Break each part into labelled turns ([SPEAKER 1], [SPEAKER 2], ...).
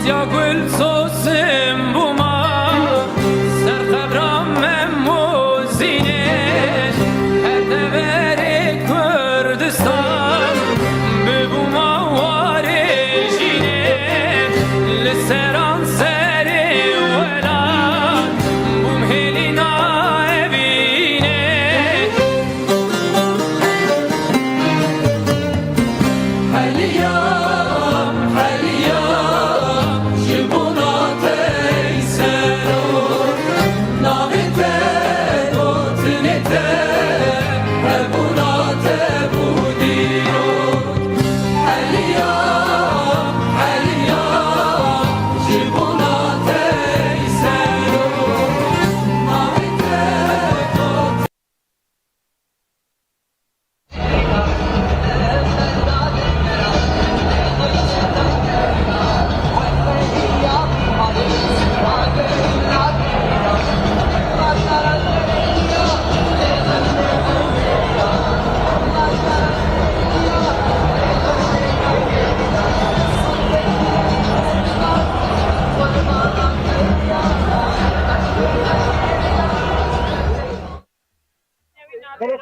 [SPEAKER 1] Ya gül sosim buma serkebram memuzine her deveri Kürdistan bu buma varişine liseran seri velan bum helina evine haliyam haliyam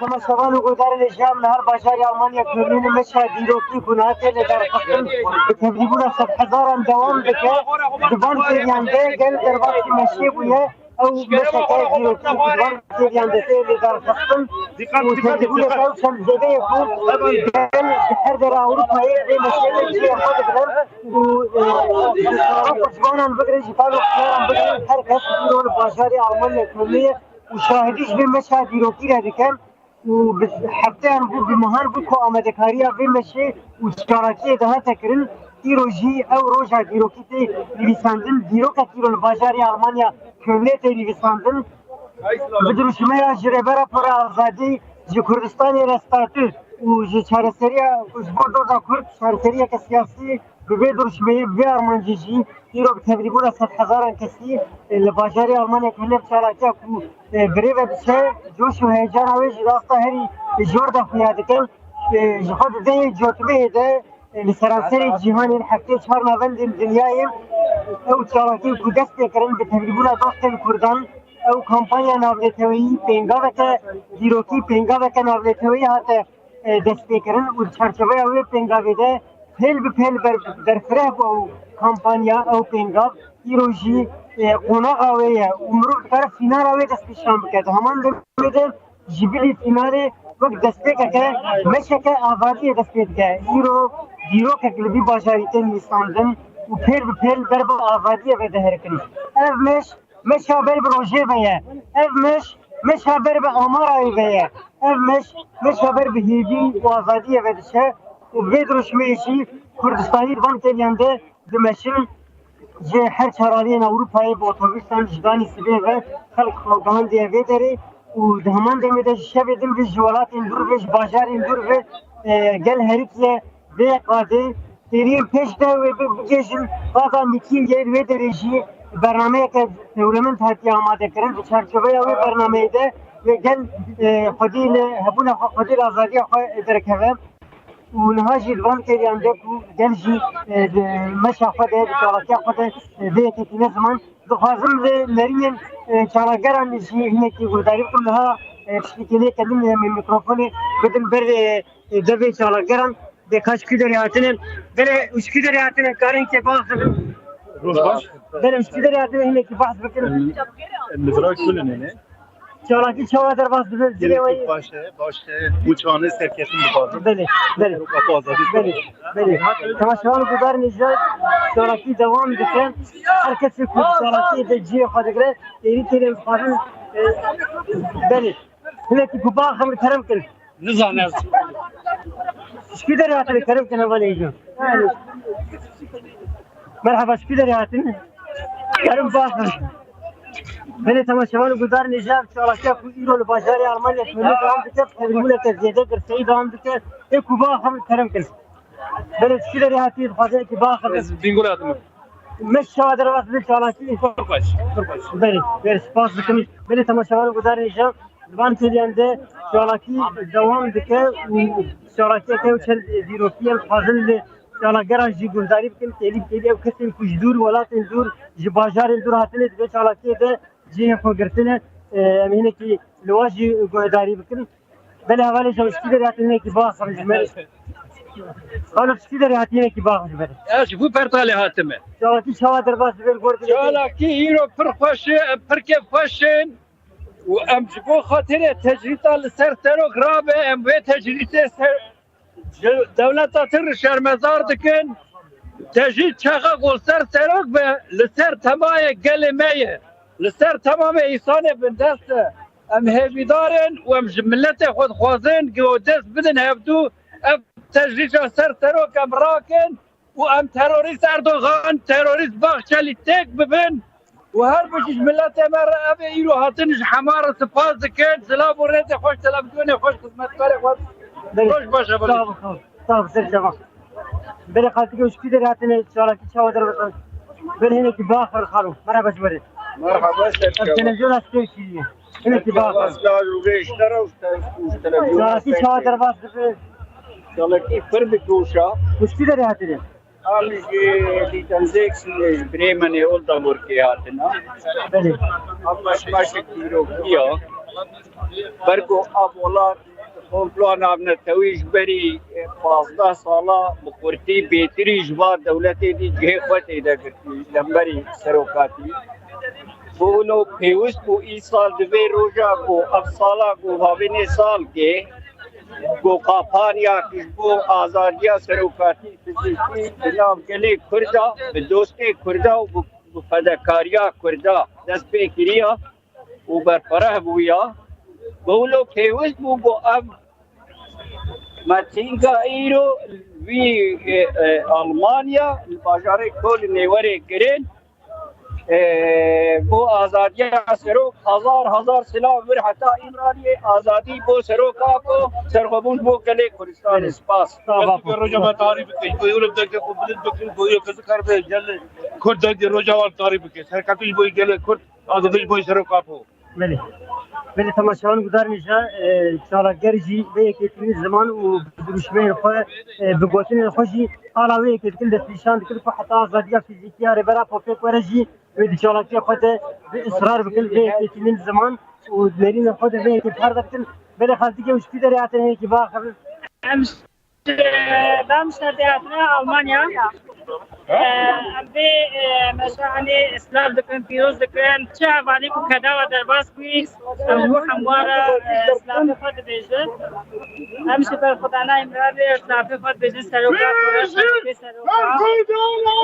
[SPEAKER 2] تماشاوان و گودار نجام لهر بازار آلمانیا کورنین مشهد دیروکی کنات لدار فقط تبلیغون صد هزاران دوام دکه دوام تریانده گل در وقت مشی بویه او مشهد دیروکی دوام تریانده لدار فقط و تبلیغون صد شمزده یکون گل هر در اروپایی مشهد جی خود بدن و جوانان بگره جفال و خیاران بگره هر کس دیرون بازار آلمانیا کورنیه و شاهدیش به مشهد دیروکی را دکن و حتى نقول بمهار بكو آمدكاريا في مشي وشاركية ده تكرن تيروجي أو روجا ديروكيتي لبساندن ديروكا تيرو الباجاري ألمانيا كملتي لبساندن بدروش ميا جربرا برا آزادي جي كردستاني رستاتو وجي شارسريا وجبودو دا كرد شارسريا كسياسي ببدروش ميا في أرمانجيجي تيرو بتبريبولا 100,000 كسي الباجاري ألمانيا كملت شاركيا بريفة بشه جوش و هیجان اوی راستا هری جور دفنیا دکن خود ده جوتبه ده لسرانسر جهان الحقیقی چهار نوند دنیایم او چالاکی کو دست بکرن به تبلیغونا داستن کردان او کمپانیا ناولتوی پینگا وکه دیروکی پینگا وکه ناولتوی هاته دست بکرن و چرچوه اوی پینگا ویده پل به پل در فره با کمپانیا او پینگا دیروژی قناق آویه امروز طرف فینال آویه دست پیشان بکرد همان دمیده جبیلی فینال وقت دست بکرد مشه که آوازی دست بکرد ایرو که قلبی باشاریتن میستاندن و پیر به پیر در با آوازی ویده هرکنی اف مش هابر به روژه ویه اف مش هابر به آمار آوی ویه اف مش هابر به هیوی و آوازی ویده شه و ویدروش میشی کردستانی دوان تلینده دمشن جه هر چهارالین اروپایی با اتوبیسان جدانی سبیل و خلق خلقان دیوی داری و دهمان دمیده شب دم به جوالات این دور بش بازار این دور به گل هریکیه به قاده تریم پیش ده و بگیشن قادا میکین گیر و دریجی برنامه که دولمنت هاتی آماده کرن به چرچوبه و برنامه ده و گل خودی هبونه خودی آزادی خود درکه و نهاجی الوان که یانده کو گلجی مشا خود چالاکی خود به کتینه زمان دخوازم لرین چالاگران نشی هنکی گوداری کن لها پشتیکنه کلیم من میکروفونی بدن بر دبی چالاگران به کاش کی داری آتنن بله اش کی داری آتنن کارین که باخت
[SPEAKER 3] روزباش
[SPEAKER 2] بله اش کی داری آتنن هنکی بحث بکنن
[SPEAKER 3] مزرعه کلونه نه
[SPEAKER 2] چالاکی چهار در بحث بکنن
[SPEAKER 3] باشه uçağını sevk ettim bu fazla.
[SPEAKER 2] بله
[SPEAKER 3] Kapı azadi.
[SPEAKER 2] بله تماشاوان گودار نجات چالاکی دوام دکن هر کسی که چالاکی دجی خود گره یعنی تیرم خواهن بله هنکی که باخم کرم کن
[SPEAKER 3] Nizam az.
[SPEAKER 2] شكيدر يعطي كرم كنا وليجون مرحبا شكيدر يعطي كرم باخر بله تماشاوان گودار نجات چالاکی کو ایرو لبازاری آلمانیا کنه دوام دکه تبلیغونه که زیاده درسی دوام دکه یک باخم کرم کن بله شكيدر يعطي خواهد که باخر
[SPEAKER 3] Bingol atımı.
[SPEAKER 2] مش شوادر واسه چالاکی
[SPEAKER 3] Baş.
[SPEAKER 2] بله سپاس بکنم بله تماشاوان گودار نجات Divan Kelyende şalaki devam dike şalaki ev çel dirofiyen fazıl şalagara jiguldari bikin telif teli ev kesin kujdur velatın dur jibajarın dur hatine dibe şalaki de cihe fogirtine emine ki luaji guhdari bikin bel havale şavşki de hatine ki bağ harcmer şavşki de hatine ki bağ harcmer
[SPEAKER 4] اش بو پرتاله هاتمه
[SPEAKER 2] şalaki şava derbas bir gordun
[SPEAKER 4] شالا کی هیرو پر خوش پر که خوشن و ام جبو خاطر تجریت لسر ترو گرابه ام و تجریت سر دولت تر شرمزار دکن تجریت چاقا گل سر ترو به لسر تمام گلمه لسر تمام ایسان بندست ام هیویدارن و ام جملت خود خوازن گو دست بدن هفدو ام تجریت سر ترو کم راکن و ام تروریست اردوغان تروریست باخچلی تک ببن و هر بشش ملت مر اب ایرو هاتنش حمار سپاس دکن سلام و رد خوش تلفزیون خوش خدمتکار خوش خوش باشه بله
[SPEAKER 2] Sağ ol, sır cevap. Böyle kalktı ki üç kider hatine şalaki şava derbas. Ben hene ki bağ harcaru. Merhaba şubari.
[SPEAKER 4] مرحبا
[SPEAKER 2] Televizyon açtı ki. Hene ki bağ.
[SPEAKER 4] اصلا روغه اشترا
[SPEAKER 2] Şalaki şava derbas.
[SPEAKER 4] شالکی پر بکوشا
[SPEAKER 2] Üç kider hatine.
[SPEAKER 4] آمی دیتنزیک بریمن اولدا مرکی هاتنا
[SPEAKER 2] Böyle.
[SPEAKER 4] Amaş maşık Europiya برگو آبولات komplan avne tewiş beri 15 sala mukurti betri jwa devleti di cehwet ede girti lemberi serokati bolo peus bu isal de roja bu afsala bu havine sal ke bu kapanya bu azadiya serokati fiziki binav gele kurda ve doste kurda bu fedakariya kurda dest pe kiriya و برپره بویا بولو پیوست بو اب ماتینگا ایرو وی آلمانیا الباجاره کل نیوره گرین بو آزادی سروک هزار سلاح ور حتی ایمرانی آزادی بو سروک آپو سرغبون بو کلی کردستان اسپاس
[SPEAKER 3] روجا ما تعریف کی کوئی اولم دک کو بلد بکن کوئی کس کر به جل خود دک روجا وال تعریف کی سرکاتش بو گله خود آزادی بو سر کاپو
[SPEAKER 2] بله بله تماشاان گذارنیشا شالا گرجی به یکیتنی زمان و دروشمه خو به گوتن خوشی علاوه یکیتن دستیشان دکل خو حتی آزادی فیزیکی اره برا پوفیک ورجی و دیشالاکی خود به اصرار بکل به یکیتنی زمان و مرین خود به یکیت هر دکل بله خالتی که مشکی داری آتنه که با خبر
[SPEAKER 5] بمشتر تياتنا ألمانيا أبي مشاهني إسلام دكان فيروز دكان شعب عليكم كذا ودرباس كويس أبو حموارا إسلام فد بيجن أمشي بالخدانا إمراري إسلام فد بيجن سلوكا فرش سلوكا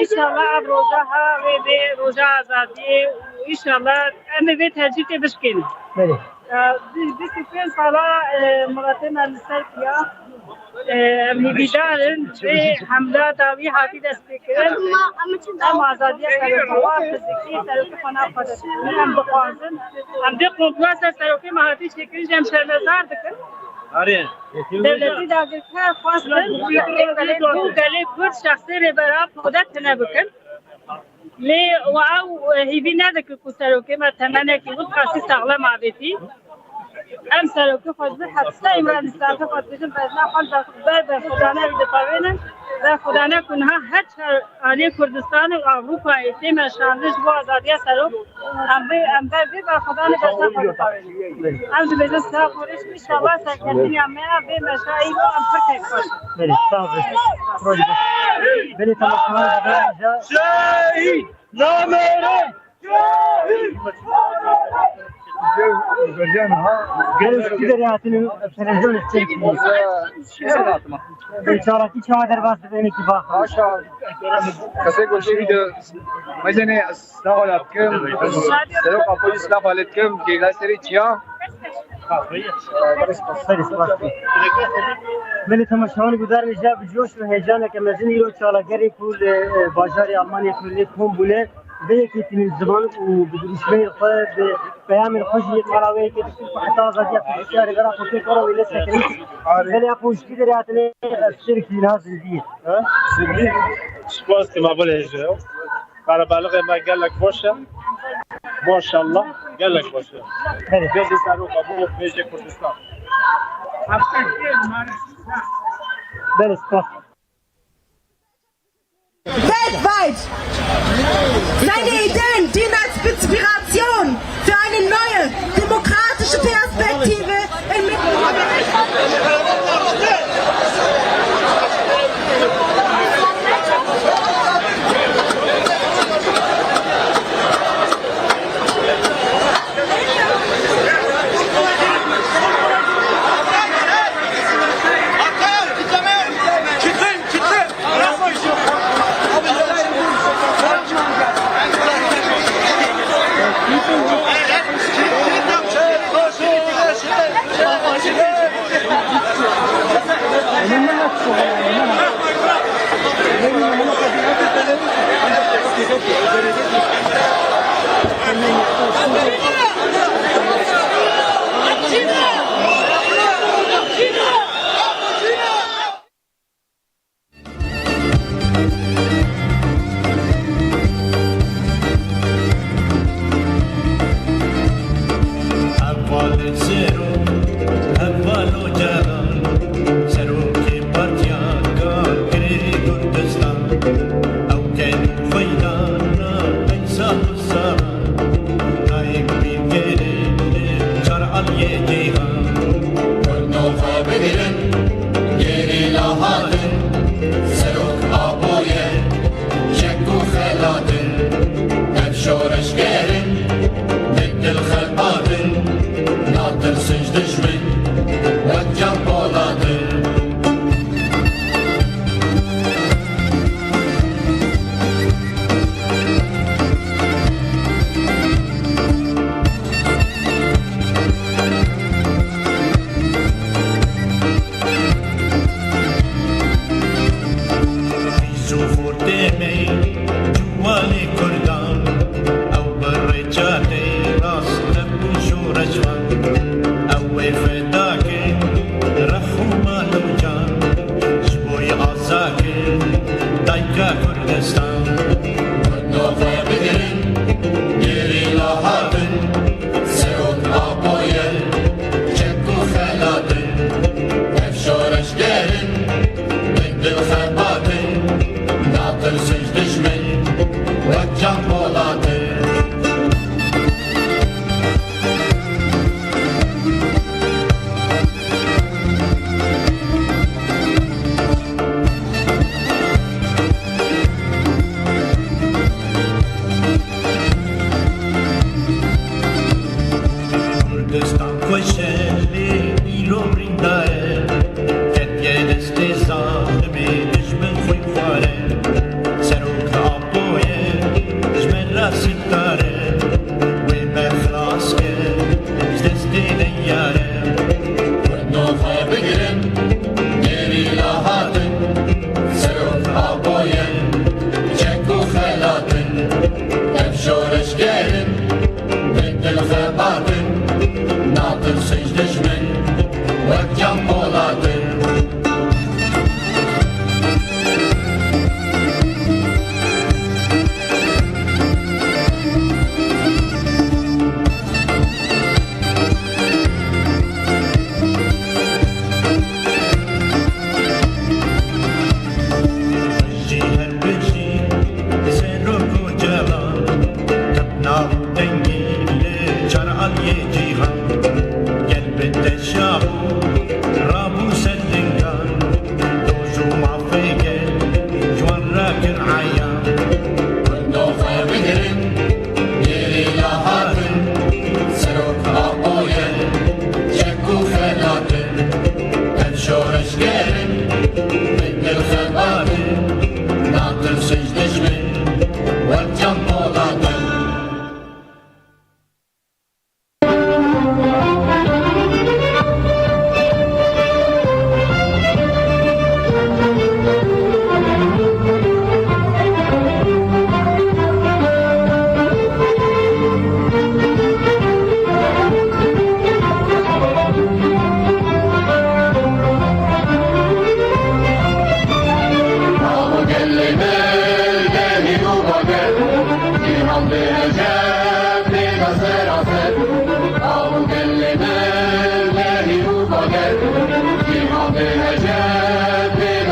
[SPEAKER 5] إن شاء الله أب روزها وبي روزا آزادي وإن شاء الله أنا بيت هجيتي بشكين
[SPEAKER 2] بله
[SPEAKER 5] بسكين صلاة مراتنا للسلفية هیویدارن به حملات آوی حاتی دست بکرن هم آزادی سروکوار فزیکی سروک خانه خودشون هم بخوازن هم ده قمپلاس سروکی مهاتی شکریش هم شرمزار دکن دولتی داگرکر خواستن گلی کرد شخصی ربرا خودت نبکن لی و او هیوی ندکن که سروکی ما تمنه که بود خاصی سغلم آبیتی ام سروکی خود به حتی ایمران استعفا خود بشن بزنا خود بر خدانه بیدپاوینه و خدانه کنها هر آلی کردستان و اروپا ایتی مشاندش با آزادی سروک ام بر خدانه بزنا خود بپاوینه ام جو بزن سا خورش میشالله سرکتینی امنا به مشایی و ام پرکه خوش
[SPEAKER 2] بله سلام بله تماشاان گذارنیشا
[SPEAKER 4] شهید نامرم
[SPEAKER 2] گل کی داری آتنه تلویزیون استیکی شالا کی چه درباس بینی کی با
[SPEAKER 6] کسی گوشی دو مثلا استقلال کم سلام کاپوی استقلال کم دیگر سری چیا
[SPEAKER 2] بله تماشاان گذارنیشا بجوش و هیجان که مزنی رو چالاگری کل بازار آلمانی کلی کم بوله به یکیتنی زمان و بدرشمه خود به پیام خوشی قراوی که حتی آزادی فیزیکی برای خودی کارو ویل سکنی ولی اپوشکی داری آتنه شرکی نازل دی
[SPEAKER 3] سپاس که ما بله برای بالغ ما گلک باشه
[SPEAKER 4] Maşallah. Gelek başa.
[SPEAKER 2] Evet.
[SPEAKER 4] Gezi Seroka bu Meclis Kurdistan.
[SPEAKER 2] Bel spas.
[SPEAKER 7] Weltweit! Seine Ideen dienen als Inspiration für eine neue, demokratische Perspektive in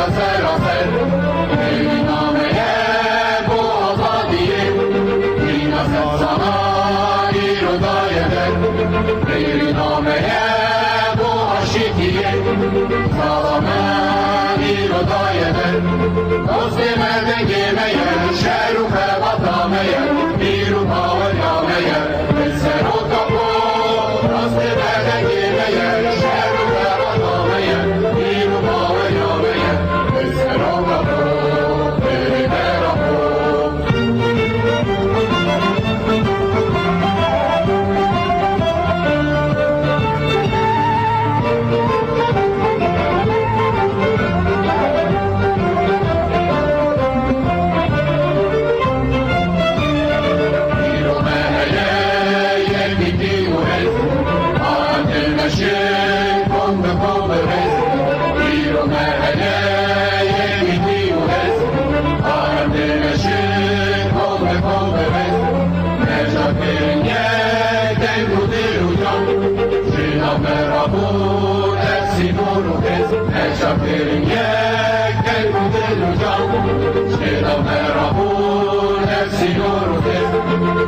[SPEAKER 8] da serafer Ey nameye bu azadiye Dinasın sana iroda eder Ey nameye bu aşikiye Salamen iroda eder Dost demeden gemeye Şerufe batameye Biru pavel yameye Bilser o kapı Dost demeden gemeye Şerufe batameye Biru pavel yameye Bilser o kapı Beri berabu Şafirin yek gel kudel ucan Şedam merahun hepsi yorudel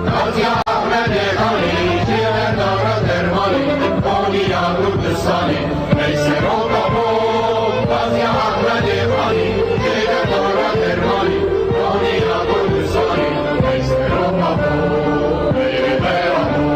[SPEAKER 8] Gazi Ahmet-i Kali Civer Dara Dermani Konya Kurdistani Neyse o kapı Gazi Ahmet-i Kali Civer Dara Dermani Konya Kurdistani Neyse o kapı Beri berabu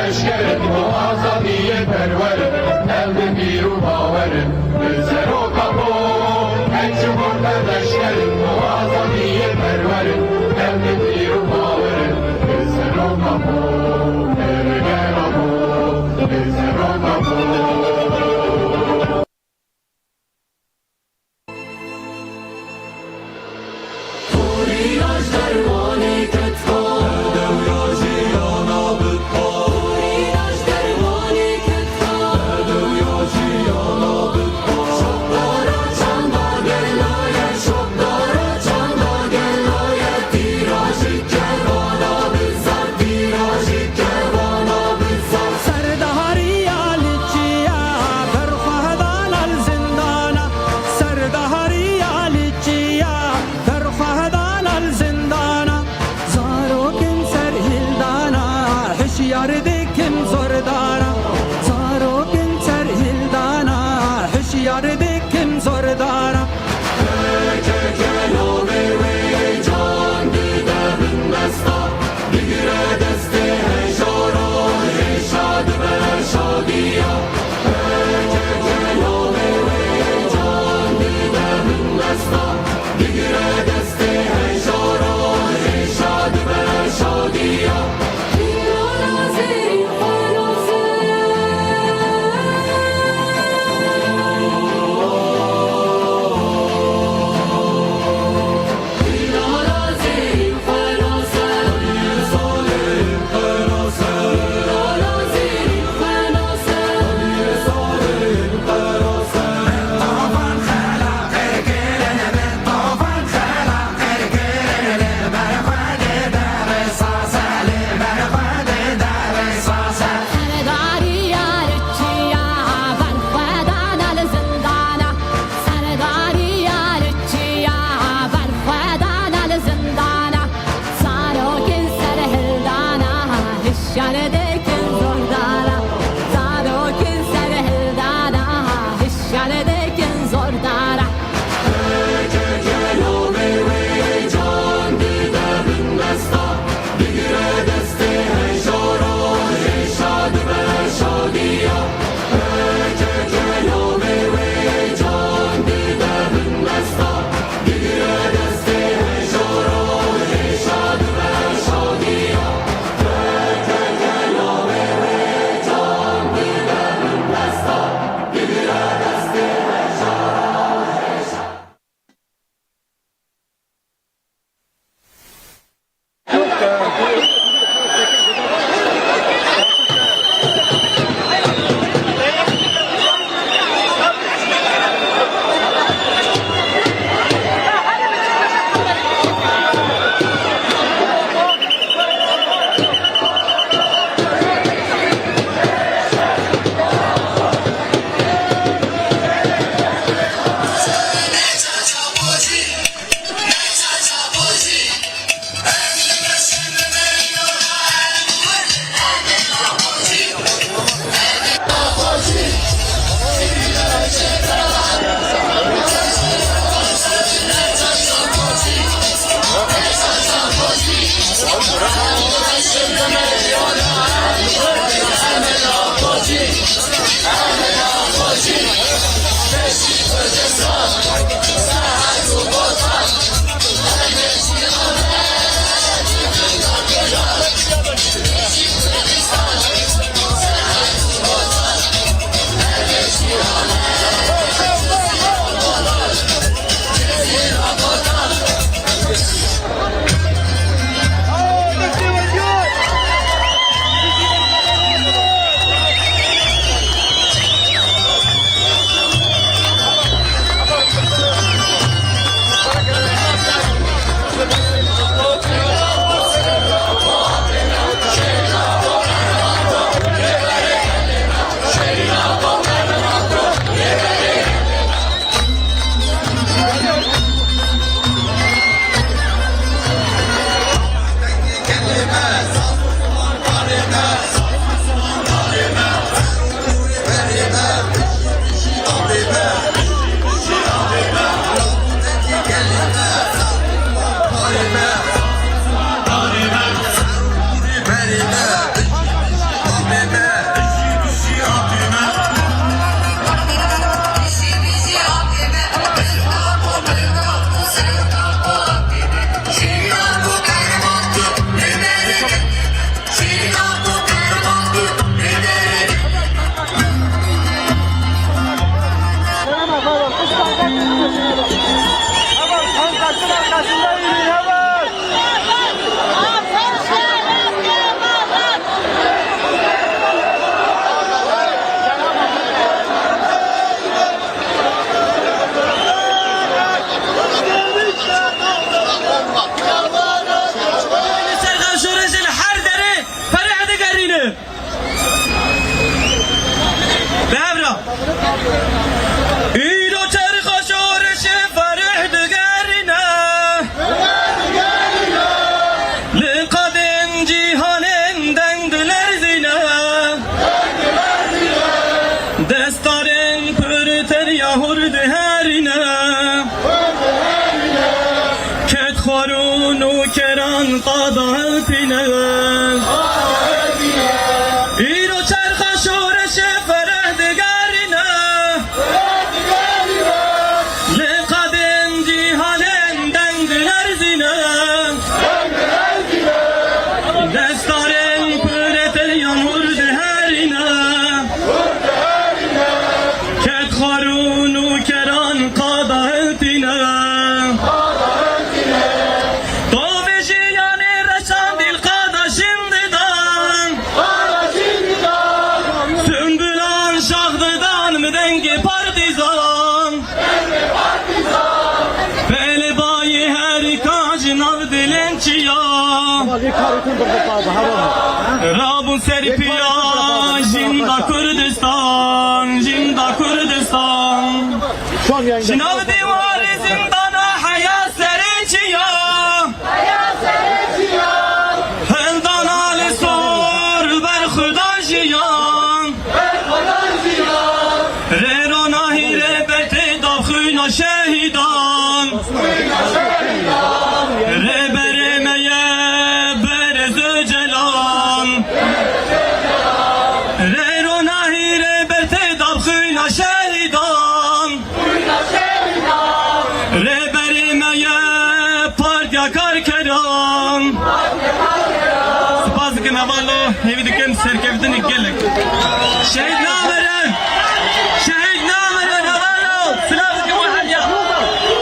[SPEAKER 8] Leşkerim bu azadiye perverim Evde biru baverim Bilser o kapı En cumhurda leşkerim bu azadiye perverim Evde biru baverim Bilser o kapı Beri berabu Bilser o kapı
[SPEAKER 1] سردهاری آلیچیا دستارن پرتر یهورد هرینه کت خارون و کران قادا پینه ایرو چرخ شورش فرهدگرینه لقدم جیهانن دنگ لرزینه دستارن پرتر یهورد هرینه کت خارون و کران قادا پینه رابون سرپیا جندا کردستان جندا کردستان جناب دیوار زندانا حیا سرچیا هندانا لسور بر خدا جیان ریرونا هیره بته داخوینا شهیدان Hevidiken serkevden gelek. Şehit nameren. Şehit nameren havalo. Silahı ki vahal ya.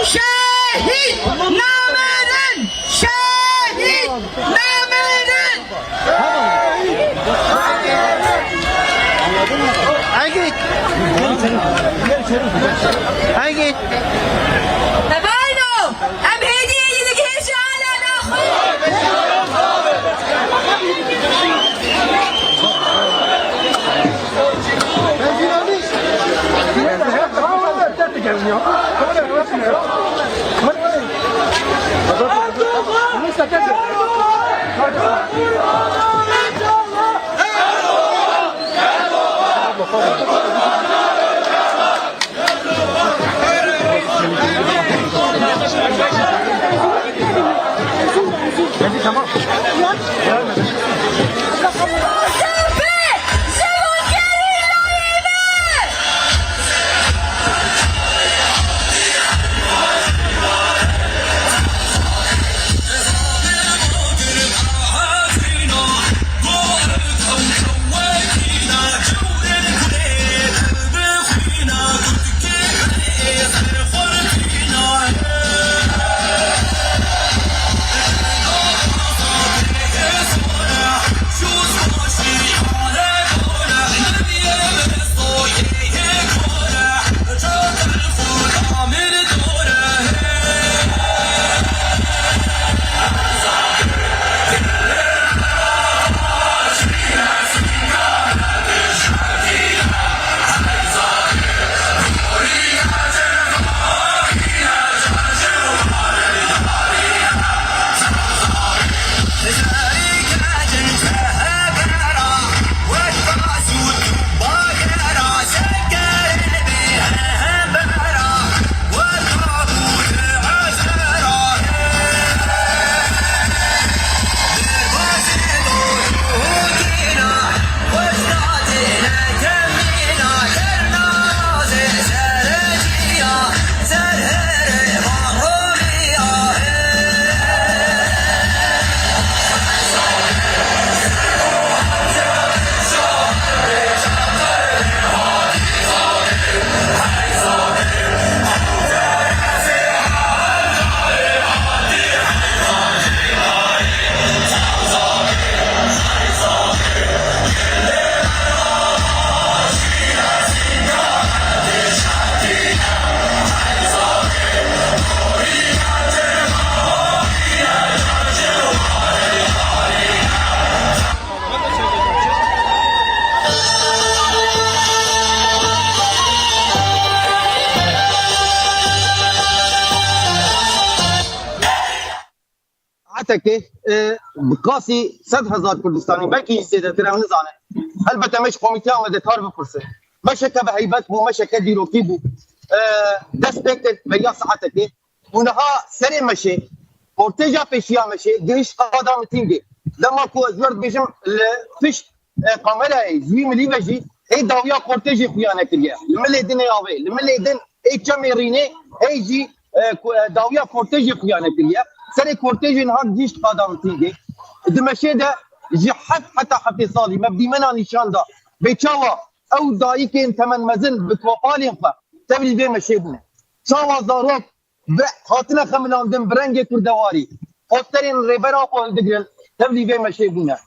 [SPEAKER 7] Şehit nameren. Şehit nameren.
[SPEAKER 2] Haydi. Haydi.
[SPEAKER 7] Tabayno. Am hediye yedik heşala nakhul.
[SPEAKER 2] که بقاسی 100,000 کردستانی بلکه 300 تر هم نزانه البته مش کمیته آمده کار بپرسه
[SPEAKER 9] مشكا بهيبت بو مشكا ديروكي بو دستك بيا ساعتك ونها سري مشي كورتيجا بيشيا مشي جيش قادم تيجي لما كو ازمر بيجم فيش قمرة زي ملي بجي هي داويا كورتيجي خيانة كريا الملي دين ياوي الملي دين اي كاميريني هي جي داويا كورتيجي خيانة كريا سري كورتيجي نهار جيش قادم تيجي دمشي ده جي حتى حفيصالي مبدي منا نشان دا بيتشاوا او دايكين ثمن مزن بكوفالين فا تبلي بي مشيبنا شاوا زاروك خاطنا خملان دم برنج كردواري خاطرين ريبرا قول دقرن تبلي بي مشيبنا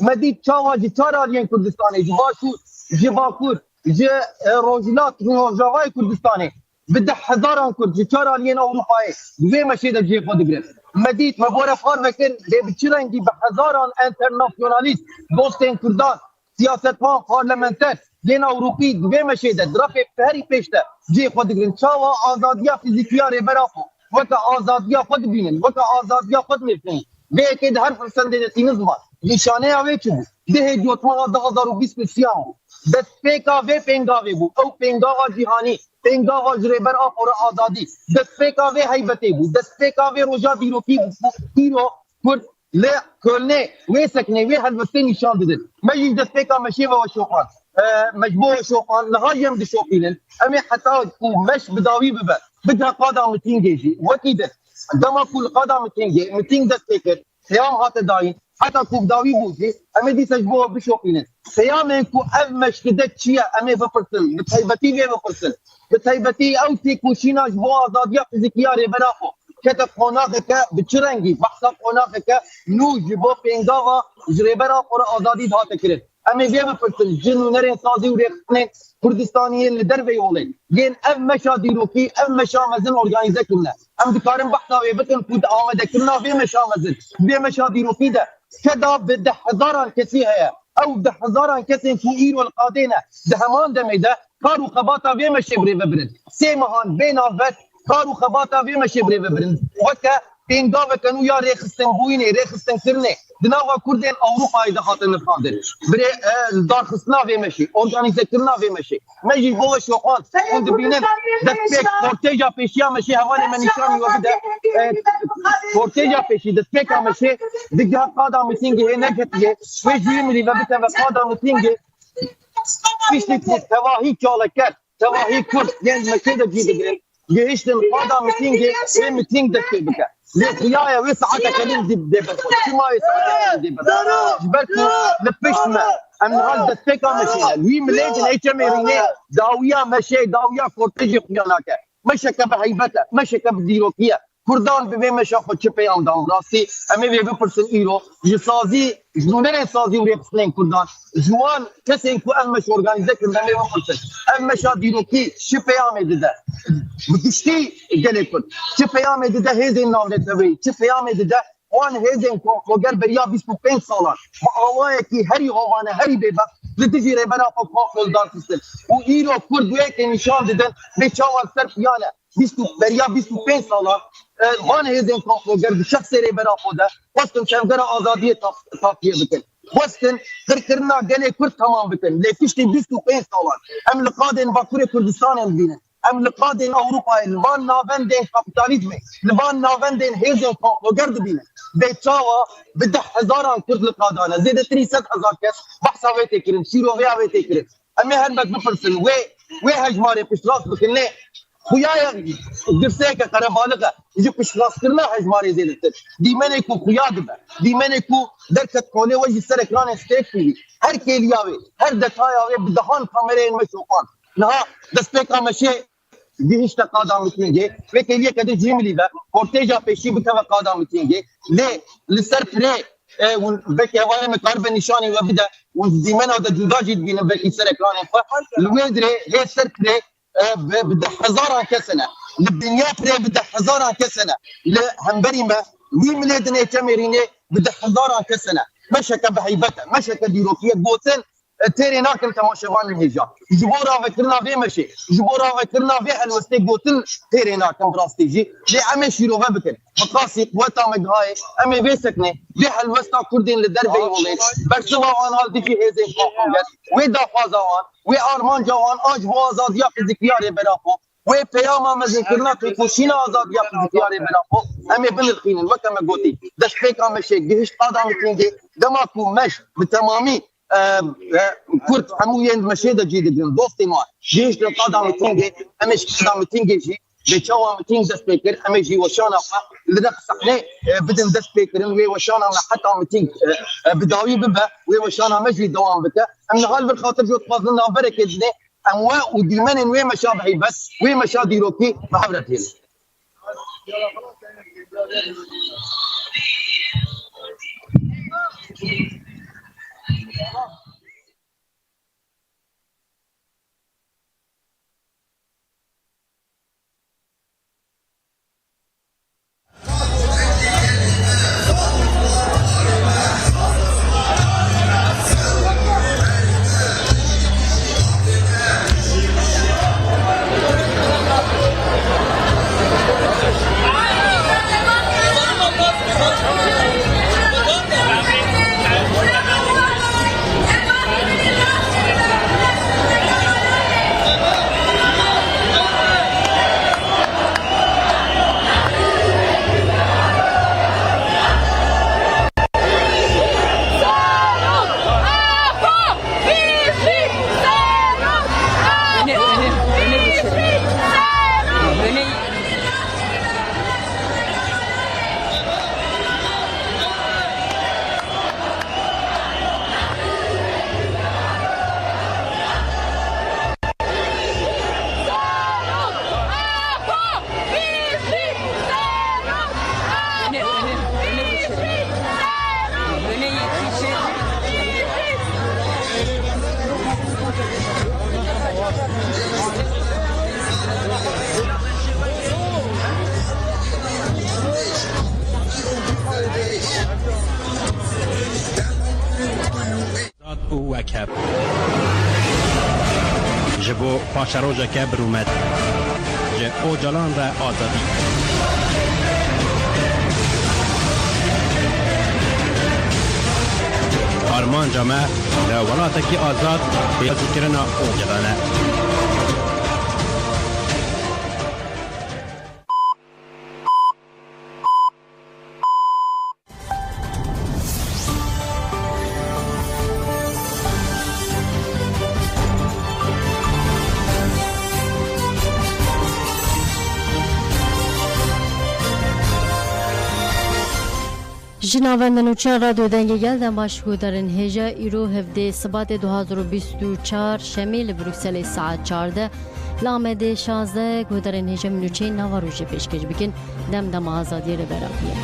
[SPEAKER 9] مدي شاوا جي تارالين كردستاني جباشو جي باكور جي روجلات روجاواي كردستاني بده حزاران كرد جي تارالين اوروباي بي مشيدا جي خو دقرن مديت مبورا فار وكن بچرنگی بحزاران انترناسيوناليست دوستين كردان سياستوان پارلمانتر لين اوروبي دوی مشيده درافي فهري پیشته جي خود گرن چاوا آزادیا فیزیکیا ربرافو وکا آزادیا خود بینن وکا آزادیا خود میفهمن به اكيد هر فرسند نظام نشانه اوی چبو ده جوتما 2023 دست پیکا و پنگاوی بو او پنگاوا جهانی پنگاوا جربر آفور آزادی دست پیکا و هیبتی بو دست پیکا و روجا دیروکی بو تیرو کرد لا كلنا ويسكني وين هالوسين نشان ددن ما يجي دست پیکا مشيبه و شوقان مجبور شوقان نهايم دي شوقينن امي حتى مش بداوي ببا بدها قادم تنجي وكيده عندما كل قادم تنجي متين دست پیکر خيام هات داين حتى كوب داوي بوجي امي دي سجبوه بشوقينن خيام كو امش كده شيا امي بفرسل بتهيبتي وين بفرسل بتهيبتي او تيكو شينا جبو ازاديا فيزيكيا ربرافو كتب قناقك بتشرنجي بحسب قناقك نو جبو بينغاوا جريبرا اور ازادي دات كرت امي بيم فرسل جنو نرين سازي وريخنن كردستانيين لدربي يولين ين ام مشا ديروكي ام مشا مزن اورغانيزه كنا ام دكارم بحثا ويبتن كود آمده كنا في مشا مزن في مشا ديروكي ده كدا بده هزاران كسي هي او ده هزاران كسي فوئير والقادينه ده همان دميده كارو خباطا في مشي بري ببرد سيمهان بين افت كارو خباطا في مشي بري ببرد وكا بينغاوا كانوا يا ريخستن بويني ريخستن كرني دناوا كردين اوروبا اذا خاطر نخاطر بري دار خصنا في مشي اورغانيزه كرنا في مشي ماجي هو شوقات كنت بينن دسبيك كورتيجا بيشيا مشي هواني منيشاني وبدا كورتيجا بيشي دسبيك مشي دقا قادا ميتينغي هنا كتيه ويجي ملي بدا قادا ميتينغي فيش تواهي كالكر تواهي كرد يعني مشي ده جيد جيشتن قادا ميتينغي ميتينغ دسبيك بك لقيايا وسعتك كلين دي بس ما يسعتك دي بس جبرتو لبشنا ام غلط دسبيكا مشينا وي مليجن اي تمريني داويا مشي داويا كورتيجي خياناك مشك بهيبته مشك بديروكيه كردان ببي مشا خود چپه ام دام راستی امی بي پرسن ایرو جسازی جنونر سازی و رقصن کردان جوان کسی کو امش اورگانیزه کردن می پرسن امشا دیروکی چپه ام دده بکشتی گله کرد چپه ام دده هزین نام دتوی چپه ام دده وان هزین کو گر بریا 25 سال با اوای کی هری هوانه هری ببا لتجي ربنا فوق دار تسل و ایرو کرد وی نشان ددن به چاوال سرپیانه 25 سال وان هيزن كونفوجر بشخص ريبرا خوده وستن شمغرا آزادی تاقیه بکن وستن خرکرنا گله کرد تمام بکن لیکشتی 25 سال ام لقادن باکور کردستان بینن ام لقادن اوروپا لبان ناوندن کاپیتالیزم لبان ناوندن هيزن كونفوجر بینن بيتشاوا بده هزاران كرد لقادانه زيد 300,000 كس بحثا ويتي كرن شيرو ويا ويتي كرن امي هنبك بفرسن وي هجماري بشلاس بكنه خويا درسيك قربالغه يجي بشلاس كرنا هجماري زيد دي منكو خويا دبا دي منكو دركت كوني وجه سركران ستيك في هر كيلياوي هر دتاياوي بدهان كاميرين مشوقان نها دسبيكا مشي دي هشتا قادم متنجي وكيليه كده جيملي با كورتيجا بيشي بتوا قادم متنجي ليه لسر بري بكي هواي مقارب نشاني وبدا وديمنا ودا جوداجي بين بكي سركران الويدري هي سر بري بده هزاران كسنه الدنيا بري بده هزاران كسنه لهمبري ما وي مليدني تمريني بده هزاران كسنه مشك بهيبته مشك ديروكيه بوتن تيري ناكم تماشوان الهجا جبورا فكرنا في مشي جبورا فكرنا في الوستي قوتن تيري ناكم براستيجي لي عمي شيروها بكر مقاسي قوتا مقهاي امي بيسكني في الوستا كردين للدربي ولي برسوا وان هال تجي هيزي فوقات ويدا فازوان وي ارمان جوان اج وازاد يا فيزيكياري برافو وي بياما مذكرنا في كوشينا ازاد يا فيزيكياري برافو امي بن الخين وكما قلتي دش فيك ام شيء جهش قادم تنجي دماكو مش بتمامي كرت حموين مشيده جديد دوستي ما جيش القادم تنجي امش قادم تنجي جي بتشوا متين دس بيكر امجي وشانا اللي صحني بدن دس بيكر وي وشانا حتى متين بداوي ببا وي وشانا مجلي دوام بك امن غالب بالخاطر جو تفضلنا بركه دي اموا وديمن وي مشابهي بس وي مشادي روكي محبرتي
[SPEAKER 10] وكب جبو پاشروجا کبر اومد جه اوجلان را آزادی آرمان جامعه لولاتکی آزاد بیازی کرنا اوجلانه
[SPEAKER 11] جناوندن و چار رادیو دنگی گلدن باشگو درن هجا ایرو هفده سبات 2024 شمیل بروکسل ساعت 14 لامده 16 گودرن هجا منوچه نوا روژه پیشکش بکن دم آزادی رو برابیه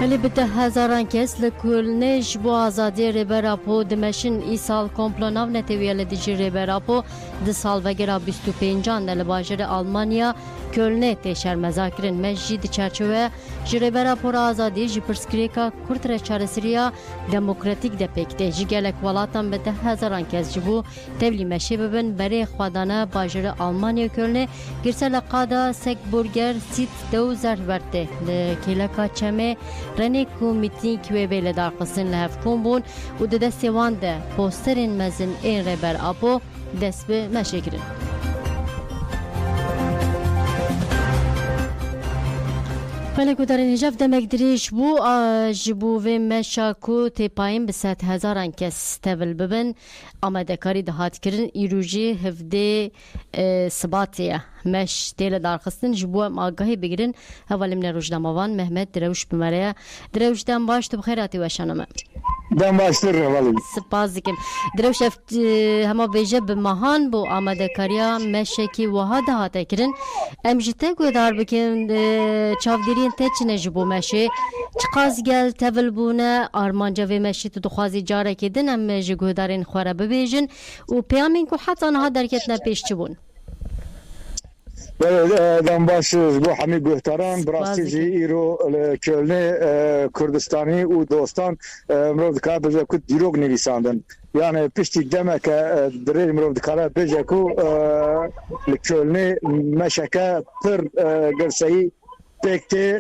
[SPEAKER 11] ولی بده هزاران کس لکل نش بو آزادی ریبراپو دمشن ای سال کمپلو ناو نتویل دیجی ریبراپو ده سال وگرا 25 دل باجر آلمانیا کلنه تشر مذاکرین مجید چرچوه ریبراپو آزادی جی پرسکریکا کرتر چارسریا دموکراتیک ده پکته جی گلک ولاتان بده هزاران کس جبو تبلی مشی ببن بری خوادانه باجر آلمانیا کلنه گرسل قادا سک برگر سیت دو زرورته لکیلکا چمه رنی کو میتینگ و بیل دار قسن لحف کن بون و ده دستی وان ده پوسترین مزن این ریبر آپو دست به مشکرین فلکو در نجف دمک دریش بو جبو و مشاکو تیپایم به 100,000 کس تول ببن آمده کاری دهات کرن ایروژی هفده سباتیه مش تیل دارخستن جبو آگاهی بگیرن اول من روزنامه‌وان محمد دروش بمره دروش دم باش تو بخیراتی و شنوم
[SPEAKER 12] دم باشتر ولی
[SPEAKER 11] سپاس دیکم دروش همه بیجه به ماهان بو آمده کاریا مشکی وها دهات کرن امجته گودار بکن چاودیرین تچنه جبو مشه چقاز گل تول بونه آرمانجا و مشی تو دخوازی جاره کدن ام جگودارین خوره ببیجن و پیامین کو حتی آنها درکت نپیش چبون
[SPEAKER 12] دم باشش بو همی گهتران براستی جی ایرو کلنه کردستانی و دوستان مرو دکار بجه که دیروگ نویساندن یعنی پشتی دمه که دریل مرو دکار بجه که کلنه مشکه پر گرسایی پکتی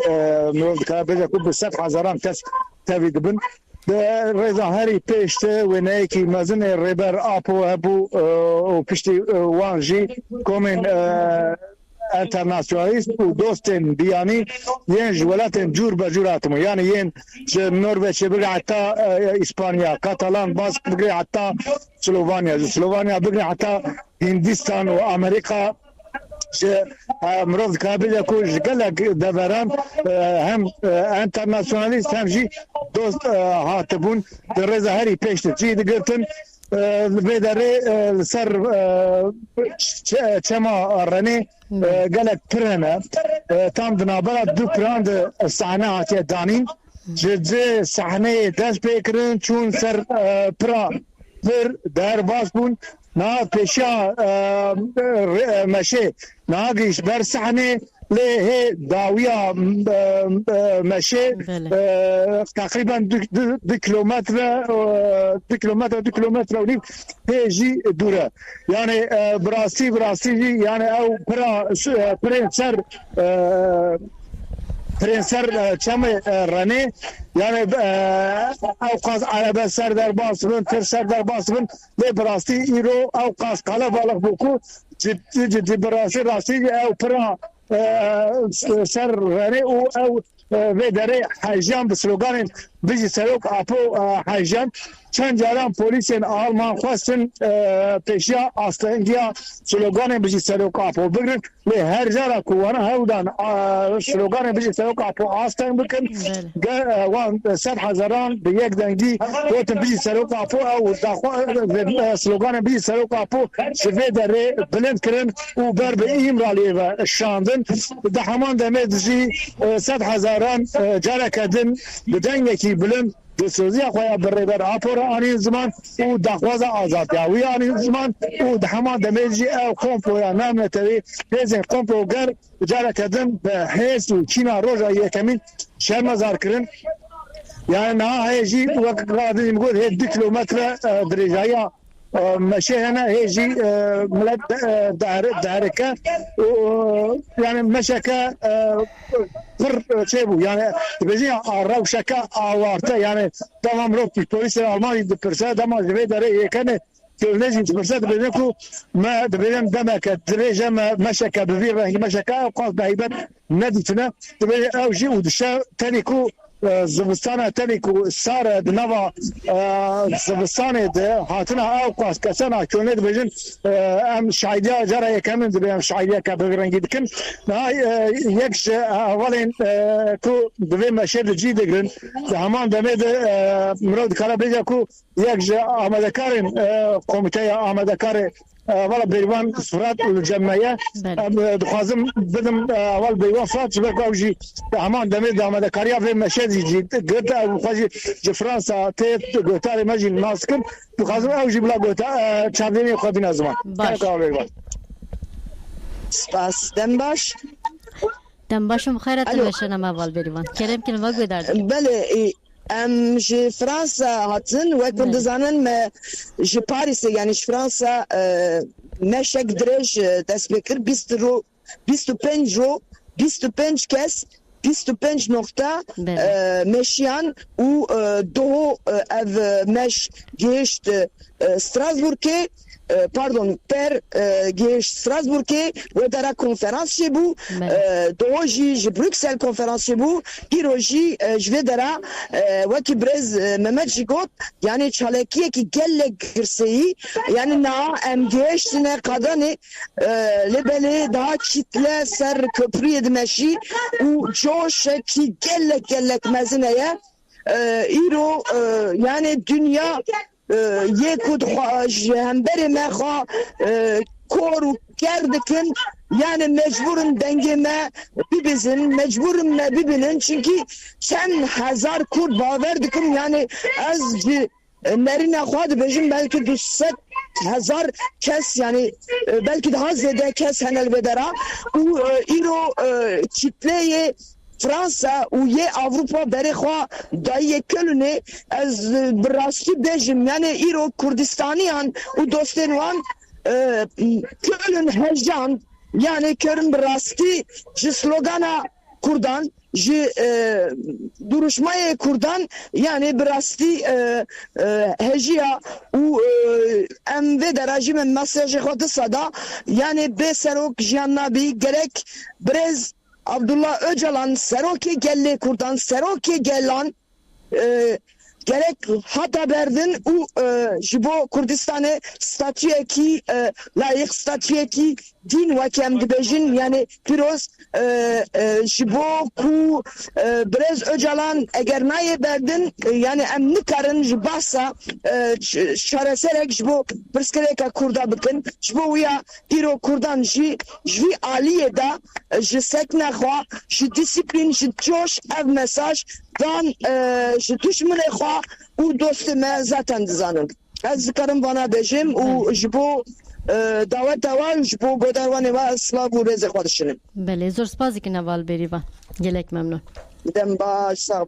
[SPEAKER 12] مرو دکار بجه که به 100,000 کس توید بن رضا هری پیشته و نیکی مزن ریبر آپو هبو و پشتی وانجی کومن انترناسیونالیست و دوستن بیانی ین جولاتن جور بجوراتمو یعنی ین نروژ بگی حتی اسپانیا کاتالان باسک بگی حتی سلووانیا بگی حتی هندستان و امریکا مرد کابل کوش گلک دوران هم انترناسیونالیست هم جی دوست هاتبون در رضا هری پیشته چی دگرتن بدره سر چما رنه گلک پرنه تام دنابرا دو پراند صحنه هاتیه دانین جزء صحنه دست بکرن چون سر پرا پر در باز بون نا پیشا مشه ناگیش بر صحنه له داویا مشه تقریبا 2 کیلومتر و نیم هیجی دوره یعنی براستی یعنی او پرنسر چم رنه یعنی اوقاز عربه سر در باسبن تر سر در باسبن به براستی ایرو اوقاز قاله بالغ بوکو جدی براستی او پرا سر رنه او ve dere hajyan sloganın bizi serok apo hajyan çend jaran polisin Alman xwastin peşya Astengiya sloganın bizi serok apo bugün ve her jara kuwana hevdan sloganın bizi serok apo Asten bugün wan 100,000 bir yek dengi otin bizi serok apo o sloganın bizi serok apo ve dere bilend kirin u ber be imrali ve şandın da haman demedici 100,000 جارك دن بدنيكي بلن دسوزيا خويا بريبر ابورا اني زمان و دخوازا آزاد ياوي اني زمان و دحما دميجي او كومبو يا نامتري هزن كومبو غير جارك دن بحيس وكينا روجا يكمل شرمزار كرن يعني نا هيجي وقت قاعدين نقول هي 2 كيلومتر درجايا ماشي هنا هيجي ملد داركه يعني مشكه فر شيبو يعني بيجي عراو شكا عوارته يعني تمام روك البوليس الالماني دبرسا دما جبي داري كان لازم دبرسا بينكو ما دبيان دمك درجه ما مشكه بفير مشكه وقاف بهيبه ندتنا دبي اوجي ودشا تانيكو زمستانه تانيكو صار دنوا زمستانه هاتنا اوقاس كسنا كونت بجن ام شايديا جرى كمان دبيان شايديا كبرنجي دكن هاي يكش اولين كو دبي مشهد جيدغن همان دمد مرود كارابيجا كو يكش احمد كارم كوميتي احمد كارم والله بيوان فرات الجمعيه دخازم بدم اول بيوان فرات شبك اوجي همان دمد احمد كاريا في مشهد جي قلت وخاجي فرنسا تيت قلتالي ماجي ناسكن دخازم اوجي بلا قلت تشامبيوني خدينا زمان
[SPEAKER 7] سپاس
[SPEAKER 11] دمباشم خیرت باشن اما اول بریوان کرم که نواق بدردیم
[SPEAKER 7] بله ام جي فرنسا هاتن وكنت زانن ما جي باريس يعني فرنسا مشك درج تسبكر 25 كاس 25 نقطة مشيان و دو اف مش جيشت ستراسبورغ pardon per geç Strasbourg'e ve dara konferansı bu doji Brüksel konferansı bu iroji ve dara ve ki brez Mehmet Jigot yani çalekiye ki gelle girseyi yani na emgeçtine kadani lebele daha kitle ser köprü edmeşi u coş ki gelle mezineye iro yani dünya يكود جهنبري مخا كورو كردكن yani mecburun dengeme bibizin mecburum me bibinin çünkü sen hazar kur baverdikim yani az nerine xwad bejim belki 200 1000 kes yani belki daha ziyade kes henel bedera u iro kitleye Fransa u ye Avrupa berexwa daye Köln'e az brasti bejim yani iro Kurdistaniyan u dostenwan Köln hejan yani Köln brasti ji slogana Kurdan ji duruşmaya Kurdan yani brasti hejiya u em ve derajim mesajı xod sada yani be serok jannabi gerek brez Abdullah Öcalan seroki gelle Kurdan seroki gellan gerek hata berdin u jibo Kurdistan'e statüeki layık statüeki din vakem dibejin yani piroz jibo ku brez Öcalan eğer naye berdin yani emni karın jibasa şareserek jibo perskereka Kurda bikin jibo ya iro Kurdan ji aliye da ji sekne xwa ji disiplin ji coş ev mesaj dan ji düşmene xwa u dostime zaten dizanin ez zikarim bana bejim u jibo دعوت اول جبو گودروانی و اسلام و رزق خودشونیم
[SPEAKER 11] بله زور سپاس که نوال بری و گلک ممنون
[SPEAKER 7] دم باش صاحب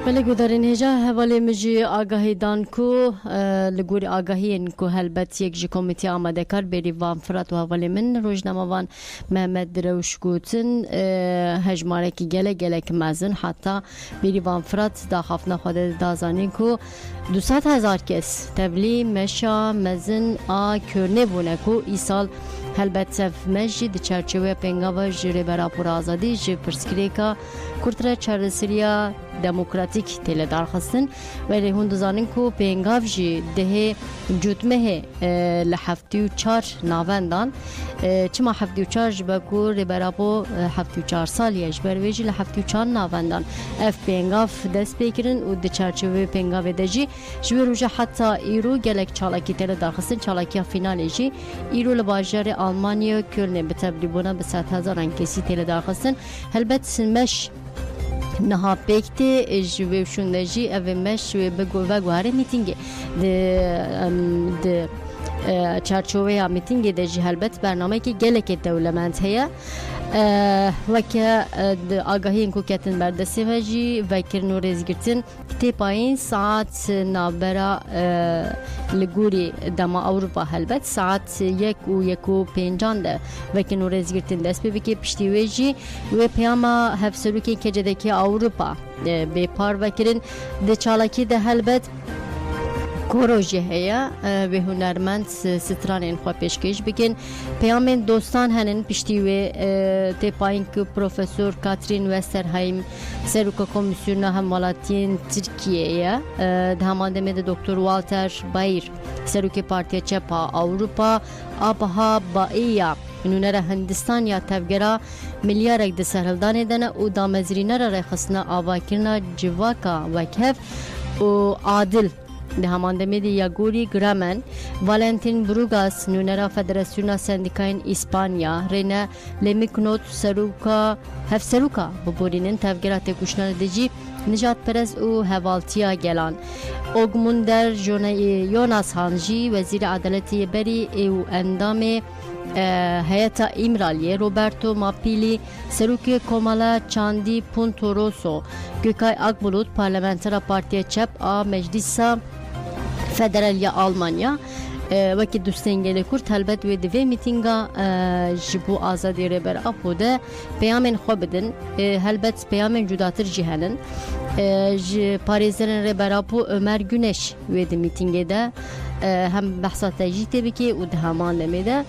[SPEAKER 11] بله گودارین هجا حوالی مجی آگاهی دان کو لگوری آگاهی این کو هلبت یک جی کمیتی آماده کار بری وان فرات و حوالی من روزنامه وان محمد دروش گوتن هجماره کی گله که مزن حتی بری وان فرات دا خفنا خود دازانی کو 200,000 کس تبلی مشا مزن کرنه بونه کو ای سال هلبت سف مجی دی چرچوه پنگاو جری برا پر آزادی جی پرسکریکا کورتره چارسریا دموکراتیک تیل دارخستن ولی هندوزانین کو پنگاو جی ده جوتمه لحفتی و چار ناوندان چما حفتی و چار جبکو ریبرابو حفتی و چار سالیه جبرویجی لحفتی و چار ناوندان اف پنگاو دست بکرن و ده چرچوه پنگاو دجی جبر روژه حتی ایرو گلک چالاکی تیل دارخستن چالاکی فینالی جی ایرو لباجار آلمانیا کلنه به تبلیبونه به 100,000 کسی تیل دارخستن هلبت سنمش نها پکتی جوی شوندجی اومش و بگو هر میتینگ د چارچوبه میتینگ د جهالبت برنامه که گلک دولمند هیا وکه آگاهی اینکو کتن بردستی وجی وکر نورز گرتن تی پایین ساعت نابرا لگوری دما اوروپا هلبت ساعت 1:05 ده وکر نورز گرتن دست ببکی پشتی وجی و پیاما هفسروکی کجدکی اوروپا به پار وکرین ده چالاکی ده هلبت کوروجی هیا به هنرمند سترانین خو پیشکش بکن پیامین دوستان هنن پشتی و تی پایین که پروفسور کاترین وسترهایم سروک کمیسیون حمالاتین ترکیه دهمانده مد دکتر والتر بایر سروک پارتی چپا اوروپا آبها بایا نونر هندستان یا تفگرا میلیارد د سهلدان دنه او دامزرینه را رخصنا آواکرنا جواکا وکف و عادل ده همان دمید یاگوری گرامن والنتین بروگاس نونرا فدراسیونا سندیکاین اسپانیا رینه لمیکنوت سروکا هف سروکا ببورینن تفگرات کشنان دجی نجات پرز او هوالتیا گلان اوگموندر یوناس هانجی وزیر عدالتی بری او اندام هیئت امرالیه روبرتو ماپیلی سروکی کومالا چاندی پونتوروسو گوکای اکبولوت پارلمانتر پارتی چپ آ مجلس فدرالیا آلمانیا وکی دوستنگل کرد هلبت و دوی میتینگا جبو آزادی ربر اپوده پیامن خوب بدن هلبت پیامن جداتر جهنن پاریزرن ربر اپو ömer Güneş و دی میتینگه ده هم بحثات تجیته بکی و ده همان نمیده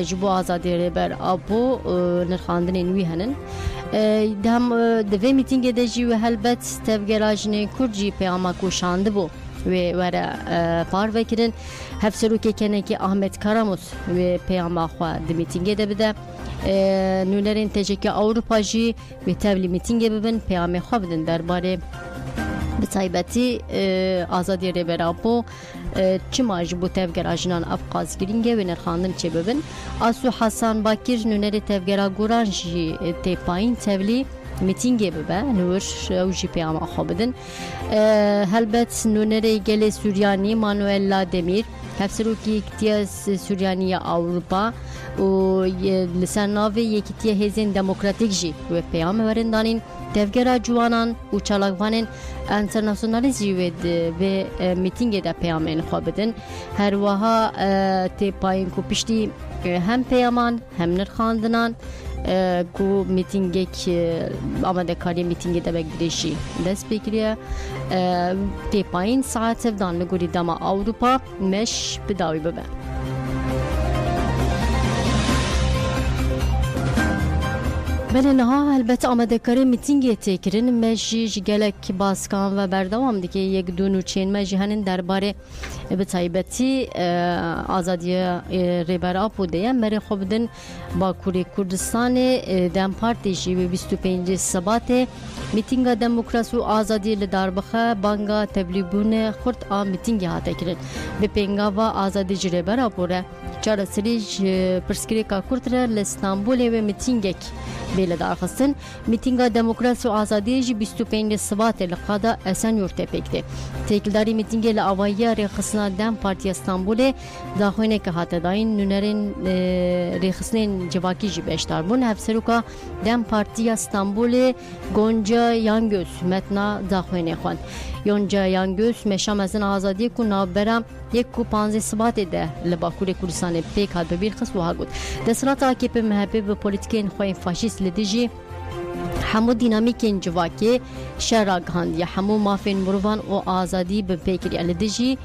[SPEAKER 11] جبو آزادی ربر اپو نرخاندن وی هنن ده هم دوی میتینگه ده جی و هلبت تفگراجنه کرجی پیاما کوشانده بو و ورا پار وکرن هفسروکی کنه که احمد کاراموس و پیام خوا د میتینگ ده بده نولرین تجکی اروپا جی و تبلی میتینگ ببن پیام خوا بدن درباره بتایبەتی ئازادی رێبەراپۆ چما ji bo tevgera jinan ev qazgirîngê wê nirxandin çê bibin. Asu Hasan Bakir nûnerê tevgera goran jî têpayîn tevlî mîtîngê bibe nûr ew jî peyama xwe bidin. Helbet nûnerê gelê Sûryanî Manuel Lademîr hevserokî Yekîtiya Sûryanî ya Awropa û li ser navê Yekîtiya Hêzên Demokratîk jî wê peyam werin danîn. Tevgera ciwanan û çalakvanên internasyonalî jî vê mîtingê de peyamên xwe bidin. Her wiha têpayên ku piştî hem peyaman hem nirxandinan ku mîtingek amadekariyê mîtingê de vekdirê jî dest pê kiriye. Têpayên saet sevdan li gorî dema Awropa meş bi dawî bibe. Belê niha helbet amadekarê mîtingê tê kirin me jî ji gelek baskan ve berdewam dike yek dû nûçeyên me jî henin derbarê bi taybetî azadiya Rêberapo de ye merê xwe bidin Bakurê Kurdistanê Dem Partî jî wê 25 Sebatê mîtinga demokrasî û azadiyê li darbixe banga tevlîbûnê xurt a mîtingê hate kirin. Bi pêngava azadî ji Rêberapo re çareserî ji pirsgirêka Kurd re li Stenbolê wê mîtingek bêle darxistin. Mîtinga demokrasî û azadiyê jî 25 Sebatê li qada Esenyurt pêkte. Têkildarî mîtingê li avayiya rêxistina Dem Partiya Stenbolê daxwîneke hate dayîn nûnerên rêxistinên civakî jî beşdar bûn. Hevseroka Dem Partiya Stenbolê Gonca Yangöz metna daxwînê xwend. Yonca Yangöz meşa mezin azadiyê ku navbera 1 Sebatê de li Bakurê Kurdistanê pêk hat bibîr xist wiha got. Desthilata AKP MHP bi polîtîkên xwe faşîst li dijî hemû dînamîkên civakê şer ragihandiye hemû mafên mirovan û azadî bi pêkiriye li dijî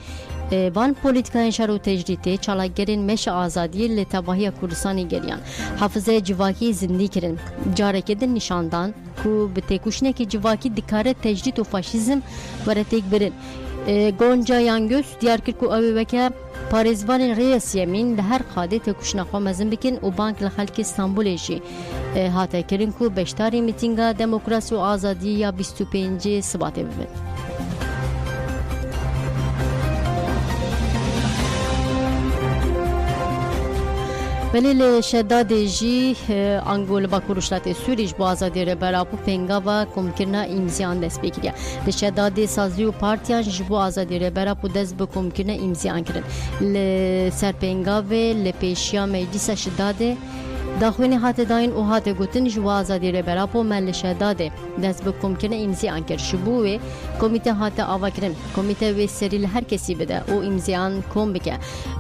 [SPEAKER 11] van polîtîkayên şer û tecrîtê çalakgerên meşa azadiyê li tevahiya Kurdistanê geriyan. Hafizeyê civakî zindî kirin. Carekê din nîşandan ku bi têkuşinekê civakî dikare tecrît û faşîzm were têk birin. Gonca Yangöz diyar kir ku ew ê weke parêzvanên Rêya Yemîn li her xadê têkuşina xwe mezin bikin û bank li xelkê Stenbolê jî hate kirin ku beşdarê mîtinga demokrasî û azadiyê ya 25 Sebatê bibin. Belê li Şedadê jî ango li Bakur û Şilatê Sûrî ji bo azadiyê Rêberapo pêngava komkirina îmziyan dest pê kiriye. Li Şedadê sazî û partiyan ji bo azadiyê Rêberapo dest bi komkirina îmziyan kirin. Li ser pêngavê li pêşiya Meclîsa Şedadê daxwînê hate dayîn û hate gotin ji bo azadiyê Rêberapo me li Şedadê dest bi komkirina îmziyan kir. Ji bo wê komîte hate avakirin. Komîte wê serî li her kesî bide û îmziyan kom bike.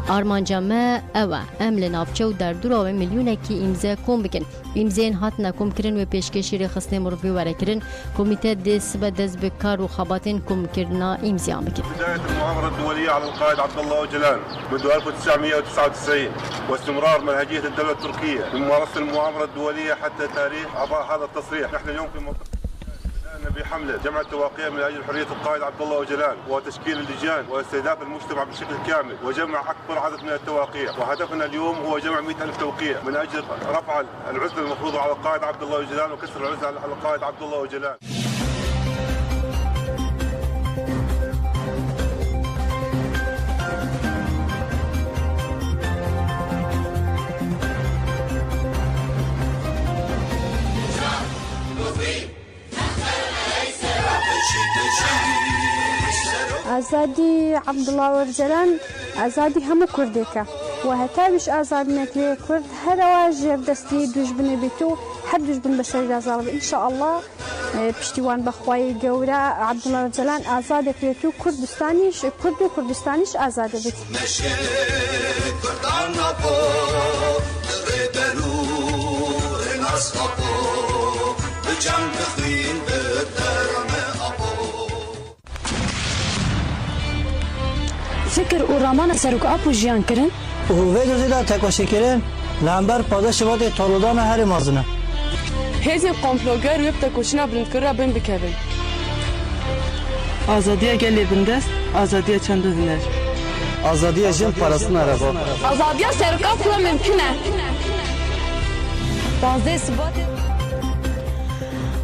[SPEAKER 11] Armanca me ew e em li navçe û derdora wê milyonekî îmze kom bikin. Îmzeyên hatine komkirin wê pêşkêşî rêxistinê mirovî were kirin. Komîte dê sibe dest bi kar û xebatên komkirina îmziyan bikin.
[SPEAKER 13] بداية المؤامرة الدولية على القائد عبد الله أوجلان منذ 1999 واستمرار منهجية الدولة التركية بممارسة المؤامرة الدولية حتى تاريخ إعطاء هذا التصريح. نحن اليوم في منطقة بحملة جمع التواقيع من أجل حرية القائد عبد الله أوجلان وتشكيل اللجان واستهداف المجتمع بشكل كامل وجمع أكبر عدد من التواقيع، وهدفنا اليوم هو جمع 100,000 توقيع من أجل رفع العزلة المفروضة على القائد عبد الله أوجلان وكسر العزلة على القائد عبد الله أوجلان.
[SPEAKER 14] آزادی عبدالله أوجلان آزادی همه کردی که و هتا بیش آزاد نکلی کرد هر واجب دستی دشمنی بیتو هر دشمن بشری آزاد إن شاء الله پشتیوان بخوای گورا عبدالله أوجلان آزاد کلیتو کردستانیش کرد و کردستانیش آزاد بیت.
[SPEAKER 15] فکر و رامان سرک آب و جیان کرن
[SPEAKER 16] و ویدو زیده تکوشی کرن لعنبر پادش وقت طالودان هر مازنه
[SPEAKER 17] هزی قمپلوگر ویب تکوشینا بلند کرا بین بکبین
[SPEAKER 18] آزادیه گلی بندست آزادیه چند دینر
[SPEAKER 16] آزادیه جن پرستن عربا
[SPEAKER 17] آزادیه سرک آب و ممکنه
[SPEAKER 15] 15 Sebat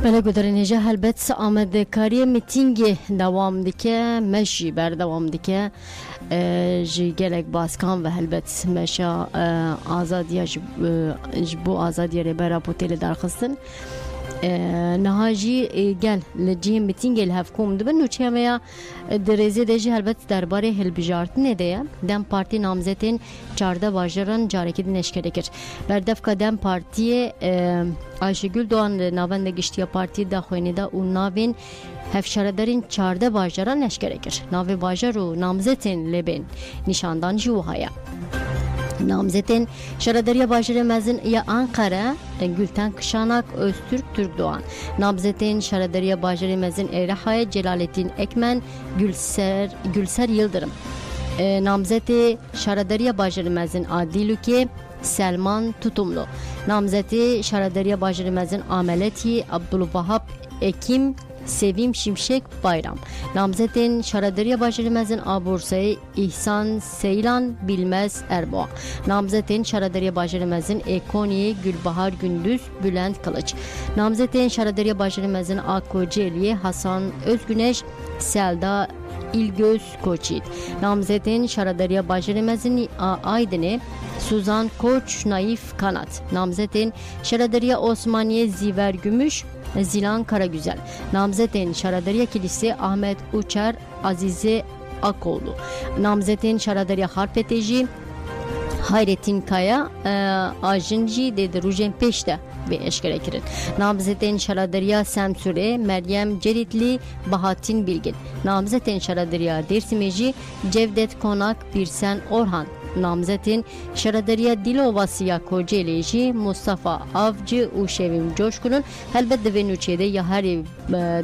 [SPEAKER 11] بله گذرنیجه هلبت آمدکاری میتینگ دوام دیگه مشی بر دوام دیگه جی گلک باسکان و هلبت مشا آزادی جبو آزادی ربرا پوتیل درخستن نهاجی گل لجی میتینگ الهفکوم دبن نوچه همه درزی دیجی هلبت درباره هلبجارت نده دم پارتی نامزدین 14 واجران جارکی نشکره کرد بردف که دم پارتی آیشگül دوان ناوند گشتیا پارتی داخوینی دا و ناوین هفشاردارین 14 واجران نشکره کرد ناو واجر و نامزدین لبین نشاندان جوهایا نامزدین شهرداری باجر مزن یا Ankara Gülten Kışanak Öztürk Türk Doğan نامزدین شهرداری باجر مزن Erahaya Celalettin Ekmen Gülser Yıldırım نامزد شهرداری باجر مزن Adilüke Selman Tutumlu نامزد شهرداری باجر مزن Ameleti Abdülvahap Ekim Sevim Şimşek Bayram namzetin şaradariya başarımızın Abursa'yı İhsan Seylan Bilmez Erboğa namzetin şaradariya başarımızın Ekoniye Gülbahar Gündüz Bülent Kılıç namzetin şaradariya başarımızın Akkocaeli'ye Hasan Özgüneş Selda İlgöz Koçit namzetin şaradariya başarımızın Aydın'ı Suzan Koç Naif Kanat namzetin şaradariya Osmaniye Ziver Gümüş Zilan Karagüzel namzetin şaradariya kilisi Ahmet Uçar Azize Akoğlu namzetin şaradariya Harpeteci Hayrettin Kaya Ajinci dedi Rujen Peşte ve eşkere kirin namzetin şaradariya Semsure Meryem Ceritli Bahattin Bilgin namzetin şaradariya Dersimeci Cevdet Konak Birsen Orhan namzetin şaradariya Dilovasıya Kocaeli'ci Mustafa Avcı u Şevim Coşkun'un elbette ve nüçede yahari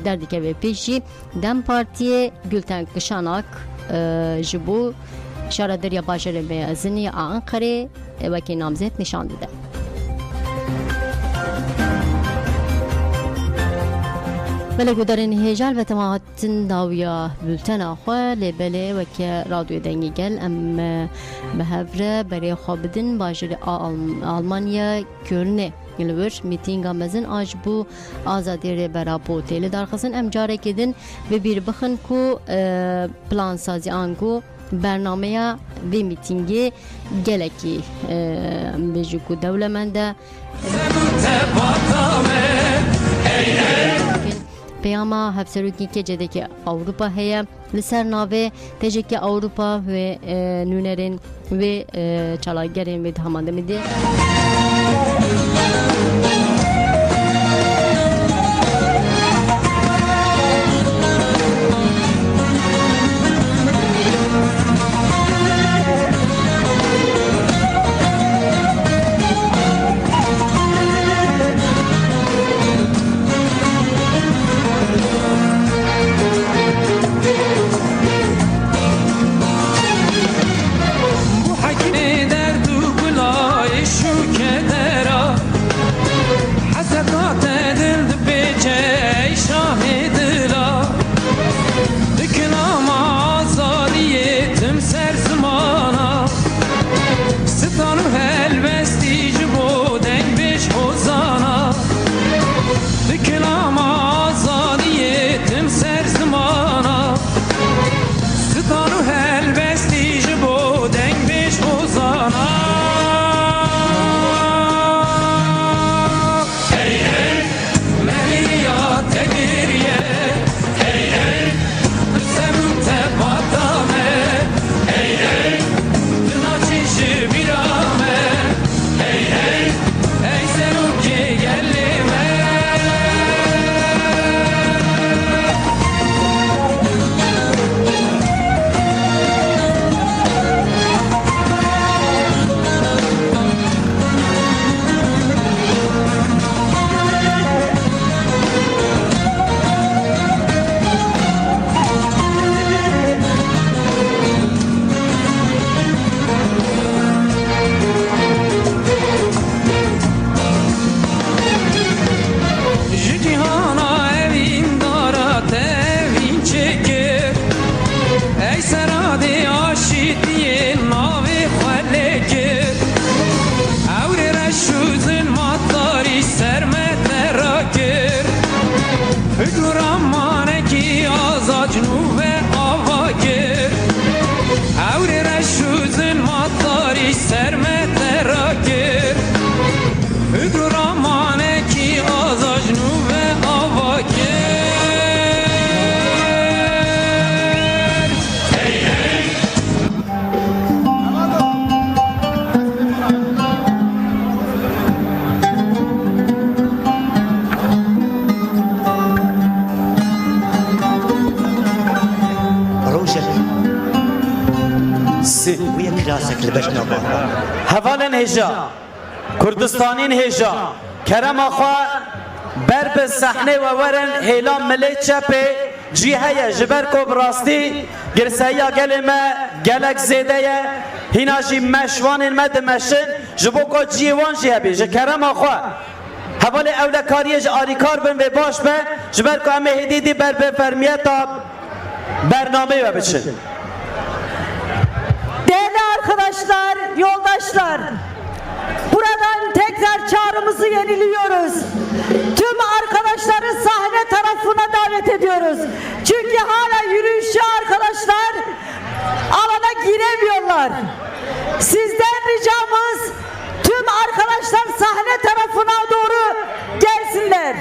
[SPEAKER 11] derdike ve peşi Dem Partiye Gülten Kışanak jibu şaradariya başarı meyazını Ankara vaki namzet nişan dedi. بله گذارن هجال و تماعتن داویا بلتن آخوا لبله و که رادیو دنگی گل ام بهفره برای خوابدن باجر آلمانیا کرنه گلور میتینگ آمزن آج بو آزادی ری برا پوتیل درخواستن ام جاره کدن و بیر بخن کو پلان سازی آنگو برنامه و میتینگی گلکی بجو کو دولمنده پیاما هفسروکی که جده که اروپا هیا لسر ناوه تجه که اروپا و نونرین و چالاگرین و دهمانده میده
[SPEAKER 19] هفالن هجا کردستانین هجا کرم آخوا بر به صحنه و ورن هیلان ملی چپه جیهه جبر کو براستی گرسیا گلمه گلک زیده هینا جی مشوان مد مشن جبو کو جیوان جیه بی کرم آخوا حواله اوله کاریه آریکار بن و باش به جبر کو همه هدیدی بر به فرمیتا برنامه و بچن.
[SPEAKER 20] Değerli arkadaşlar, yoldaşlar, buradan tekrar çağrımızı yeniliyoruz. Tüm arkadaşları sahne tarafına davet ediyoruz. Çünkü hala yürüyüşçü arkadaşlar alana giremiyorlar. Sizden ricamız tüm arkadaşlar sahne tarafına doğru gelsinler.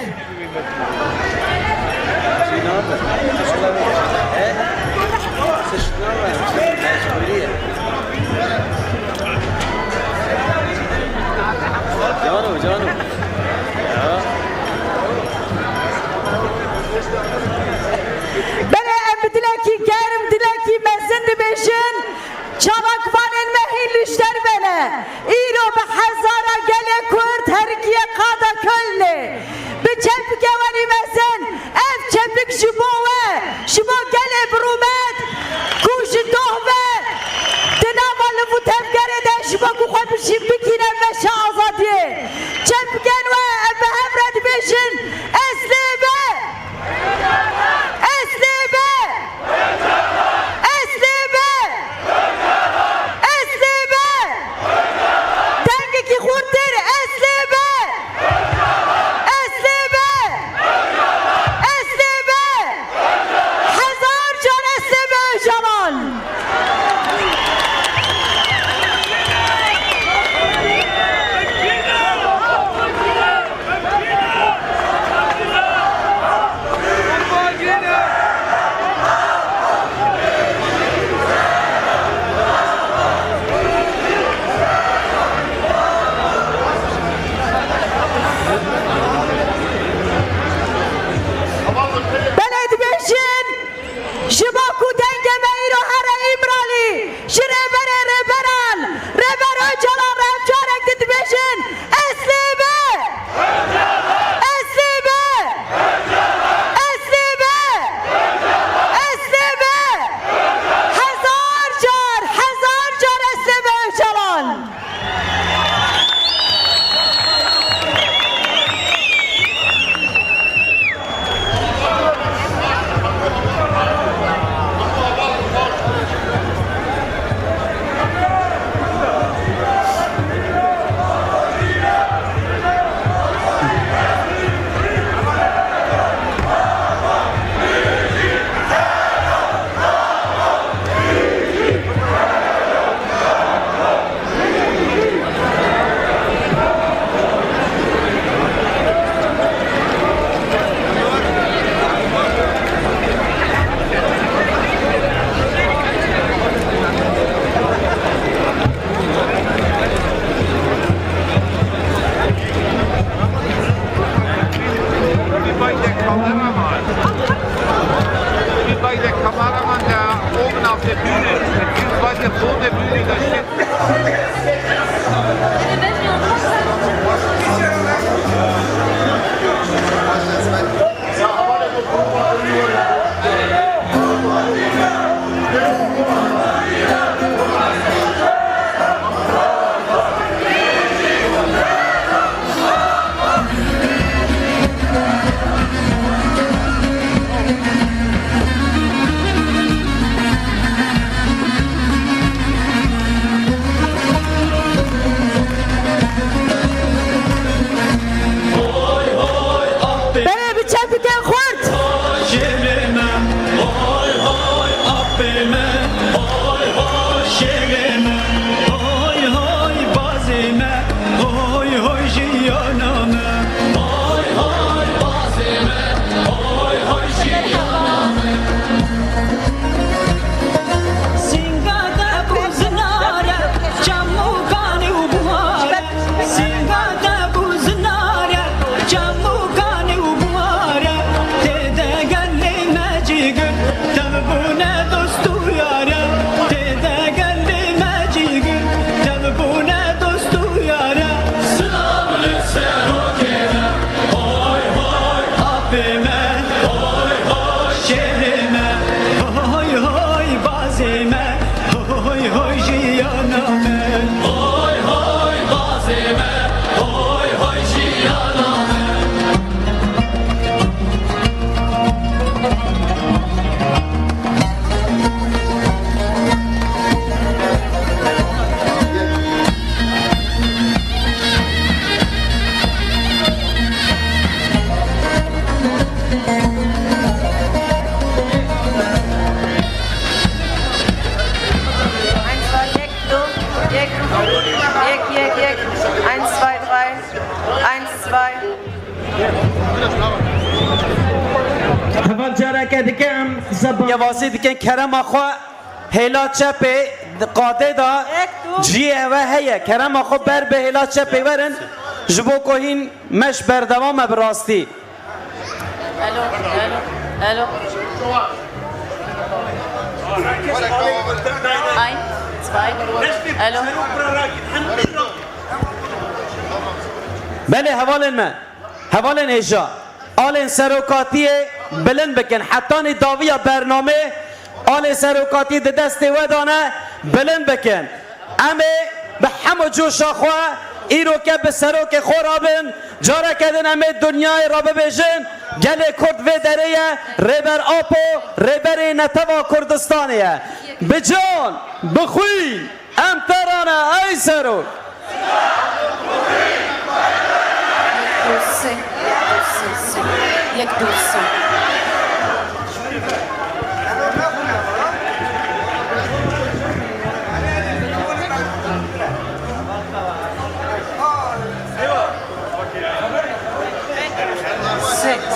[SPEAKER 1] جانو
[SPEAKER 20] Bana dileki gerim dileki mezindi beşin çabak vanın mehillişler bana İro be hazara gele kurt herkiye kada kölni bir çepik evani mezin ev çepik jibove jibo gele brumet kuş dohve dinamalı bu tevgere de jibo kukhwa bişibikine meşe azadiye çepiken ve ebe hevred beşin eslibe eslibe eslibe eslibe dengi ki khurtir eslibe eslibe eslibe hazar can eslibe Jamal Jibaku denge meiro hara imrali Jirebere reberan Reber öcalan remcarek ditbeşin Eslibe Eslibe Eslibe Eslibe Hazar car eslibe öcalan
[SPEAKER 19] هفال جارك دكم زبان يواسي دكن كرم أخو هلا چپه قاده دا جیه و هیه کرم أخو بر به هلا چپه ورن جبو کوهین مش بردوام براستی
[SPEAKER 20] الو الو ein, zwei, الو
[SPEAKER 19] بله هوالن ما هوالن هجا آلن سروکاتی بلند بکن حتی داویا برنامه آل سروکاتی ده دست ودانه بلند بکن امه به همه جوشا خواه ایرو که به سروک خورابن جاره کدن امه دنیای را ببیجن گل کرد و دریه ریبر آپو ریبر نتوا کردستانیه بجان بخوی ام ترانه ای سروک
[SPEAKER 20] یک دوست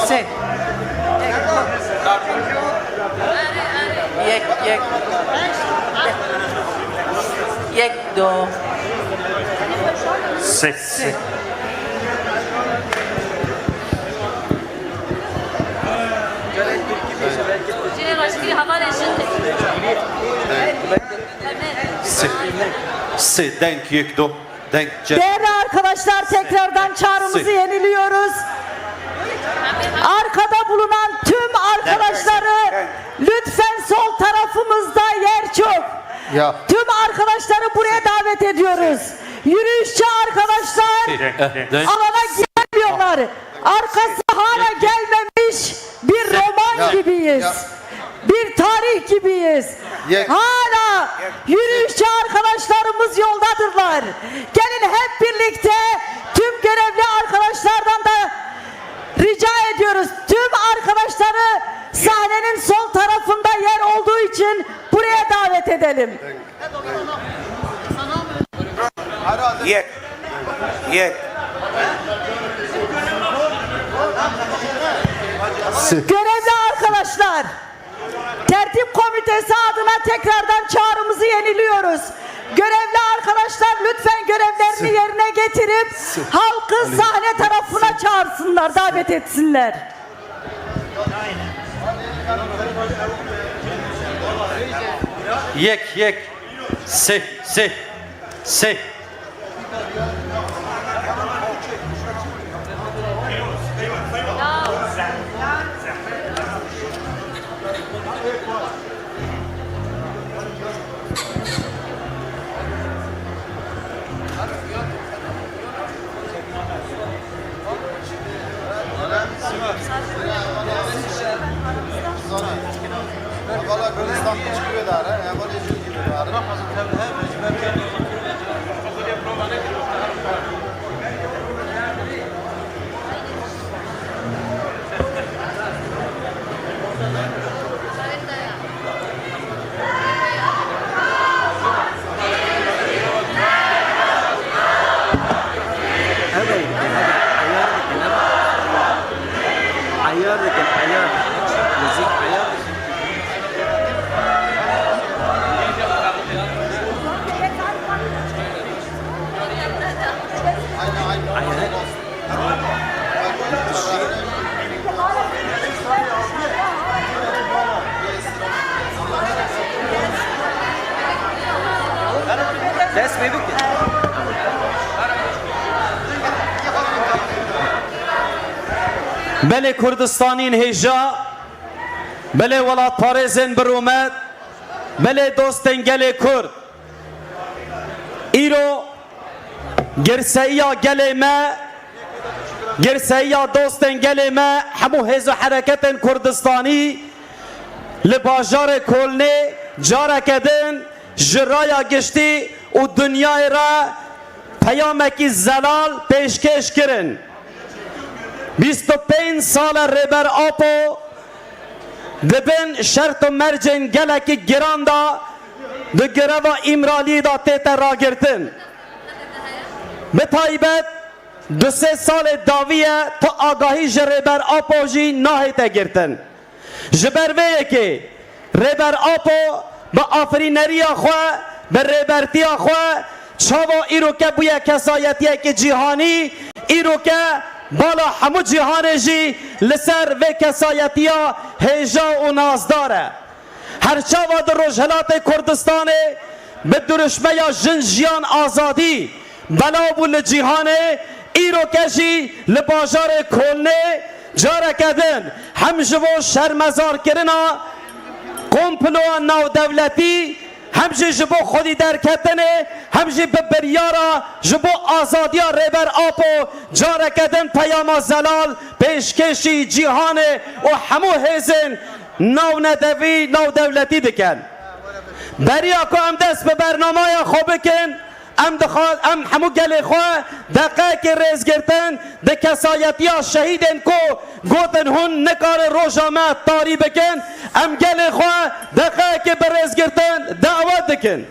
[SPEAKER 20] سه یک دو
[SPEAKER 19] سه
[SPEAKER 21] denk yekdo denk
[SPEAKER 20] Değerli arkadaşlar tekrardan çağrımızı yeniliyoruz. Arkada bulunan tüm arkadaşları lütfen sol tarafımızda yer çok.
[SPEAKER 21] Ya.
[SPEAKER 20] Tüm arkadaşları buraya davet ediyoruz. Yürüyüşçü arkadaşlar alana gelmiyorlar. Arkası hala gelmemiş bir roman gibiyiz. Bir tarih gibiyiz. Hala yürüyüşçü arkadaşlarımız yoldadırlar. Gelin hep birlikte tüm görevli arkadaşlardan da rica ediyoruz. Tüm arkadaşları sahnenin sol tarafında yer olduğu için buraya davet edelim. Görevli arkadaşlar, tertip komitesi adına tekrardan çağrımızı yeniliyoruz. Görevli arkadaşlar lütfen görevlerini yerine getirip halkı sahne tarafına çağırsınlar, davet etsinler.
[SPEAKER 21] yek se
[SPEAKER 22] Valla Gülistan çıkıyor da ara. Hemen izin gibi ara.
[SPEAKER 19] بله کردستانین هجا بله ولات پارزن برومد بله دوستن گل کرد ایرو گرسیا گل ما گرسیا دوستن گل ما همو هزو حرکت کردستانی لباجار کلنه جارا کدن جرایا گشتی و دنیای را پیامکی زلال پیشکش کرن 25 سال ریبر آپو دبن شرط و مرجن گلک گران دا ده گروا امرالی دا تیتا را گرتن به طایبت دو سه سال داویه تا آگاهی جریبر آپو جی ناهیته گرتن جبر ویه که ریبر آپو با آفرینری خواه به ریبرتی خواه چاوا ایرو که بویه کسایتیه که جیهانی ایرو که بالا همو جیهان جی لسر و کسایتیا هیجا و نازداره هر چاوا در رجحلات کردستان به درشمه یا جنجیان آزادی بلا بو لجیهانه ایرو کشی لباجار کلنه جاره کدن هم جبو شرمزار کرنا کمپلو ناو دولتی هم جبو خودی درکتنه هم جبو بریارا جبو آزادی ریبر آپو جاره کدن پیام زلال پیشکشی جیهانه و همو هزن ناو ندوی ناو دولتی دکن بریا که هم دست به برنامه خوب بکن ام همو گلی خواه دقیق ریز گرتن ده کسایتی ها شهیدن کو گوتن هون نکار روژامت تاری بکن ام گلی خواه دقیق بریز گرتن دعوت دکن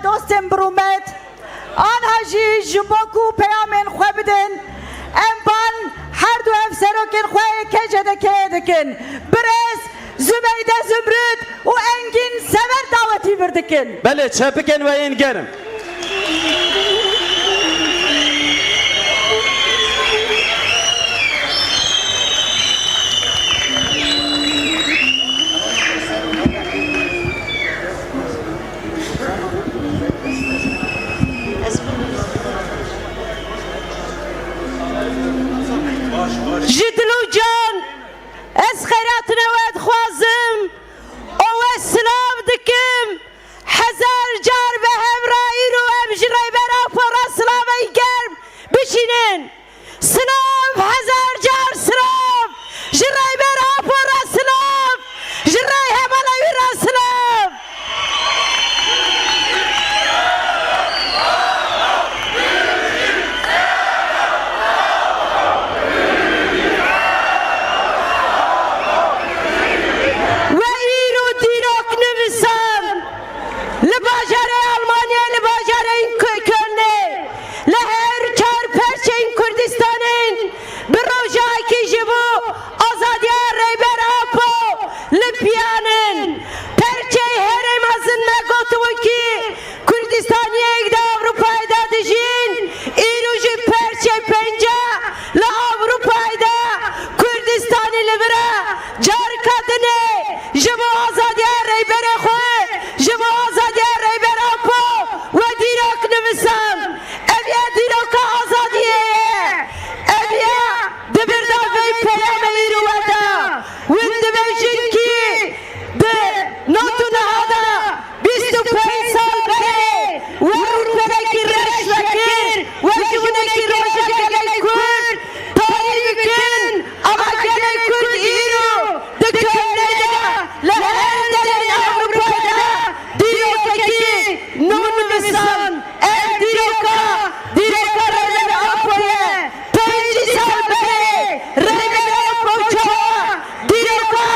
[SPEAKER 20] دوستم برومت آنها جی جباکو پیامن خواه بدن امبان هر دو افسروکن خواه کجه دکن برس زبیده زمرد و انگین سور دعوتی بردکن
[SPEAKER 19] بله چه بکن و این گرم
[SPEAKER 20] جدلو جان از خیرات نواد خوازم او اسلام دکم هزار جار به همراهی رو امجرای برا پر اسلامی گرم بشینن سلام هزار جار سلام جرای برا پر اسلام جرای همالوی را سلام لباجار آلمانیا لباجار این کنه لهر چار پرچه این کردی لبرا جار کدنه جبو آزادی ریبر خواه جبو آزادی ریبر آپو و دیروک نویسم اویا دیروک آزادیه اویا دبردا وی پیام ایرو ودا و دبیشن کی ده ناتون هادا 25 سال بره و روپنه کی رش وکر و جونه کی روشه گلی کرد تاریخ کن اما گلی کرد ایرو دکانه دا لهر دلین اروپا دا دیروکه کی نون وسان ام دیروکا ریبر آپویه 5 سال بره ریبر آپو چوا دیروکا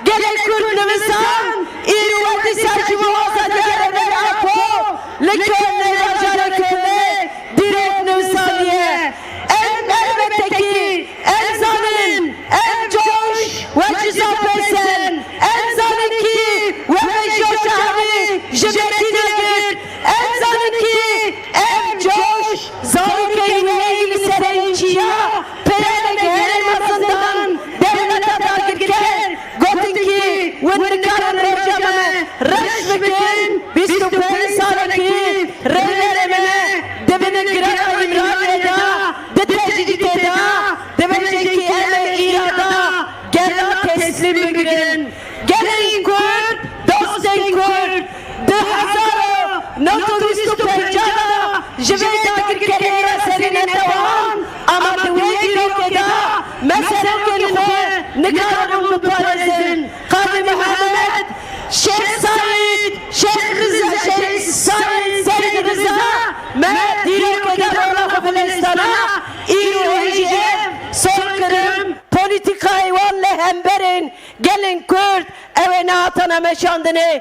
[SPEAKER 20] گلی کرد نویسان ایرو وقتی سرچمو آزادی ریبر آپو لکنه راجانه کنه دیروک نویسانیه ام elbette ki en zanın en coş ve cüza pesen en zanın ki ve meşyoş abi jibetine gir en zanın ki en coş zarıkeyi ve eğili serenciya perene gelmasından devlete takirken gotin ki ve nikaran rejame reşmekin 25 salaki reylereme debinin girana İmraniye'da detecdideda demeceki ele irada gela teslim bugün gelin Kürt dostin Kürt 2025 jiveda kirkerera serine devam ama duwedi rokeda mesela kelime nikaran muparezin Kadı Muhammed Şeyh Said Şeyh Rıza Şeyh Said Seyyid Rıza me dirokeda Allah Filistin'a İrohiyev soykırım politikayı valle hemberin gelin Kürt evine atana meşandını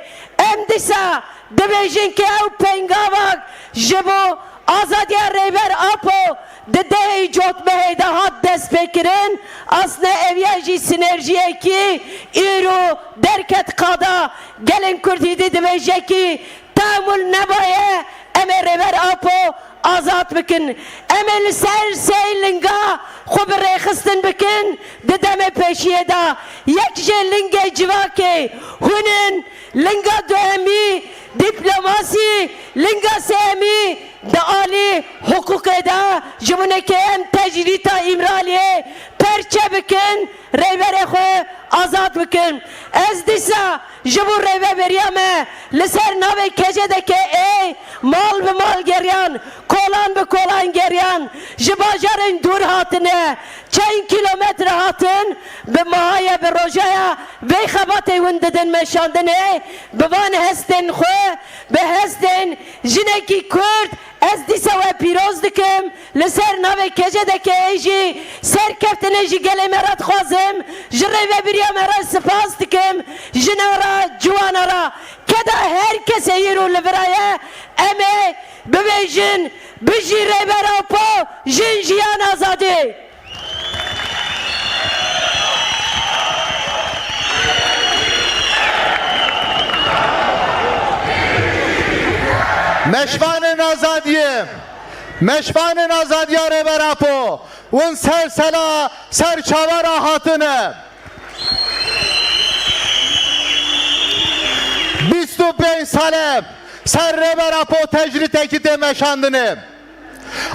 [SPEAKER 20] emdisa debejin ki ev pengavak jibo azadiya reyber apo dedeyi jotmeheyde had despekirin asne evyeji sinerjiye ki iro derket kada gelin Kürt hidi debejeki tamul nebaye eme reyber apo azat bikin emel ser seylinga خوب ریخستن بکن ددم پیشیه دا یک جه لنگ جواکه هنن لنگا دوهمی دیپلماسی لنگا سهمی دا آلی حقوق دا جمونه که ام تجریتا امرالیه پرچه بکن ریبر خو آزاد بکن از دیسا جبو ریبر بریامه لسر نوی کجه دکه ای مال به مال گریان کولان به کولان گریان جباجرین دور هاتنه چند کیلومتر هاتن به ماهای به روژایا وی خباتی ونددن مشاندنه بوان هستن خو به هستن جنکی کرد از دیسا و پیروز دکم لسر نوی کجه دکه ایجی سر کفتنه جی گلی مراد خوازم جره و بریا مراد سپاس دکم جنارا جوانارا کدا هر کسی ایرو لورایه امه ببیجن بجی ریبر آپو جن جیان آزادی
[SPEAKER 22] مشوان آزادیه مشوان آزادیه ریبر آپو اون سلسله سرچاور هاتنه 25 ساله سر ریبر آپو تجریتeki demeşandını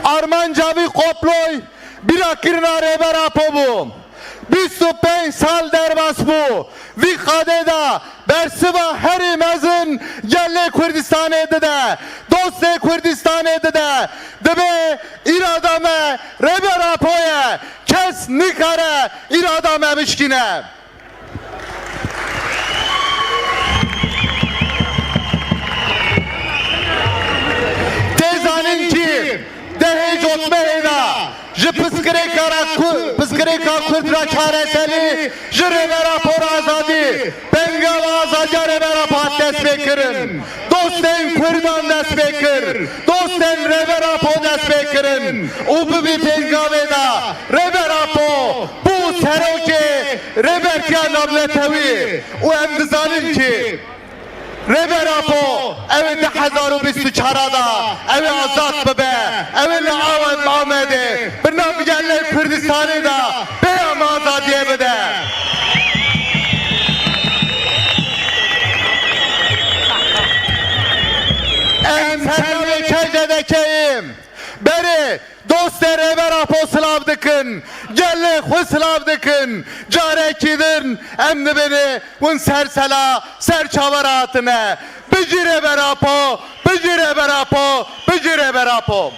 [SPEAKER 22] Armancavi koploy birakirna ریبر آپو bu 25 sal derbas bu vi khadeda bersiva heri mezin gelle Kürdistan'e de dost Kürdistan'e de debe iradame ریبر آپوye kes nikare iradame mişkine tezanin ki dehe jotmeheda ji piskireka Kürd çareseli ji ریبر آپو azadi pengav azadiya ریبر آپو dest bekirin dostên Kürdan dest bekir dostên ریبر آپو dest bekirin û bibi pengavê da ریبر آپو bu serokê rêbertiya navletewî û em dizanin ki ریبر آپو ev 2024 da ev azad bibe ev li awan amede bir nav gelle Kürdistanê da beyam azadiye bide rêbera po silav dikin. Gelê xwe silav dikin. Carekî din em dibêne hûn sersela ser çavara hatine. Bijî rêbera po, bijî rêbera po, bijî rêbera po.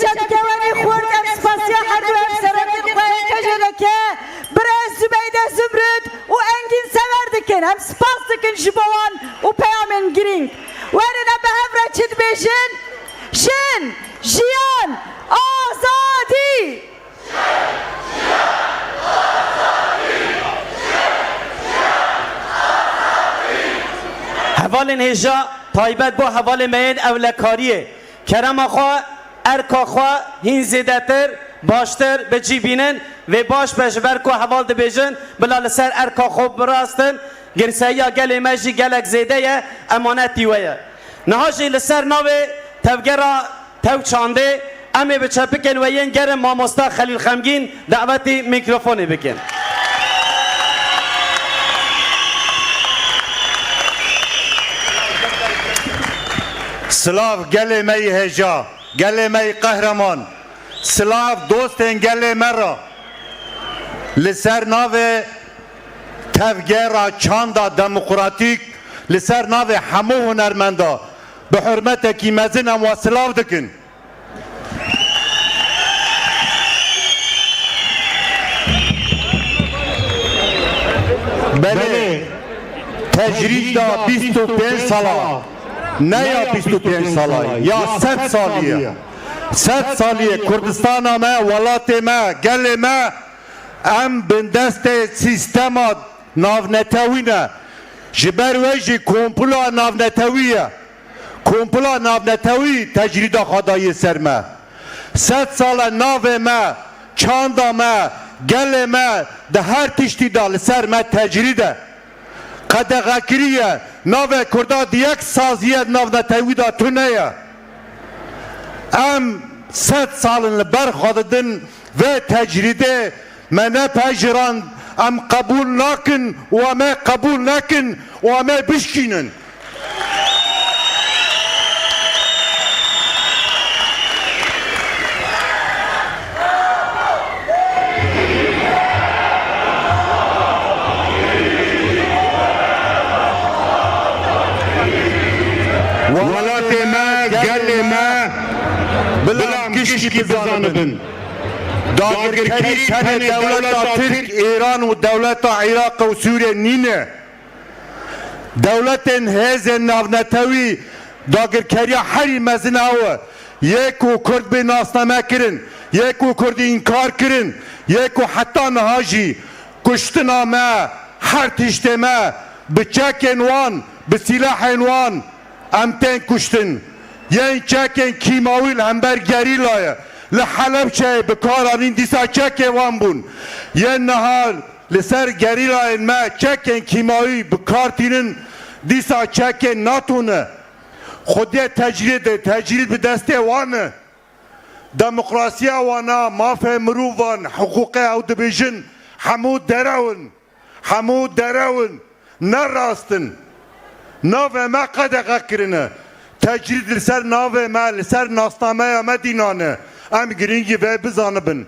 [SPEAKER 20] جدكواني خورد اسباسيا حدو سرك القوي كجلكه برز زبيده زمرد وانجين سوردكن هم سباستكن جبوان وبيامن جرينج ورنا بهفره تشد بيجن شن جيان آزادي
[SPEAKER 19] هوال هجا تایبت با هوال مین اولکاریه کرم آخوا ارکا خوا هین زیدتر باشتر به جی بینن و باش بجبر که حوال ده بیجن بلال سر ارکا خوب براستن گرسه یا گل مجی گلک زیده یه امانتی ویه نهاجی لسر ناوه توگرا تو چانده امی بچه بکن و ین گرم ماموستا خلیل خمگین دعوتی میکروفونی بکن
[SPEAKER 22] سلاف گل می هجا گل می قهرمان سلاف دوستن گل مرا لسر ناو تفگیرا چاندا دموکراتیک لسر ناو همو هنرمندا به حرمت کی مزنم و سلاف دکن بله تجریب دا 25 سالا نه یا 25 ساله یا 100 سالیه 100 سالیه کردستان ما ولات ما گل ما ام بندست سیستم ناونتوینه جبر ویجی کمپلا ناونتویه کمپلا ناونتوی تجرید خدای سرما 100 ساله ناو ما چاند ما گل ما ده هر تشتی دال سرما تجریده قدغاکریه ناو کردا دیک سازیه ناو نتویدا تونیه ام 100 سالن برخواددن و تجریده منه پجران ام قبول نکن و ما قبول نکن و ما بشکینن ولات ما گل ما بلام کشکی بزاندن داگرکری تن دولت ترک ایران و دولت عراق و سوریه نینه دولت هز ناونتوی داگرکری هری مزنه و یکو کرد به ناسنامه کرن یکو کرد انکار کرن یکو حتی نهاجی کشتنا ما هر تشت ما بچک وان بسلاح وان امتن کشتن یعنی چکن کیماویل همبر گریلایه لحلب چه بکارانین دیسا چکن وان بون یعنی نهال لسر گریلای ما چکن کیماوی بکارتینن دیسا چکن ناتونه خودی تجرید به دسته وانه دموکراسی وانا مافه مروفان حقوق او دبیجن حمود درون نراستن ناو ما قدقه کرنه تجرید لسر ناو ما لسر ناسنامه ما دینانه ام گرینگی و بزانبن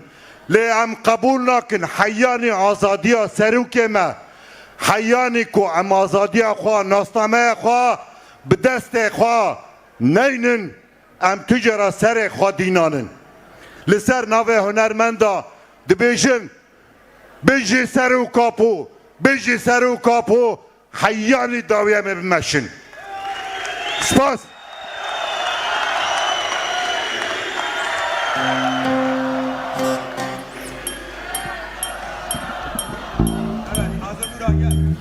[SPEAKER 22] لی ام قبول نکن حیانی آزادی سروک ما حیانی کو ام آزادی خواه ناسنامه خواه به دست خواه نینن ام تجرا سر خواه دینانن لسر ناو هنرمندا دبیجن بجی سرو کاپو بجی سرو کاپو حیانی داویه می بمشن سپاس
[SPEAKER 8] Adalet, adalet,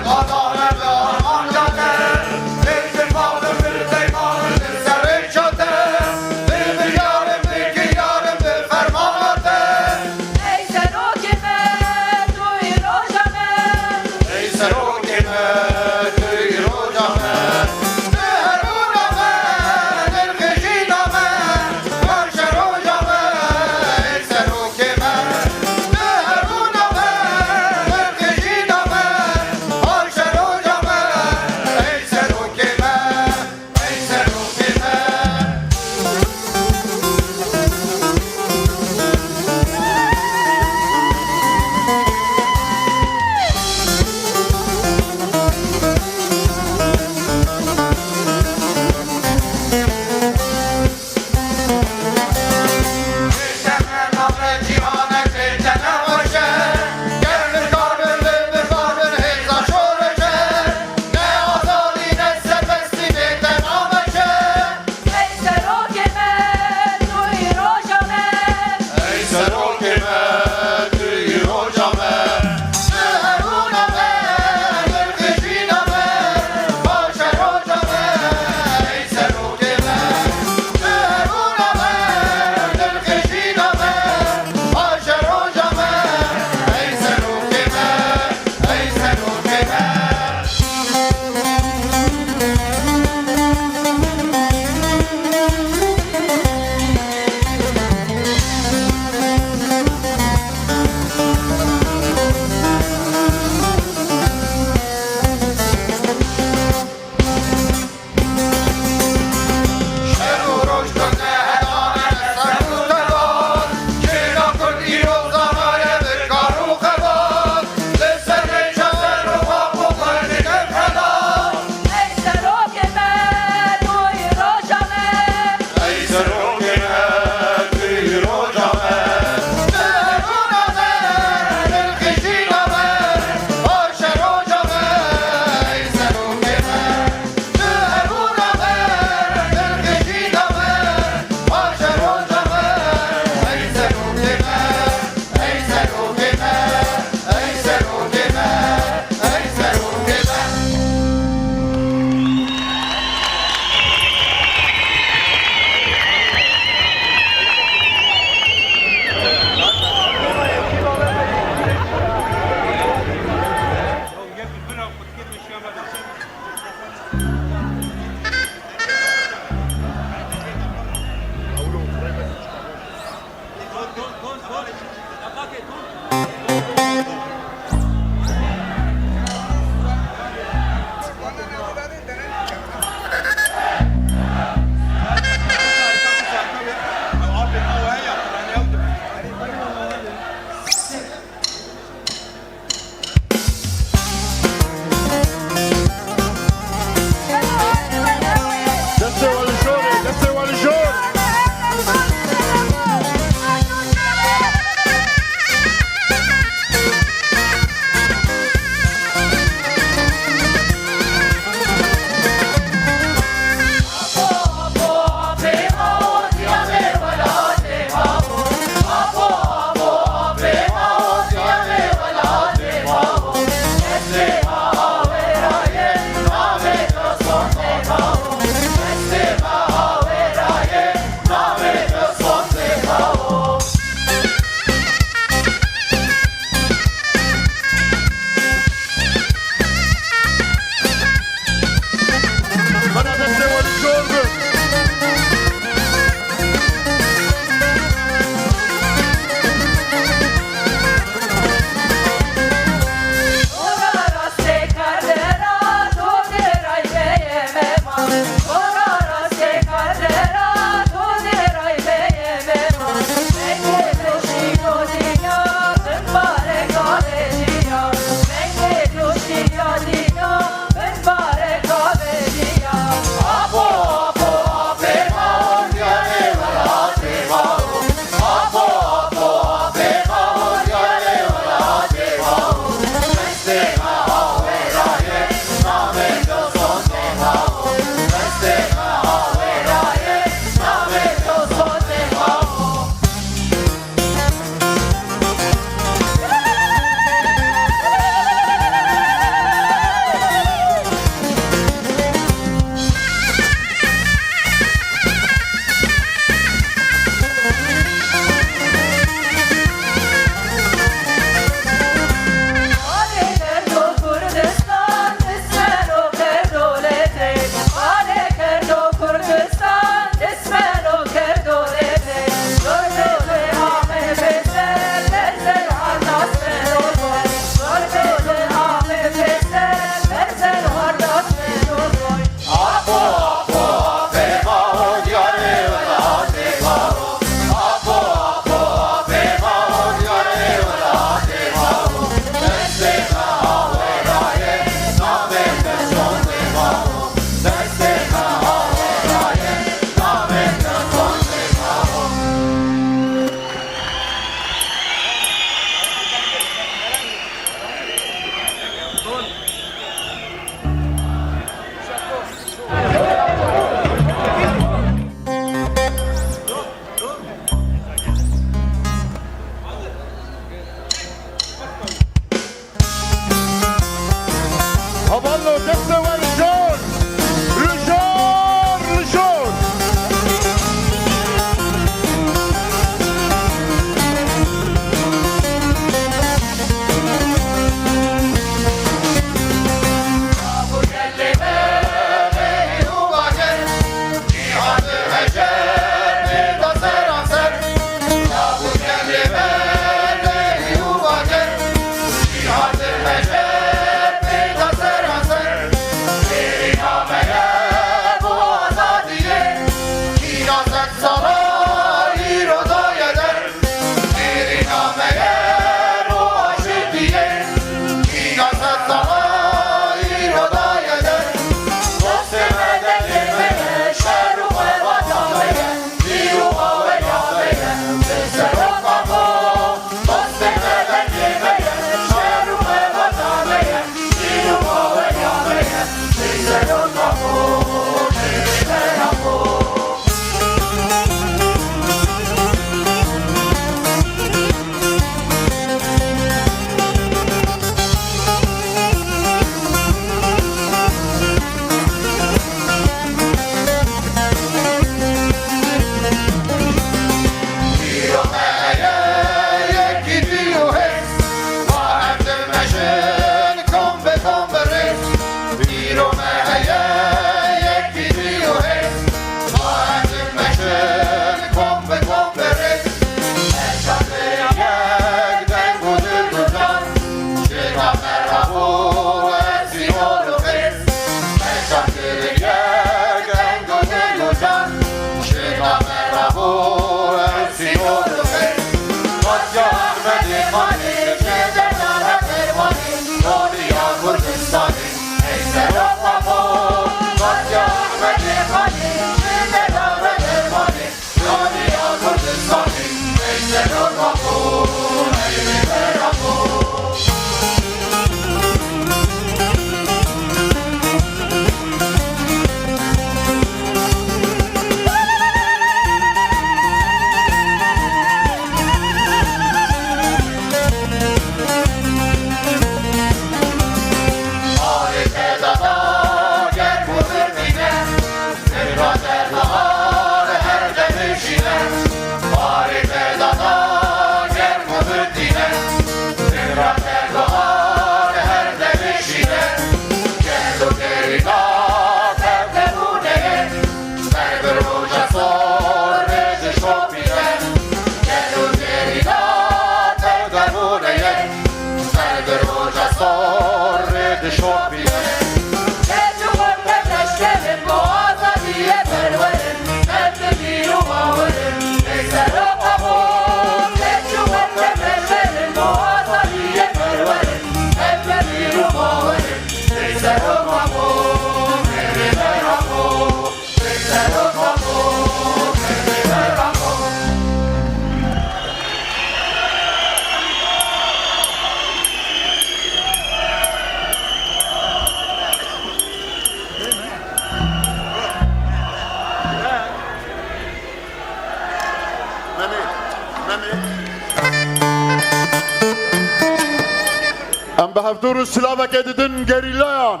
[SPEAKER 22] Em bi hevdûr û silavekê didin gerîlayan.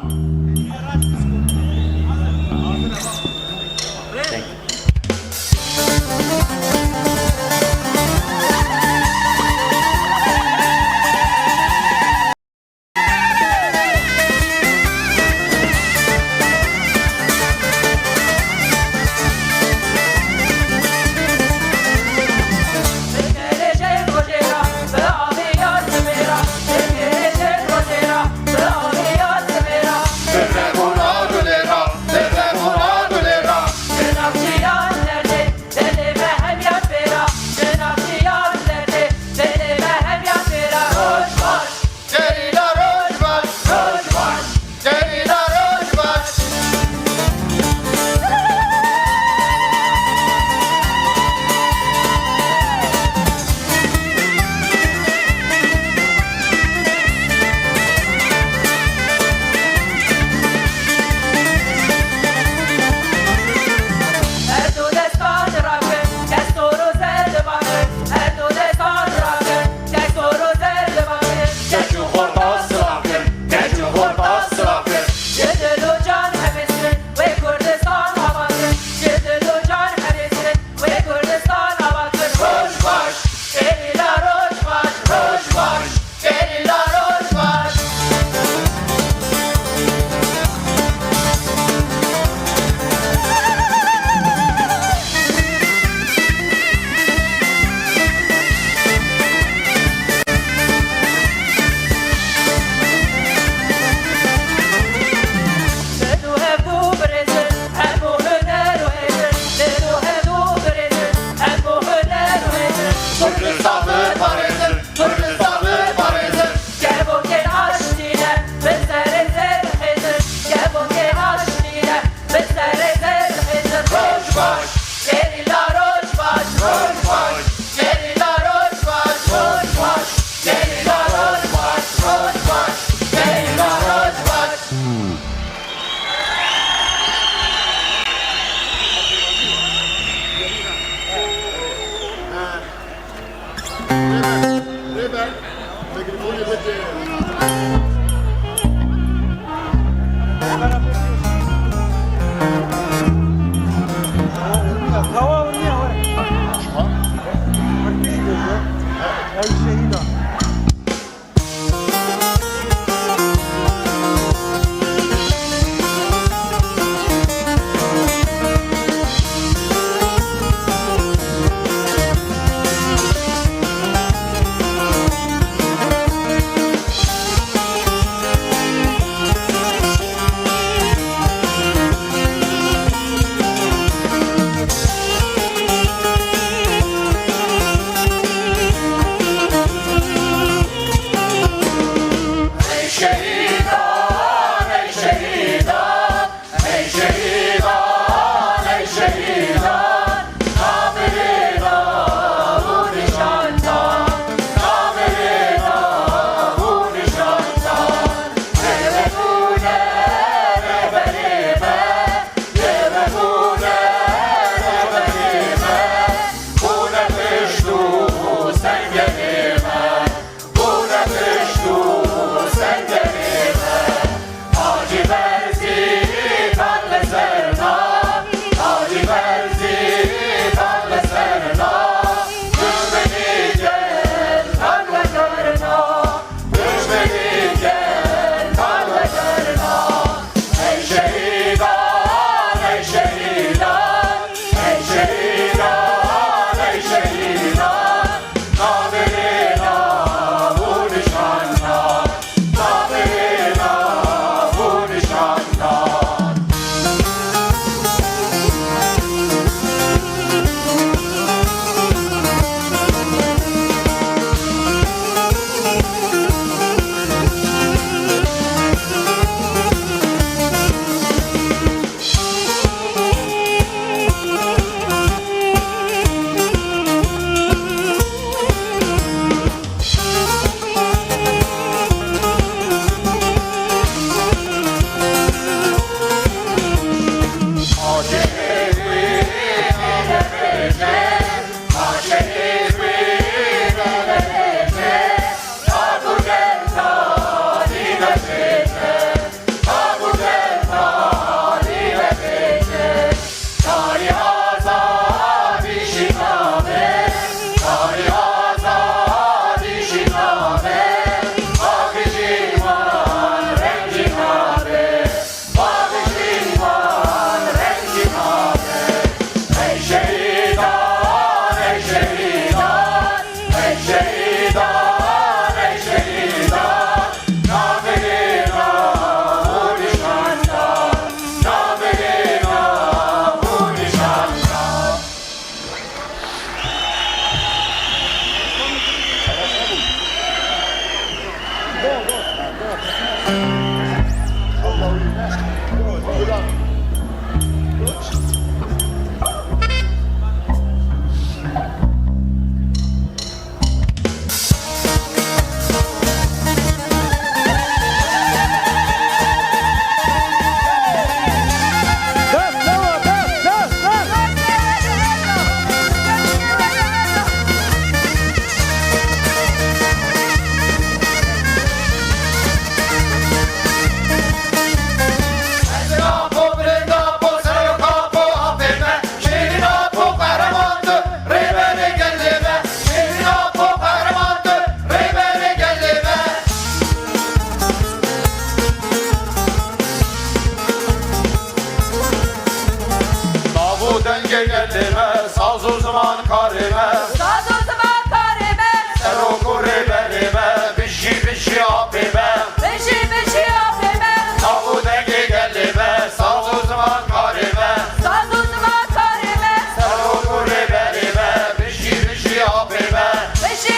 [SPEAKER 22] zaman karime
[SPEAKER 20] Saz o zaman karime
[SPEAKER 22] Seroku reberime Bişi apime
[SPEAKER 20] Beşi yapime
[SPEAKER 22] Tavu denge gelime Saz o zaman karime
[SPEAKER 20] Saz o zaman karime
[SPEAKER 22] Seroku reberime Bişi apime
[SPEAKER 20] Beşi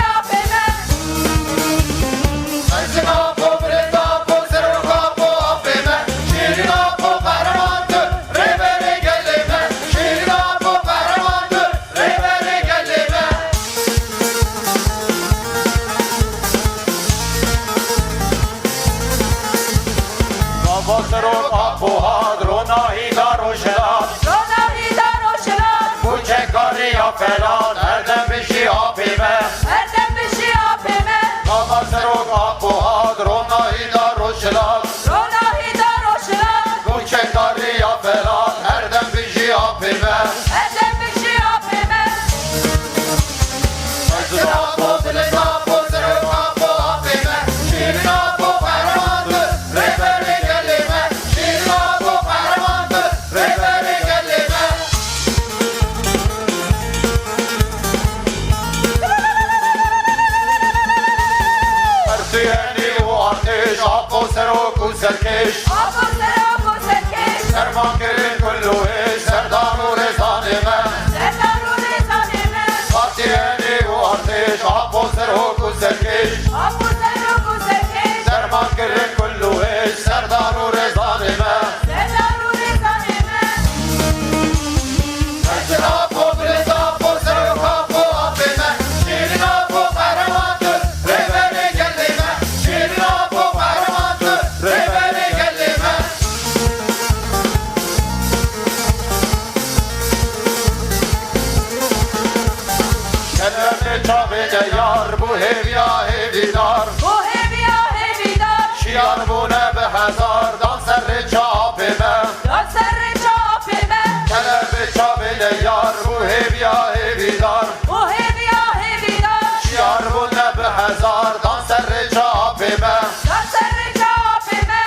[SPEAKER 20] yapime
[SPEAKER 22] Sensin apo breza apo Seroku apo apime Şirin apo kahramandır Rebere gelime Şirin apo kahramandır Rebere gelime Baba Serok apo hadrona hidaro şelat
[SPEAKER 20] Rona hidar oşelan
[SPEAKER 22] Bu çekari ya falan Erdem bişi apime
[SPEAKER 20] Erdem beşi yapime
[SPEAKER 22] Baba Serok apo hadrona hidaro şelat
[SPEAKER 20] Rona hidar oşelan
[SPEAKER 22] Bu çekari ya falan Erdem bişi apime
[SPEAKER 20] Erdem beşi yapime
[SPEAKER 22] Sensin apo bilez apo Serok apo apime Şirin apo kahramandır Rebere gelime Şirin apo kahramandır Rebere gelime Persiyeni u ateş Apo Serok serkeş
[SPEAKER 20] Apo serap o serkeş
[SPEAKER 22] Serman kerin kullu eş Serdanu rezanime
[SPEAKER 20] Serdaru rezanime
[SPEAKER 22] Persiyeni u ateş Apo Serok serkeş
[SPEAKER 20] Apo serap o serkeş
[SPEAKER 22] Serman kerin kullu eş Serdanu rezanime
[SPEAKER 20] Serdaru rezanime
[SPEAKER 22] Sensin apo bilez apo Serok apo apime Şirin apo kahramandır Rebere gelime Şirin apo kahramandır Rebere gelime Kellemle çabede yar Bu hevya hevidar
[SPEAKER 20] Bu heviya hevidar
[SPEAKER 22] Şiar bu ne be hezar Danser çapime
[SPEAKER 20] Danser çapime
[SPEAKER 22] Kellemle çabede yar Bu hevya hevidar
[SPEAKER 20] Bu heviya hevidar
[SPEAKER 22] Şiar bu ne be hezar Danser çapime
[SPEAKER 20] Danser çapime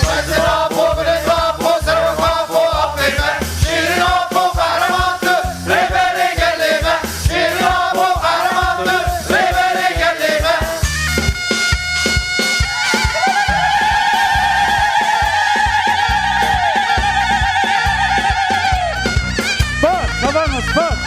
[SPEAKER 22] Sensin apo bilez apo Serok apo apime Şirin apo kahramandır Rebere gelime Şirin apo kahramandır Rebere gelime
[SPEAKER 12] Bak, kavanoz bak.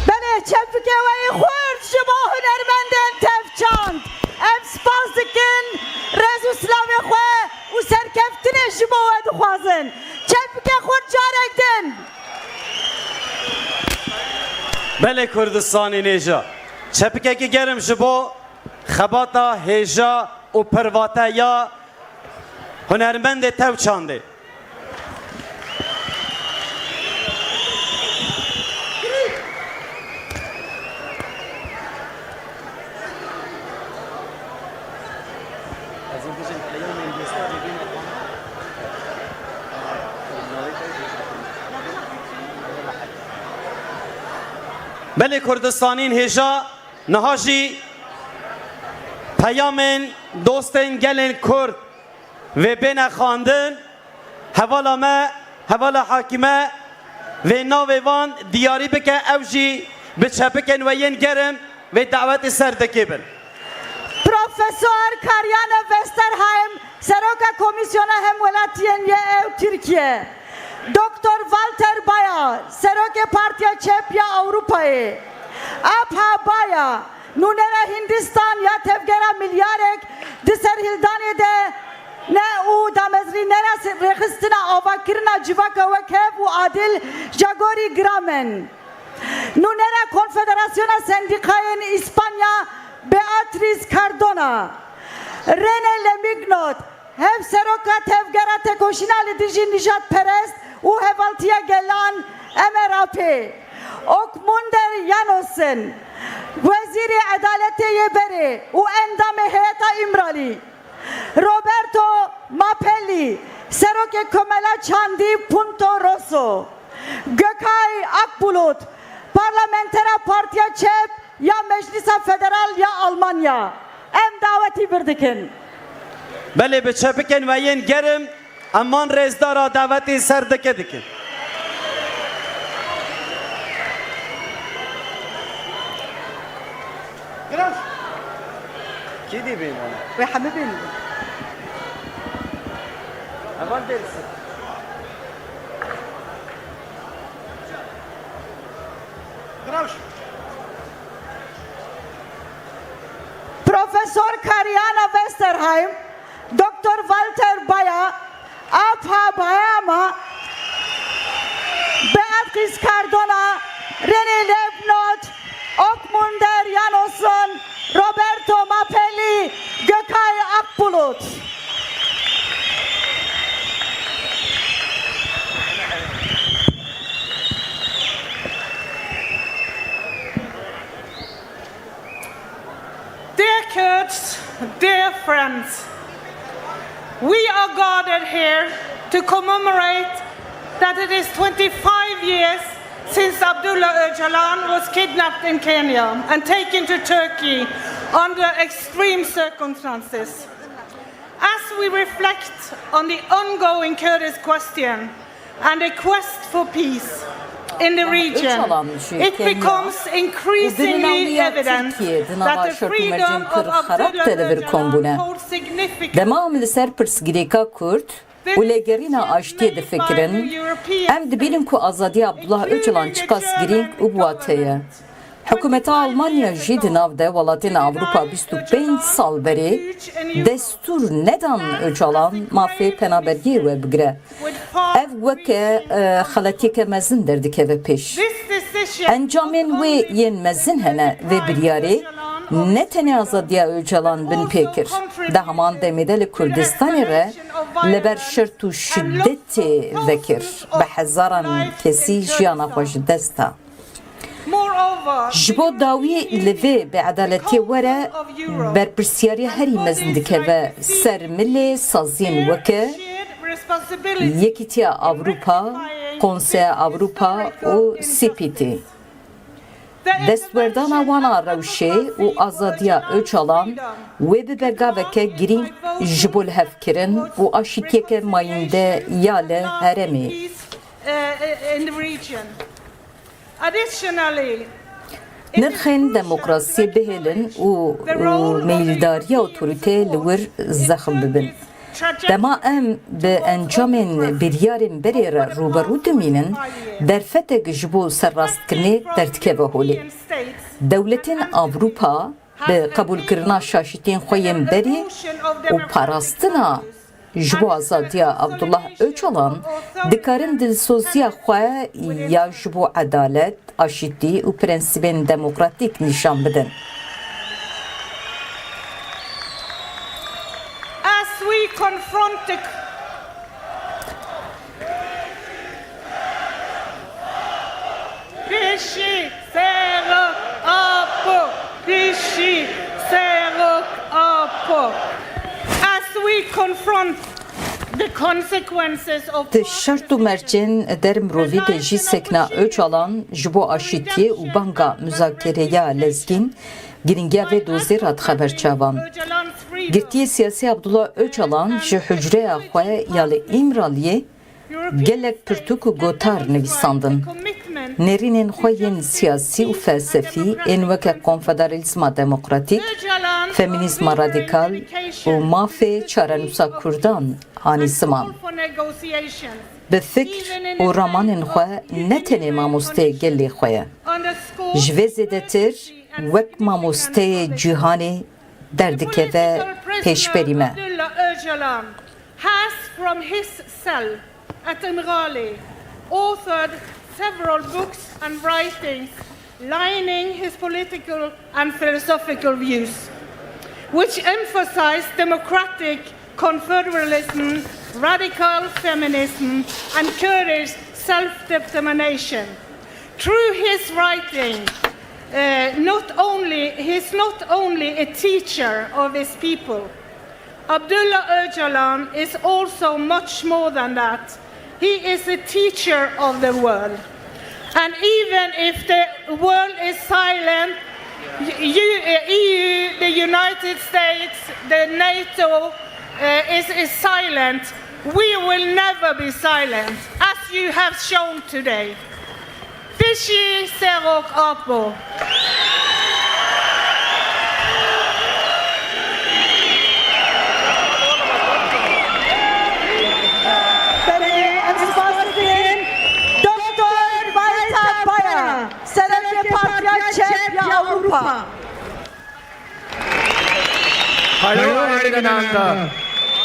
[SPEAKER 20] Beni çepike ve xurt şiba hünermenden tevçand Em spas dikin rezu slavê xwe û serkeftinê ji bo we dixwazin Çepike xurt carek din
[SPEAKER 19] Belê Kurdistanê nêja çepikekî gerim ji bo xebata hêja û pirvateya hunermendê tevçandê Belê Kurdistanên hêja niha jî peyamên dostên gelên Kurd vê bêne xandin hevala me hevala hakîme vê navê van diyarî bike ew jî bi çepikên we yên gerim vê dawetê ser dikêbin.
[SPEAKER 20] Profesör Karyana Westerheim Seroka Komisyona Hemwelatiyên ye ew Türkiye Doktor Walter Baya Seroke Partiya Çep ya Avrupayê Abha Baya Nûnera Hindistan ya tevgera milyarek di ser hildanê de ne û damezrînera rêxistina avakirina civaka wekhev û adil jagorî giramin Nûnera Konfederasyona Sendikayên İspanya Beatriz Cardona René Lemignot hev seroka tevgera tekoşina li dijin nijat perest u hevaltiya gelan MRAP Okmunder Yanosin Veziri Adalete Yeberi u endame heyeta İmrali Roberto Mapelli Seroke Komela Çandi Punto Rosso Gökay Akbulut Parlamentera Partiya Çep ya Meclisa Federal ya Almanya em daveti birdikin
[SPEAKER 19] بله بچپکن و این گرم امان رزدارا دعوتی سردکه دکن
[SPEAKER 20] Gras
[SPEAKER 19] کی دی بین
[SPEAKER 20] ve hamı benim
[SPEAKER 19] امان درسی
[SPEAKER 20] Profesör Kariana Westerheim Dr. Walter Baya Abha Bayama Beatrice Cardona René Lebnot Okmunder Janosson Roberto Mapelli Gökay Akbulut
[SPEAKER 5] Dear Kurds, dear friends, we are gathered here to commemorate that it is 25 years since Abdullah Öcalan was kidnapped in Kenya and taken to Turkey under extreme circumstances. As we reflect on the ongoing Kurdish question and a quest for peace in the region, it becomes increasingly evident that the freedom of Abdullah Öcalan holds significant
[SPEAKER 6] دمام لسر پرسگریکا کرد و لگرینا آشتی ده فکرن ام دبینن کو آزادی عبدالله öcalan çıkas girink و بواتیه حکومت آلمانیا جید ناو ده ولاتین Avrupa 25 sal beri destur nedan öcalan mafya penabergiye ve bigre ev veke xalatike mezin derdike ve peş encamin ve yen mezin hene ve biryari ne tene azadiya öcalan bin pekir dahaman demedeli Kürdistan'ı re leber şertu şiddeti vekir be hezaran kesi jiyana hoş desta جبو داوی لوی به عدالتی وره بر پرسیاری هری مزندکه و سرملی سازین وکه یکیتیا Avrupa, Konsey Avrupa و سیپیتی دستوردانا وانا روشه و آزادیا öcalan و به بگاوکه گرین جبول هفکرن و آشیتیه که ماینده یاله هرمی نرخین دموکراسی بهلن و میلداری اوتوریته لور زخم ببن دما ام به انجام بریارین بریر روبرو دمینن در فتق جبو سرراست کنی درتکه و هولی دولتین Avrupa به قبول کرنا شاشتین خویم بری و پاراستنا جبو آزادیا عبدالله öcalan dikarin dilsozya خواه یا جبو عدالت آشتی و پرنسیبین دموکراتیک نشان بدن.
[SPEAKER 5] As we confront the Dişi serok apo Dişi serok apo As we confront the consequences of
[SPEAKER 6] Te şart û mercên dermirovî de jî sekna öcalan ji bo aşîtiyê û banga müzakereya lezgîn giringiya vê dozê re xeberçavan. Girtiyê siyasî Abdullah Öcalan ji hücreya xwe ya li İmraliyê gelek pirtûk û gotar nivîsandin. Nerînên xwe yên siyasî û felsefî ên weke konfederalizma demokratîk, feminîzma radikal û mafê çarenûsa Kurdan hanîsiman. Bi fikr û ramanên xwe ne tenê mamosteyê gelê xwe ye. Ji vê zêdetir wek mamosteyê cîhanê derdikeve pêşberî me.
[SPEAKER 5] has from his cell at Imrali authored several books and writings lining his political and philosophical views, which emphasize democratic confederalism, radical feminism, and Kurdish self-determination. Through his writing, he's not only a teacher of his people. Abdullah Öcalan is also much more than that. He is a teacher of the world. And even if the world is silent, EU, the United States, the NATO is silent, we will never be silent, as you have shown today. Bishi Serok Apo.
[SPEAKER 22] Hallo alle miteinander.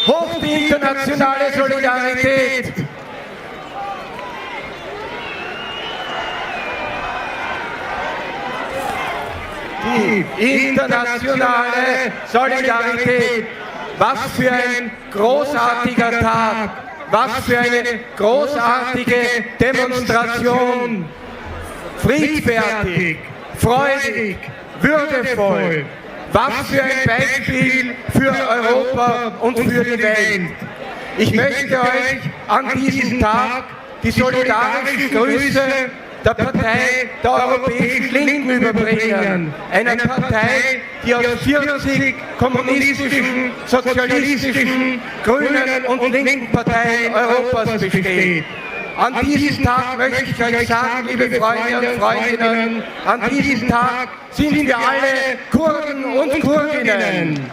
[SPEAKER 22] Hoch die internationale Solidarität. Die internationale Solidarität. Was für ein großartiger Tag. Was für eine großartige Demonstration. Friedfertig, freudig, würdevoll. Was für ein Beispiel für Europa und für die Welt. Ich möchte euch an diesem Tag die solidarischen Grüße der Partei der Europäischen Linken überbringen. Einer Partei, die aus 40 kommunistischen, sozialistischen, grünen und linken Parteien Europas besteht. An diesem Tag möchte ich euch sagen, liebe Freunde und Freundinnen, an diesem Tag sind wir alle Kurden und Kurdinnen.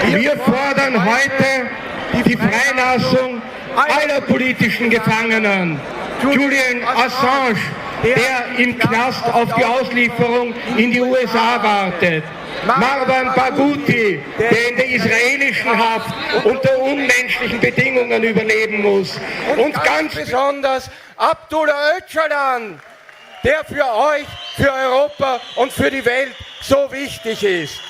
[SPEAKER 22] Wir fordern heute die Freilassung aller politischen Gefangenen. Julian Assange, der im Knast auf die Auslieferung in die USA wartet. Marwan Barghouti, der in der israelischen Haft unter unmenschlichen Bedingungen überleben muss. Und ganz besonders Abdullah Öcalan, der für euch, für Europa und für die Welt so wichtig ist.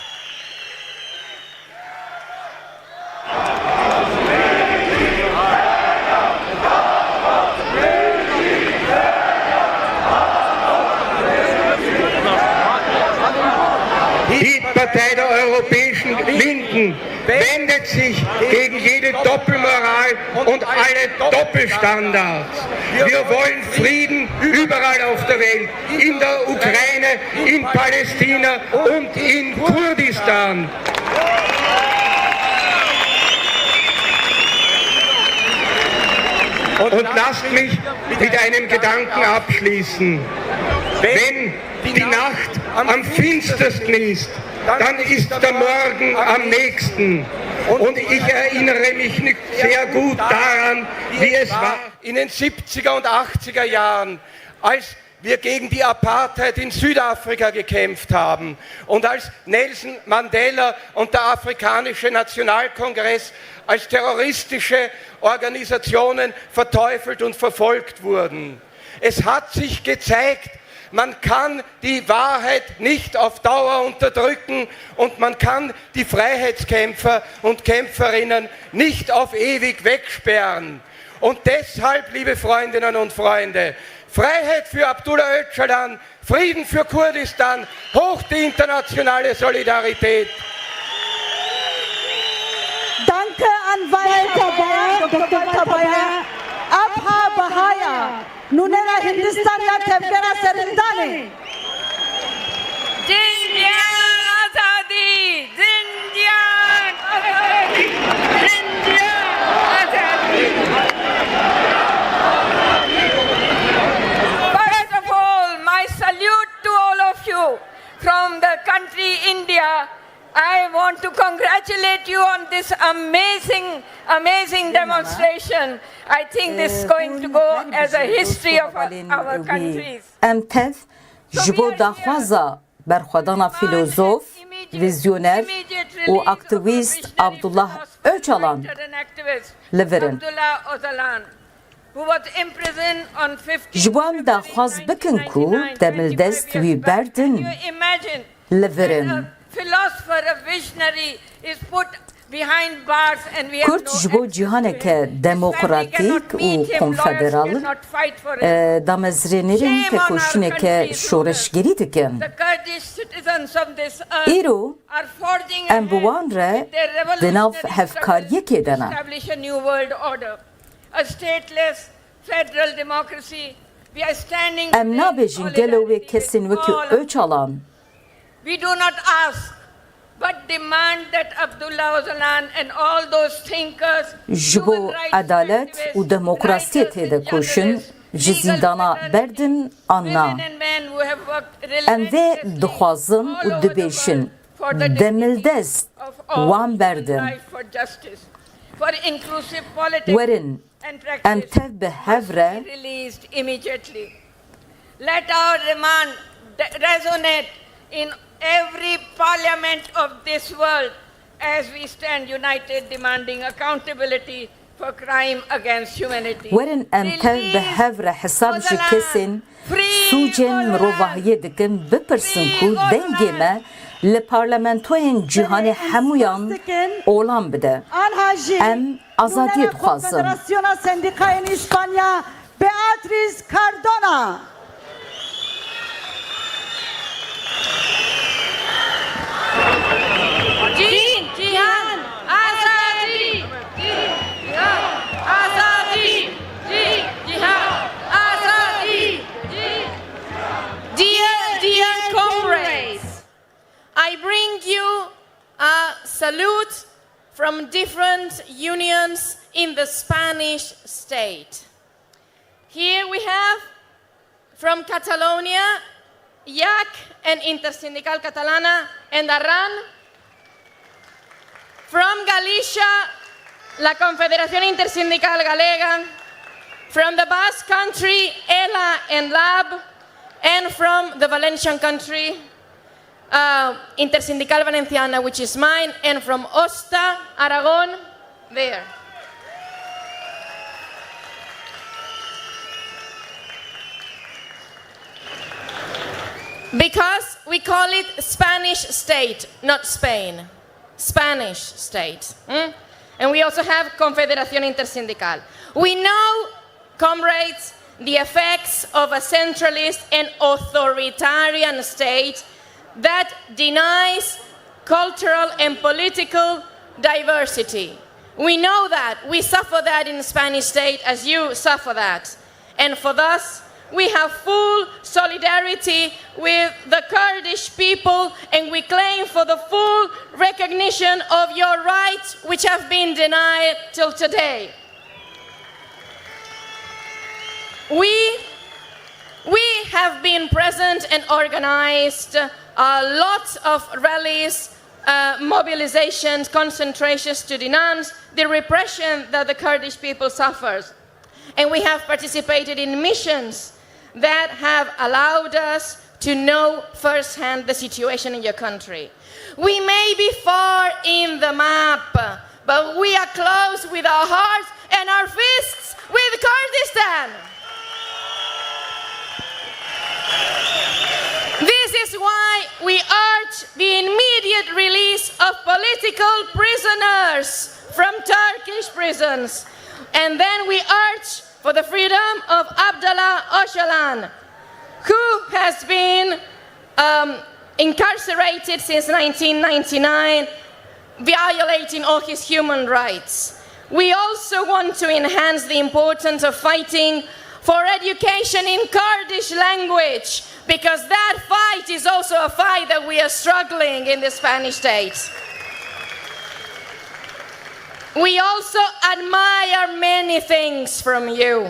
[SPEAKER 22] Die Partei der Europäischen Linken wendet sich gegen jede Doppelmoral und alle Doppelstandards. Wir wollen Frieden überall auf der Welt, in der Ukraine, in Palästina und in Kurdistan. Und lasst mich mit einem Gedanken abschließen. Wenn die Nacht am finstersten ist, dann ist der Morgen am nächsten. Und ich erinnere mich nicht sehr gut daran, wie es war in den 70er und 80er Jahren, als wir gegen die Apartheid in Südafrika gekämpft haben und als Nelson Mandela und der Afrikanische Nationalkongress als terroristische Organisationen verteufelt und verfolgt wurden. Es hat sich gezeigt, man kann die Wahrheit nicht auf Dauer unterdrücken und man kann die Freiheitskämpfer und Kämpferinnen nicht auf ewig wegsperren. Und deshalb, liebe Freundinnen und Freunde, Freiheit für Abdullah Öcalan, Frieden für Kurdistan, hoch die internationale Solidarität.
[SPEAKER 20] Danke an Walter Dr. Tabaya, Abha Bahaya, Nunera Hindustan ya Tevkera Serindani.
[SPEAKER 3] Jinjan Azadi, Jinjan Azadi, Jinjan Azadi. First of all, my salute to all of you from the country India. I want to congratulate you on this amazing demonstration. I think this is going to go as a history of our countries.
[SPEAKER 6] Emtev jibo daxwaza berxwedana filozof, vizyoner û aktivist Abdullah Öcalan li verin.
[SPEAKER 3] who was imprisoned on 15
[SPEAKER 6] جوان دا خواست بکن کو دملدست وی بردن
[SPEAKER 3] Can you imagine
[SPEAKER 6] لورن
[SPEAKER 3] a philosopher, a visionary is put behind bars and we have
[SPEAKER 6] Kurt
[SPEAKER 3] no
[SPEAKER 6] ji bo
[SPEAKER 3] access to
[SPEAKER 6] cîhaneke
[SPEAKER 3] him.
[SPEAKER 6] demokratîk û konfederal damezrênêrên têkoşîneke şoreşgerî dikin.
[SPEAKER 3] The Kurdish citizens of this earth
[SPEAKER 6] Îro
[SPEAKER 3] are forging
[SPEAKER 6] em bi wan re di nav hevkariyekê de ne.
[SPEAKER 3] establish a new world order, a stateless federal democracy. We are standing
[SPEAKER 6] Em nabêjin gelo wê kesên wekî Öcalan
[SPEAKER 3] We do not ask, but demand that Abdullah Öcalan and all those thinkers,
[SPEAKER 6] ji bo edalet û demokrasiyê tê de koşin ji zîndana berdin anna.
[SPEAKER 3] and men who have worked
[SPEAKER 6] Em vê dixwazin û dibêjin demildest wan berdin.
[SPEAKER 3] for justice, for inclusive politics
[SPEAKER 6] Werin
[SPEAKER 3] and
[SPEAKER 6] em
[SPEAKER 3] practice
[SPEAKER 6] tev bi hev re
[SPEAKER 3] be released immediately. Let our demand resonate in every parliament of this world as we stand united demanding accountability for crime against humanity.
[SPEAKER 6] Werin em tev bi hev re hesab ji kesên sûcên mirovahiyê dikin bipirsin ku dengê me li parlamentoyên cîhanê hemûyan olan bide. Em azadiyê dixwazin.
[SPEAKER 20] Confederasyona Sendikayên İspanya Beatriz Cardona.
[SPEAKER 17] Din, Cihan, Azadi! Din, Cihan, Azadi! Din, Cihan, Azadi! Dear comrades, I bring you a salute from different unions in the Spanish state. Here we have from Catalonia, IAC and Intersindical Catalana and Arran. From Galicia, la Confederación Intersindical Galega. From the Basque Country, ELA and LAB. And from the Valencian country, Intersindical Valenciana, which is mine. And from Osta, Aragon, there. Because we call it Spanish state, not Spain. Spanish state. And we also have Confederación Intersindical. We know, comrades, the effects of a centralist and authoritarian state that denies cultural and political diversity. We know that. We suffer that in the Spanish state as you suffer that. And for us, we have full solidarity with the Kurdish people, and we claim for the full recognition of your rights which have been denied till today. We have been present and organized a lot of rallies, mobilizations, concentrations to denounce the repression that the Kurdish people suffers. And we have participated in missions that have allowed us to know firsthand the situation in your country. We may be far in the map, but we are close with our hearts and our fists with Kurdistan. This is why we urge the immediate release of political prisoners from Turkish prisons. And then we urge for the freedom of Abdullah Öcalan, who has been incarcerated since 1999, violating all his human rights. We also want to enhance the importance of fighting for education in Kurdish language, because that fight is also a fight that we are struggling in the Spanish state. We also admire many things from you.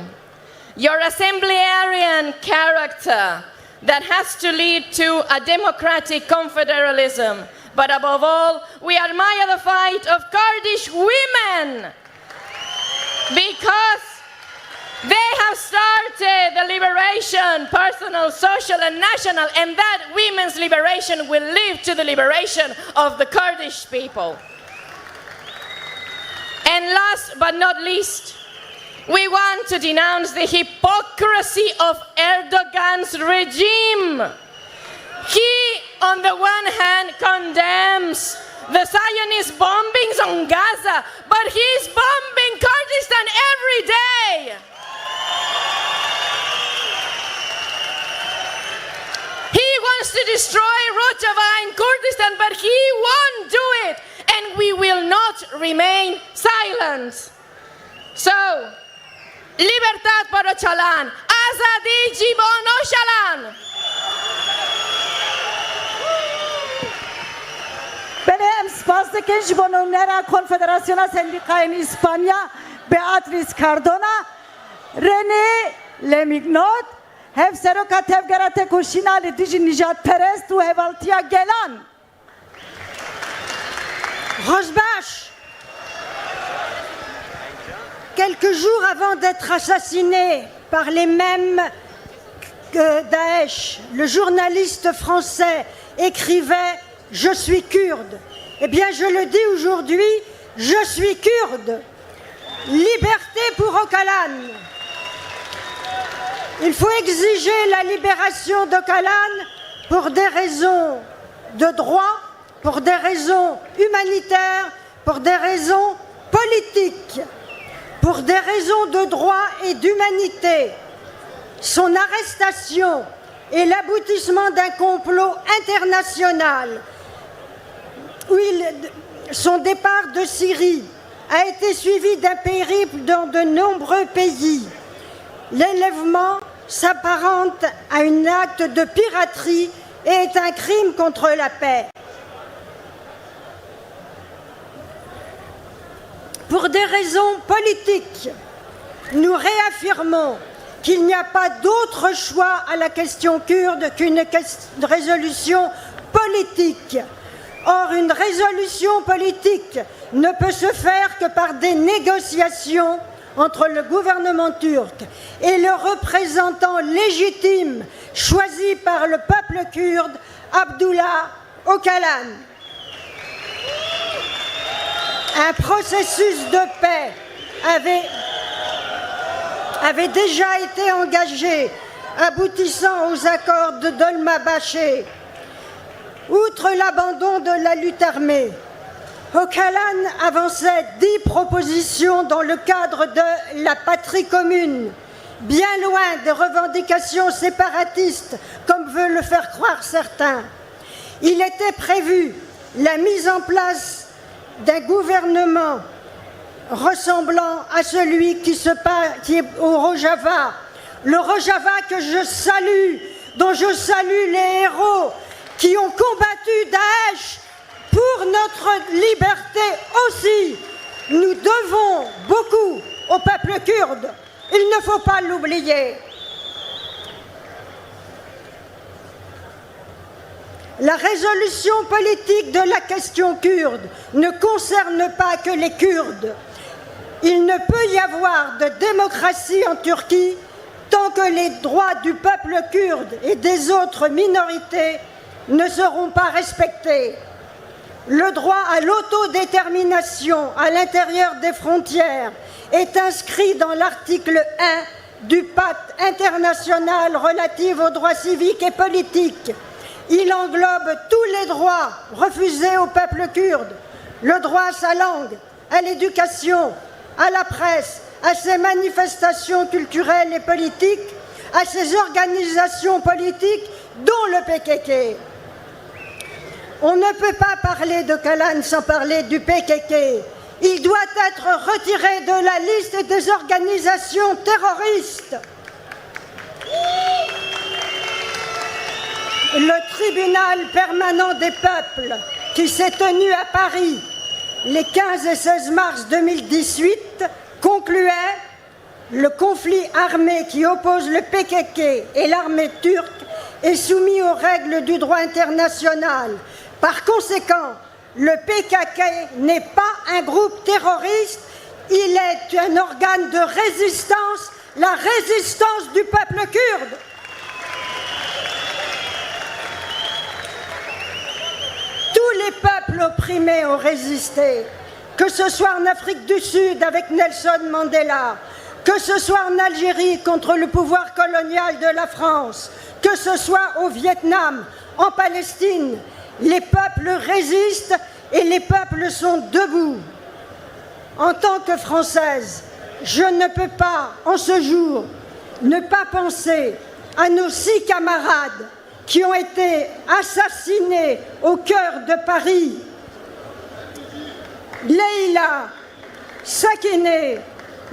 [SPEAKER 17] Your assemblyarian character that has to lead to a democratic confederalism. But above all, we admire the fight of Kurdish women, because they have started the liberation, personal, social, and national, and that women's liberation will lead to the liberation of the Kurdish people. And last but not least, We want to denounce the hypocrisy of Erdogan's regime. He, on the one hand, condemns the Zionist bombings on Gaza, but he's bombing Kurdistan every day. He wants to destroy Rojava in Kurdistan, but he won't do it, and we will not remain silent. So, libertad para Öcalan, azadi jibon Öcalan.
[SPEAKER 20] Benim spasdaki jibonumlara Konfederasyona Sendikayın İspanya Beatriz Cardona René Lemignot hev seroka tevgerate kuşinali dijin Nijat Perest u hevaltiya gelan.
[SPEAKER 2] Rojbach, quelques jours avant d'être assassiné par les mêmes que Daesh, le journaliste français écrivait « Je suis kurde ». Eh bien, je le dis aujourd'hui, je suis kurde. Liberté pour Öcalan. Il faut exiger la libération d'Öcalan pour des raisons de droit, pour des raisons humanitaires, pour des raisons politiques, pour des raisons de droit et d'humanité. Son arrestation est l'aboutissement d'un complot international. Son départ de Syrie a été suivi d'un périple dans de nombreux pays. L'enlèvement s'apparente à un acte de piraterie et est un crime contre la paix. Pour des raisons politiques, nous réaffirmons qu'il n'y a pas d'autre choix à la question kurde qu'une résolution politique. Or, une résolution politique ne peut se faire que par des négociations entre le gouvernement turc et le représentant légitime choisi par le peuple kurde, Abdullah Öcalan. Un processus de paix avait déjà été engagé, aboutissant aux accords de Dolma-Baché. Outre l'abandon de la lutte armée, Öcalan avançait 10 propositions dans le cadre de la patrie commune, bien loin des revendications séparatistes, comme veulent le faire croire certains. Il était prévu la mise en place d'un gouvernement ressemblant à celui qui est au Rojava. Le Rojava que je salue, dont je salue les héros qui ont combattu Daesh pour notre liberté aussi. Nous devons beaucoup au peuple kurde. Il ne faut pas l'oublier. La résolution politique de la question kurde ne concerne pas que les Kurdes. Il ne peut y avoir de démocratie en Turquie tant que les droits du peuple kurde et des autres minorités ne seront pas respectés. Le droit à l'autodétermination à l'intérieur des frontières est inscrit dans l'article 1 du pacte international relatif aux droits civiques et politiques. Il englobe tous les droits refusés au peuple kurde, le droit à sa langue, à l'éducation, à la presse, à ses manifestations culturelles et politiques, à ses organisations politiques, dont le PKK. On ne peut pas parler d'Öcalan sans parler du PKK. Il doit être retiré de la liste des organisations terroristes. Le tribunal permanent des peuples, qui s'est tenu à Paris les 15 et 16 mars 2018, concluait le conflit armé qui oppose le PKK et l'armée turque est soumis aux règles du droit international. Par conséquent, le PKK n'est pas un groupe terroriste, il est un organe de résistance, la résistance du peuple kurde. Tous les peuples opprimés ont résisté, que ce soit en Afrique du Sud avec Nelson Mandela, que ce soit en Algérie contre le pouvoir colonial de la France, que ce soit au Vietnam, en Palestine, les peuples résistent et les peuples sont debout. En tant que Française, je ne peux pas, en ce jour, ne pas penser à nos 6 camarades qui ont été assassinés au cœur de Paris. Leïla, Sakineh,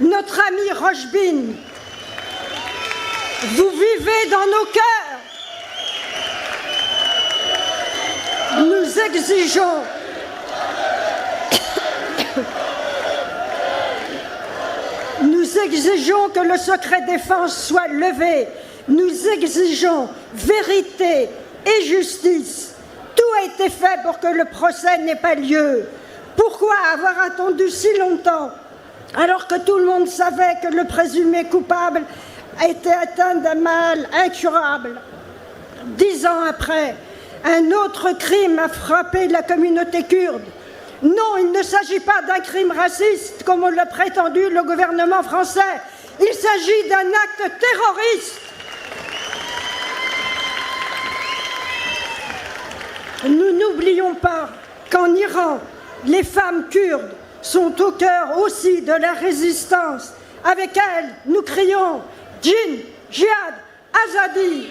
[SPEAKER 2] notre ami Rochbin, vous vivez dans nos cœurs. Nous exigeons que le secret défense soit levé. Nous exigeons vérité et justice. Tout a été fait pour que le procès n'ait pas lieu. Pourquoi avoir attendu si longtemps alors que tout le monde savait que le présumé coupable était atteint d'un mal incurable? 10 ans après, un autre crime a frappé la communauté kurde. Non, il ne s'agit pas d'un crime raciste, comme on l'a prétendu le gouvernement français. Il s'agit d'un acte terroriste. Nous n'oublions pas qu'en Iran, les femmes kurdes sont au cœur aussi de la résistance. Avec elles, nous crions Jin, Jihad, Azadi.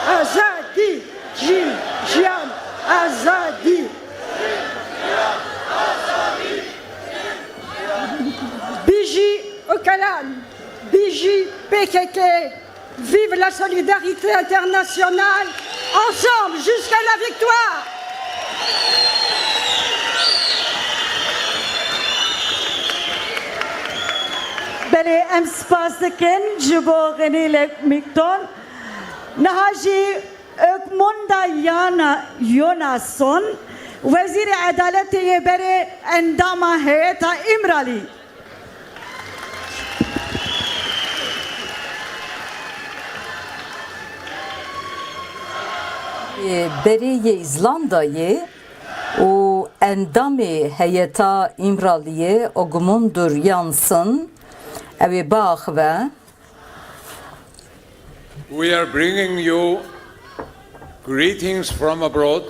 [SPEAKER 2] Azadi, Jin, Jihad, Azadi. Biji Öcalan, Biji PKK, vive la solidarité internationale, ensemble jusqu'à la victoire.
[SPEAKER 20] بله ام سپاس دکن جبو غنیل میکتون نهاجی اکموندا یوناسون وزیر عدالت بره اندام هیئت امرالی
[SPEAKER 6] Beriye İzlanda'yı o endamı heyeta İmraliye o gumundur yansın evi bağ ve
[SPEAKER 4] We are bringing you greetings from abroad,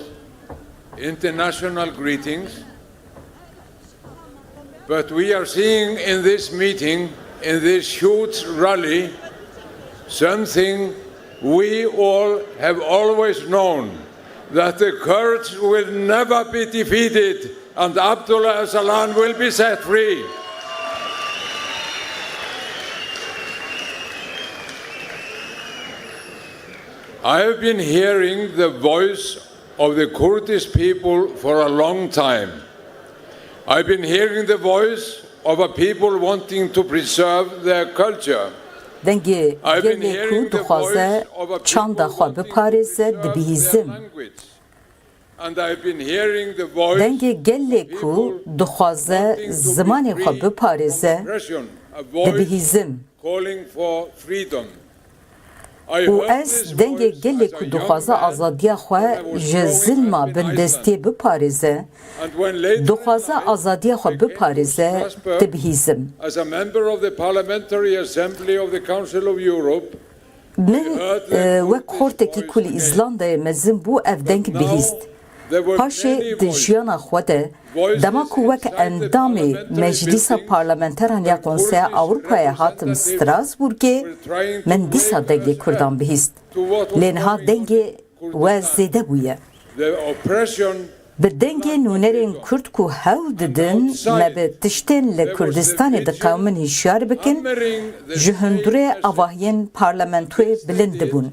[SPEAKER 4] international greetings, but we are seeing in this meeting, in this huge rally, something we all have always known, that the Kurds will never be defeated and Abdullah Öcalan will be set free. I have been hearing the voice of the Kurdish people for a long time. I've been hearing the voice of a people wanting to preserve their culture.
[SPEAKER 6] Denge gelê ku dixwaze çanda xwe biparêze dibihîzim. Dengê gelê ku dixwaze zimanê xwe biparêze dibihîzim. û ez dengê gelê ku dixwaze azadiya xwe ji zilma bindestiyê biparêze, dixwaze azadiya xwe biparêze dibihîzim. Min wek xortekî ku li Îzlandayê mezin bû ev deng bihîst. Paşê di jiyana xwe de dema ku wek endamê Meclîsa Parlamenteran ya Konseya Ewropayê hatim Strasbourgê min dîsa dengê Kurdan bihîst. Lê niha dengê we zêde bûye. Bi dengê nûnerên Kurd ku hewl didin me bi tiştên li Kurdistanê diqewmin hişyar bikin, ji hundirê avahiyên parlamentoyê bilind dibûn.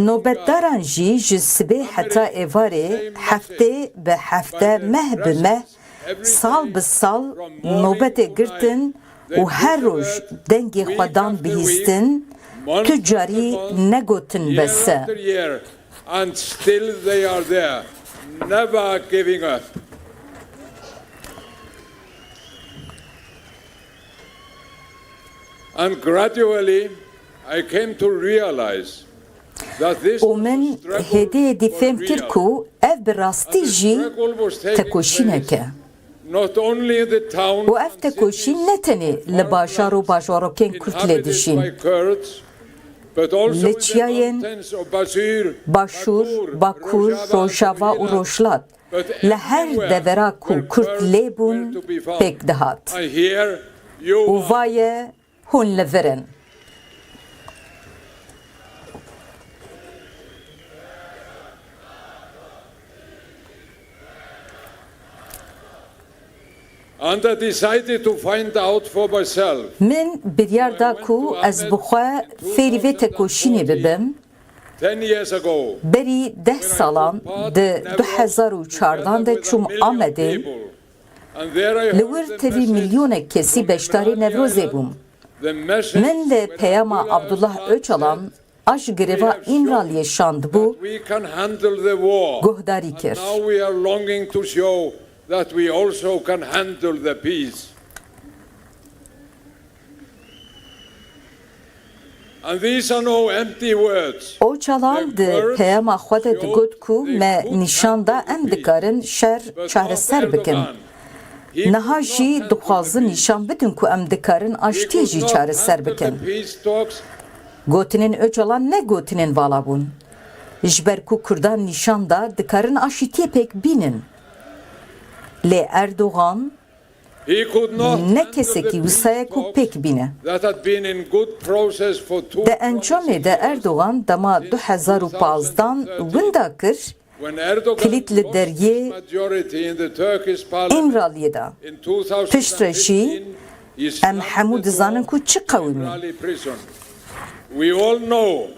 [SPEAKER 6] Nobetdaran jî ji sibê heta êvarê heftê bi hefte meh bi meh sal bi sal nobetê girtin û her roj dengê xwe dan bihîstin, tu carî negotin bese.
[SPEAKER 4] And still they are there, never giving up. And gradually I came to realize
[SPEAKER 6] û min hêdiyê dî fêm kir ku ev bi rastî jî tekoşînek e.
[SPEAKER 4] not only in the town
[SPEAKER 6] و ev tekoşîn ne tenê li bajar û bajarokên Kurd lê dişîn. Li çiyayên Başûr, Bakur, Rojava û Rojhilat li her devera ku Kurd lê bûn pêk dihat. û vaye hûn li vir in.
[SPEAKER 4] And I decided to find out for myself.
[SPEAKER 6] Min biryar da ku ez bixwe fêrî vê tekoşînê bibim.
[SPEAKER 4] 10 years ago,
[SPEAKER 6] berî 10 salan di 2014 de çûm Amedê li wir tevî milyonek kesî beşdarê Nevrozê bûm. Min li peyama Abdullah Öcalan a ji girêva İmraliyê şandibû guhdarî kir.
[SPEAKER 4] now we are longing to show that we also can handle the peace. And these are no empty words.
[SPEAKER 6] Öcalan di peyama xwe de digot ku me nîşan da em dikarin şer çareser bikin. Niha jî dixwazin nîşan bidin ku em dikarin aştiyê jî çareser bikin. Gotinên Öcalan ne gotinên vala bûn. Ji ber ku Kurdan nîşan da dikarin aşîtiyê pêk bînin. Lê Erdogan ne kesekî wîsaya ku pêk bîne. Di encamê de Erdogan dema 2015 winda kir kilît li deryê İmraliyê da. Pişt re jî em hemû dizanin ku çi qewimî.
[SPEAKER 4] We all know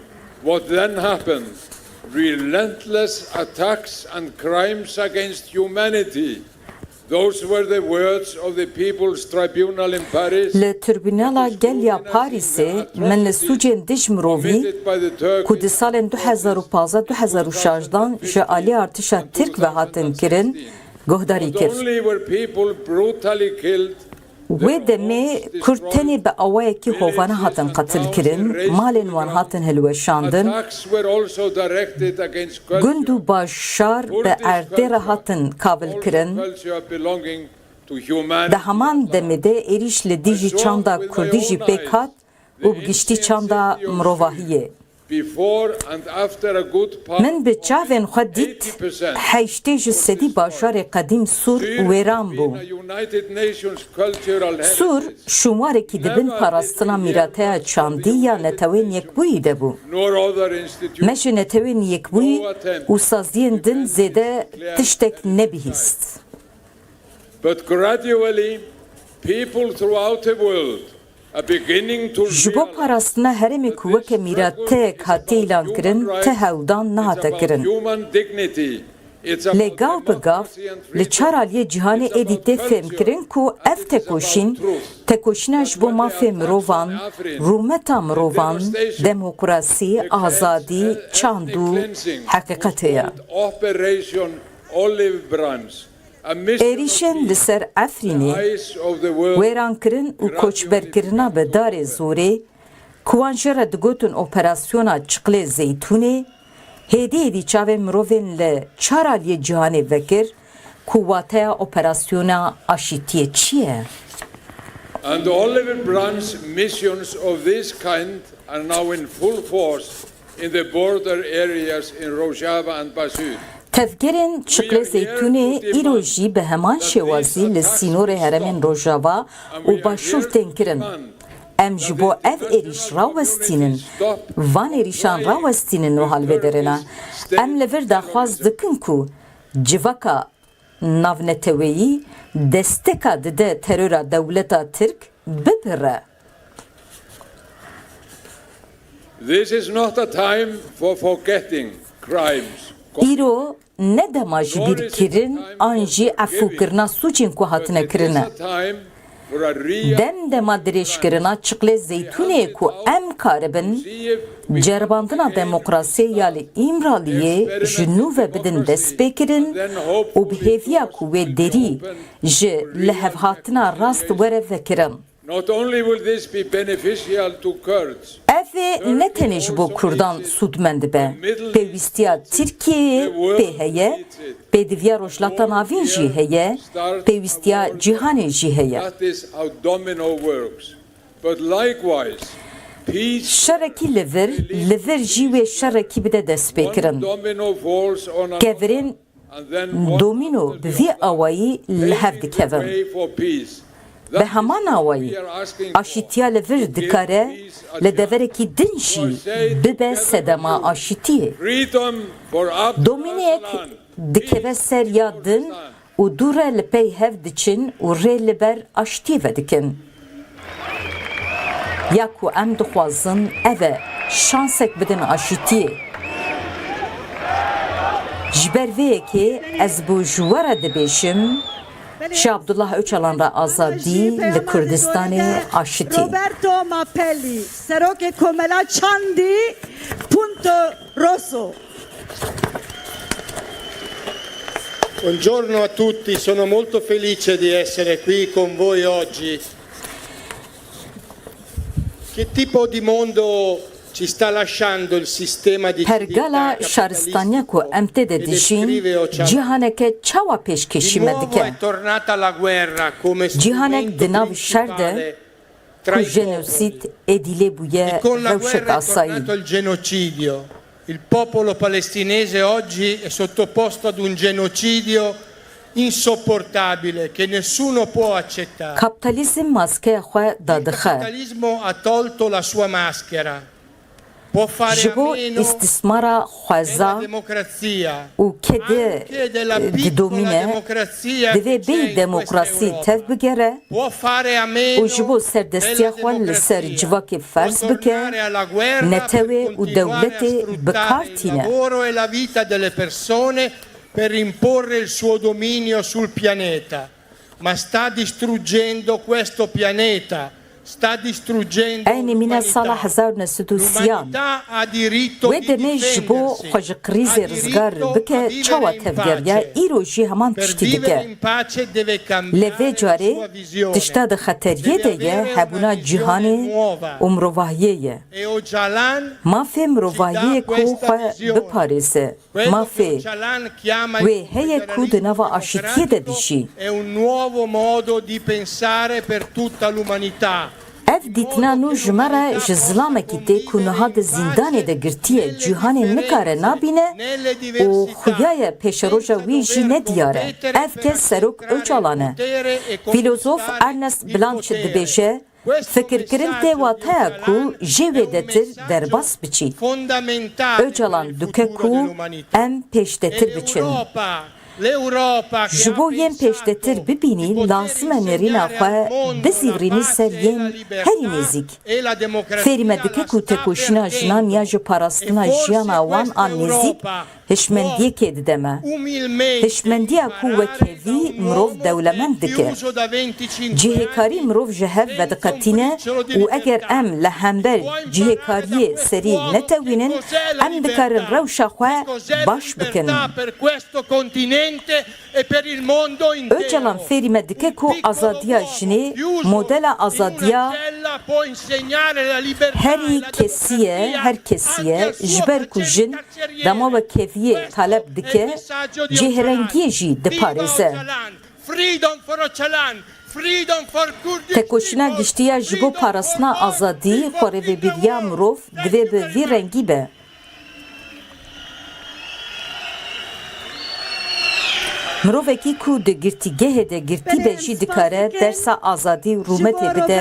[SPEAKER 4] what then happened. Relentless attacks and crimes against humanity. Those were the words of the People's Tribunal in Paris.
[SPEAKER 6] Li Tribunala Gelya Parîsê min li sûcên dij mirovî ku di salên 2015-2016 ji alî artişa Tirk ve hatin kirin guhdarî kir.
[SPEAKER 4] Not only were people brutally killed,
[SPEAKER 6] Wê demê Kurd tenê bi awayekî hovana hatin qetil kirin, malên wan hatin hilweşandin,
[SPEAKER 4] attacks were also directed against
[SPEAKER 6] gund û bajar bi erdê re hatin kabil kirin.
[SPEAKER 4] culture belonging to
[SPEAKER 6] Di
[SPEAKER 4] humanity.
[SPEAKER 6] heman demê de êriş li dijî çanda Kurdî jî pêk hat û bi giştî çanda mirovahiyê.
[SPEAKER 4] Before and after a good part,
[SPEAKER 6] Min bi çavên xwe dît heştê ji sedî bajarê qedîm Sûr wêran bû.
[SPEAKER 4] United Nations cultural
[SPEAKER 6] Sûr şûmarekî dibin parastina mîrateya çandî ya netewên yekbûyî de bû.
[SPEAKER 4] nor other institutions.
[SPEAKER 6] Me ji netewên yekbûyî û saziyên din zêde tiştek nebihîst.
[SPEAKER 4] But gradually, people throughout the world are beginning to
[SPEAKER 6] Ji bo parastina herêmê ku weke mîrateyek hatiye îlan kirin, te hewdan nehate kirin.
[SPEAKER 4] human dignity. It's
[SPEAKER 6] Lê gav bi gav li çar aliyê cîhanê êdî tê fêm kirin ku ev tekoşîn, tekoşîna ji bo mafê mirovan, rûmeta mirovan, demokrasî, azadî, çand û heqîqetê ye.
[SPEAKER 4] Operation Olive Branch.
[SPEAKER 6] Êrişên li ser Efrînê wêrankirin û koçberkirina bi darê zorê ku wan jê re digotin operasyona Çiqlê Zeytûnê hêdî hêdî çavên mirovên li çar aliyê cîhanê vekir ku wateya operasyona aşîtiyê çi ye?
[SPEAKER 4] And the Olive Branch missions of this kind are now in full force in the border areas in Rojava and Basur.
[SPEAKER 6] Tevgerên Çiqlê Zeytûnê îro jî bi heman şêwazî li sînorê heremên Rojava û Başûr tên kirin. Em ji bo ev êrîş rawestînin, van êrîşan rawestînin û halvederine. Em li vir daxwaz dikin ku civaka navneteweyî desteka dide terora dewleta Tirk bipire.
[SPEAKER 4] This is not a time for forgetting crimes.
[SPEAKER 6] Îro ne dema ji bîr kirin an jî efûkirina sûcên ku hatine kirine. Dem dema dirêjkirina Çiqlê Zeytûnê ku em karibin ceribandina demokrasiyê ya li İmraliyê ji nû ve bidin destpêkirin û bi hêviya ku wê derî ji li hevhatina rast were vekirin.
[SPEAKER 4] Not only will this be beneficial to Kurds,
[SPEAKER 6] Ev Ev ne tenê bu Kurdan sûdmend be. Pêwîstiya Tirkiyeyê pê heye, pêdiviya rojhilata navîn jî heye, pêwîstiya cîhanê jî heye.
[SPEAKER 4] That is how domino works. But likewise, peace,
[SPEAKER 6] Şerekî li vir jî wê şerekî bide destpêkirin.
[SPEAKER 4] domino falls on another,
[SPEAKER 6] Kevirên
[SPEAKER 4] and then
[SPEAKER 6] domîno bi vî awayî li hev dikevin.
[SPEAKER 4] pray for peace.
[SPEAKER 6] Bi heman awayî, aşîtiya li vir dikare li deverekî din jî bibe sedema aşîtiyê.
[SPEAKER 4] Freedom for Abdullah
[SPEAKER 6] Domîneyek dikeve ser ya din û dû re li pey hev diçin û rê li ber aşitiyê vedikin. Ya ku em dixwazin ev e şansek bidin aşîtiyê. Ji ber vê yekê ez bi jwara dibêjim Şah Abdullah Öcalan ra azadî li Kurdistanê aşitî.
[SPEAKER 2] Roberto Mapelli, Serokê Komela Çandî, Punto Rosso.
[SPEAKER 22] Buongiorno a tutti, sono molto felice di essere qui con voi oggi. Che tipo di mondo ci sta lasciando il sistema di
[SPEAKER 6] Pergala şaristaniya ku em tê de dijîn cîhaneke çawa pêşkêşî me dike.
[SPEAKER 22] è tornata la guerra come
[SPEAKER 6] Cîhanek di nav şer de ku jenosîd êdîlê bûye
[SPEAKER 22] con la
[SPEAKER 6] rewşek
[SPEAKER 22] guerra è
[SPEAKER 6] asayî.
[SPEAKER 22] tornato il genocidio. Il popolo palestinese oggi è sottoposto ad un genocidio insopportabile che nessuno può accettare.
[SPEAKER 6] Kapitalizm maskeya xwe
[SPEAKER 22] Il
[SPEAKER 6] dadixe.
[SPEAKER 22] capitalismo ha tolto la sua maschera. Può fare
[SPEAKER 6] Ji
[SPEAKER 22] a
[SPEAKER 6] bo
[SPEAKER 22] meno
[SPEAKER 6] istismara xweza
[SPEAKER 22] della democrazia,
[SPEAKER 6] û kedê
[SPEAKER 22] anche della
[SPEAKER 6] di
[SPEAKER 22] piccola
[SPEAKER 6] domîne
[SPEAKER 22] democrazia
[SPEAKER 6] divê
[SPEAKER 22] che c'è
[SPEAKER 6] bê
[SPEAKER 22] in
[SPEAKER 6] demokrasî
[SPEAKER 22] questa
[SPEAKER 6] tev
[SPEAKER 22] Europa.
[SPEAKER 6] bigere
[SPEAKER 22] Può fare a meno
[SPEAKER 6] û ji bo serdestiya
[SPEAKER 22] della
[SPEAKER 6] xwe li ser
[SPEAKER 22] democrazia.
[SPEAKER 6] civakê ferz
[SPEAKER 22] Può
[SPEAKER 6] bike
[SPEAKER 22] tornare alla guerra
[SPEAKER 6] netewê
[SPEAKER 22] per
[SPEAKER 6] û
[SPEAKER 22] continuare a
[SPEAKER 6] dewletê
[SPEAKER 22] sfruttare il
[SPEAKER 6] bikartîne.
[SPEAKER 22] lavoro e la vita delle persone per imporre il suo dominio sul pianeta. Ma sta distruggendo questo pianeta. Sta distruggendo
[SPEAKER 6] Aynı mine sala 1930
[SPEAKER 22] l'umanità ha diritto
[SPEAKER 6] Wê
[SPEAKER 22] di
[SPEAKER 6] demê ji bo
[SPEAKER 22] difendersi.
[SPEAKER 6] xwe ji krizê
[SPEAKER 22] Ha
[SPEAKER 6] rizgar
[SPEAKER 22] diritto a
[SPEAKER 6] bike
[SPEAKER 22] vivere
[SPEAKER 6] çawa
[SPEAKER 22] in
[SPEAKER 6] tevgeriya
[SPEAKER 22] pace.
[SPEAKER 6] îro jî heman
[SPEAKER 22] Per
[SPEAKER 6] tiştî
[SPEAKER 22] vivere
[SPEAKER 6] dike.
[SPEAKER 22] in pace deve
[SPEAKER 6] Li
[SPEAKER 22] cambiare
[SPEAKER 6] vê
[SPEAKER 22] la
[SPEAKER 6] carê
[SPEAKER 22] sua visione.
[SPEAKER 6] tişta di xeteriye de ye hebûna cîhanê û mirovahiyê ye.
[SPEAKER 22] E Öcalan
[SPEAKER 6] Mafê mirovahiyê ku xwe biparêze.
[SPEAKER 22] quello che
[SPEAKER 6] Mafê
[SPEAKER 22] Öcalan chiama
[SPEAKER 6] wê
[SPEAKER 22] il
[SPEAKER 6] heye ku di nava aşîtiyê de dijî.
[SPEAKER 22] è un nuovo modo di pensare per tutta l'umanità.
[SPEAKER 6] Ev dîtina nû ji me re ji zilamekî tê ku niha di zindanê de girtiye cîhanê nikare nabîne û xuyaya pêşeroja wî jî nediyar e. Ev kes Serok Öcalan e. Filozof Ernest Blanche dibêje fikirkirin tê wateya ku jê wê de tir derbas biçî. Öcalan dike ku em pêştetir biçin. Ji bo yên pêştetir bibînî lazim e nêrîna xwe bizîvrînî ser yên herî nêzik. Fêrî me dike ku tekoşîna jinan ya ji parastina jiyana wan an nêzik hişmendiyekê dide me. Hişmendiya ku wekevî mirov dewlemend dike. Cihêkarî mirov ji hev vediqetîne û eger em li hember cihêkariyê serî netewînin em dikarin rewşa xwe baş bikin. Öcalan fêrî me dike ku azadiya jinê modela azadiya herî kesiye her kesiye ji ber ku jin dema wekeviyê talep dike cihêrengiyê jî diparêze. Tekoşîna giştiya ji bo parastina azadî xwarêveberiya mirov divê bi vî rengî be. Mirovekî ku di girtîgehê de girtî be jî dikare dersa azadî û rûmetê bide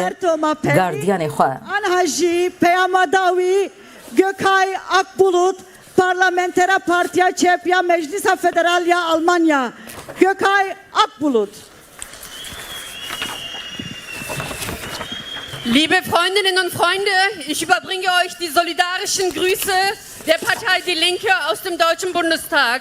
[SPEAKER 6] gardiyanê xwe.
[SPEAKER 2] Anhaji Peyamadawi Gökay Akbulut Parlamentera Partiya Çepya Meclisa Federal ya Almanya Gökay Akbulut.
[SPEAKER 9] Liebe Freundinnen und Freunde, ich überbringe euch die solidarischen Grüße der Partei Die Linke aus dem Deutschen Bundestag.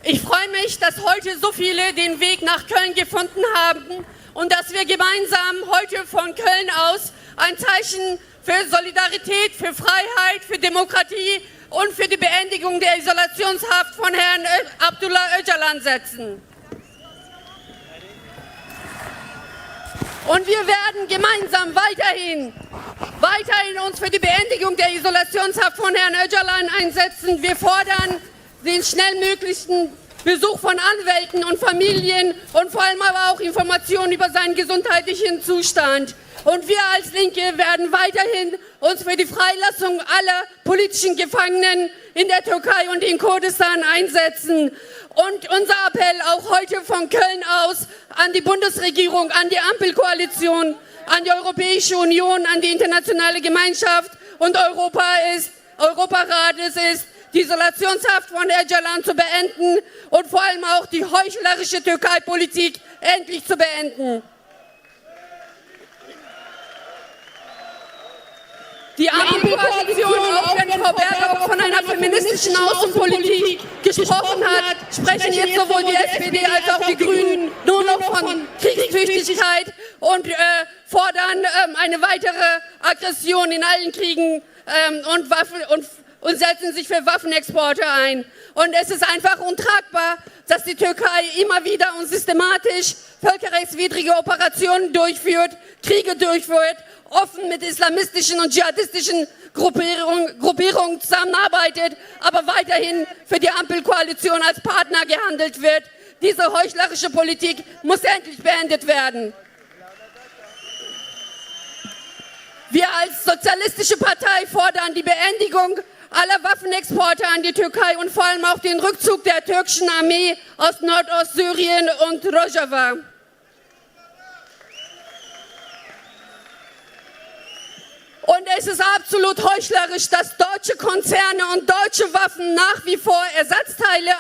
[SPEAKER 9] Ich freue mich, dass heute so viele den Weg nach Köln gefunden haben und dass wir gemeinsam heute von Köln aus ein Zeichen für Solidarität, für Freiheit, für Demokratie und für die Beendigung der Isolationshaft von Herrn Abdullah Öcalan setzen. Und wir werden gemeinsam weiterhin uns für die Beendigung der Isolationshaft von Herrn Öcalan einsetzen. Wir fordern den schnellmöglichen Besuch von Anwälten und Familien und vor allem aber auch Informationen über seinen gesundheitlichen Zustand. Und wir als Linke werden weiterhin uns für die Freilassung aller politischen Gefangenen in der Türkei und in Kurdistan einsetzen. Und unser Appell auch heute von Köln aus an die Bundesregierung, an die Ampelkoalition, an die Europäische Union, an die internationale Gemeinschaft und Europarat ist, die Isolationshaft von Öcalan zu beenden und vor allem auch die heuchlerische Türkei-Politik endlich zu beenden. Die Ampelkoalition, auch wenn Frau Baerbock von einer feministischen Außenpolitik gesprochen hat, sprechen jetzt sowohl die SPD als auch die Grünen nur noch von Kriegstüchtigkeit und fordern eine weitere Aggression in allen Kriegen und setzen sich für Waffenexporte ein. Und es ist einfach untragbar, dass die Türkei immer wieder und systematisch völkerrechtswidrige Operationen durchführt, Kriege durchführt, offen mit islamistischen und dschihadistischen Gruppierungen zusammenarbeitet, aber weiterhin für die Ampelkoalition als Partner gehandelt wird. Diese heuchlerische Politik muss endlich beendet werden. Wir als Sozialistische Partei fordern die Beendigung aller Waffenexporte an die Türkei und vor allem auch den Rückzug der türkischen Armee aus Nordostsyrien und Rojava. Und es ist absolut heuchlerisch, dass deutsche Konzerne und deutsche Waffen nach wie vor Ersatzteile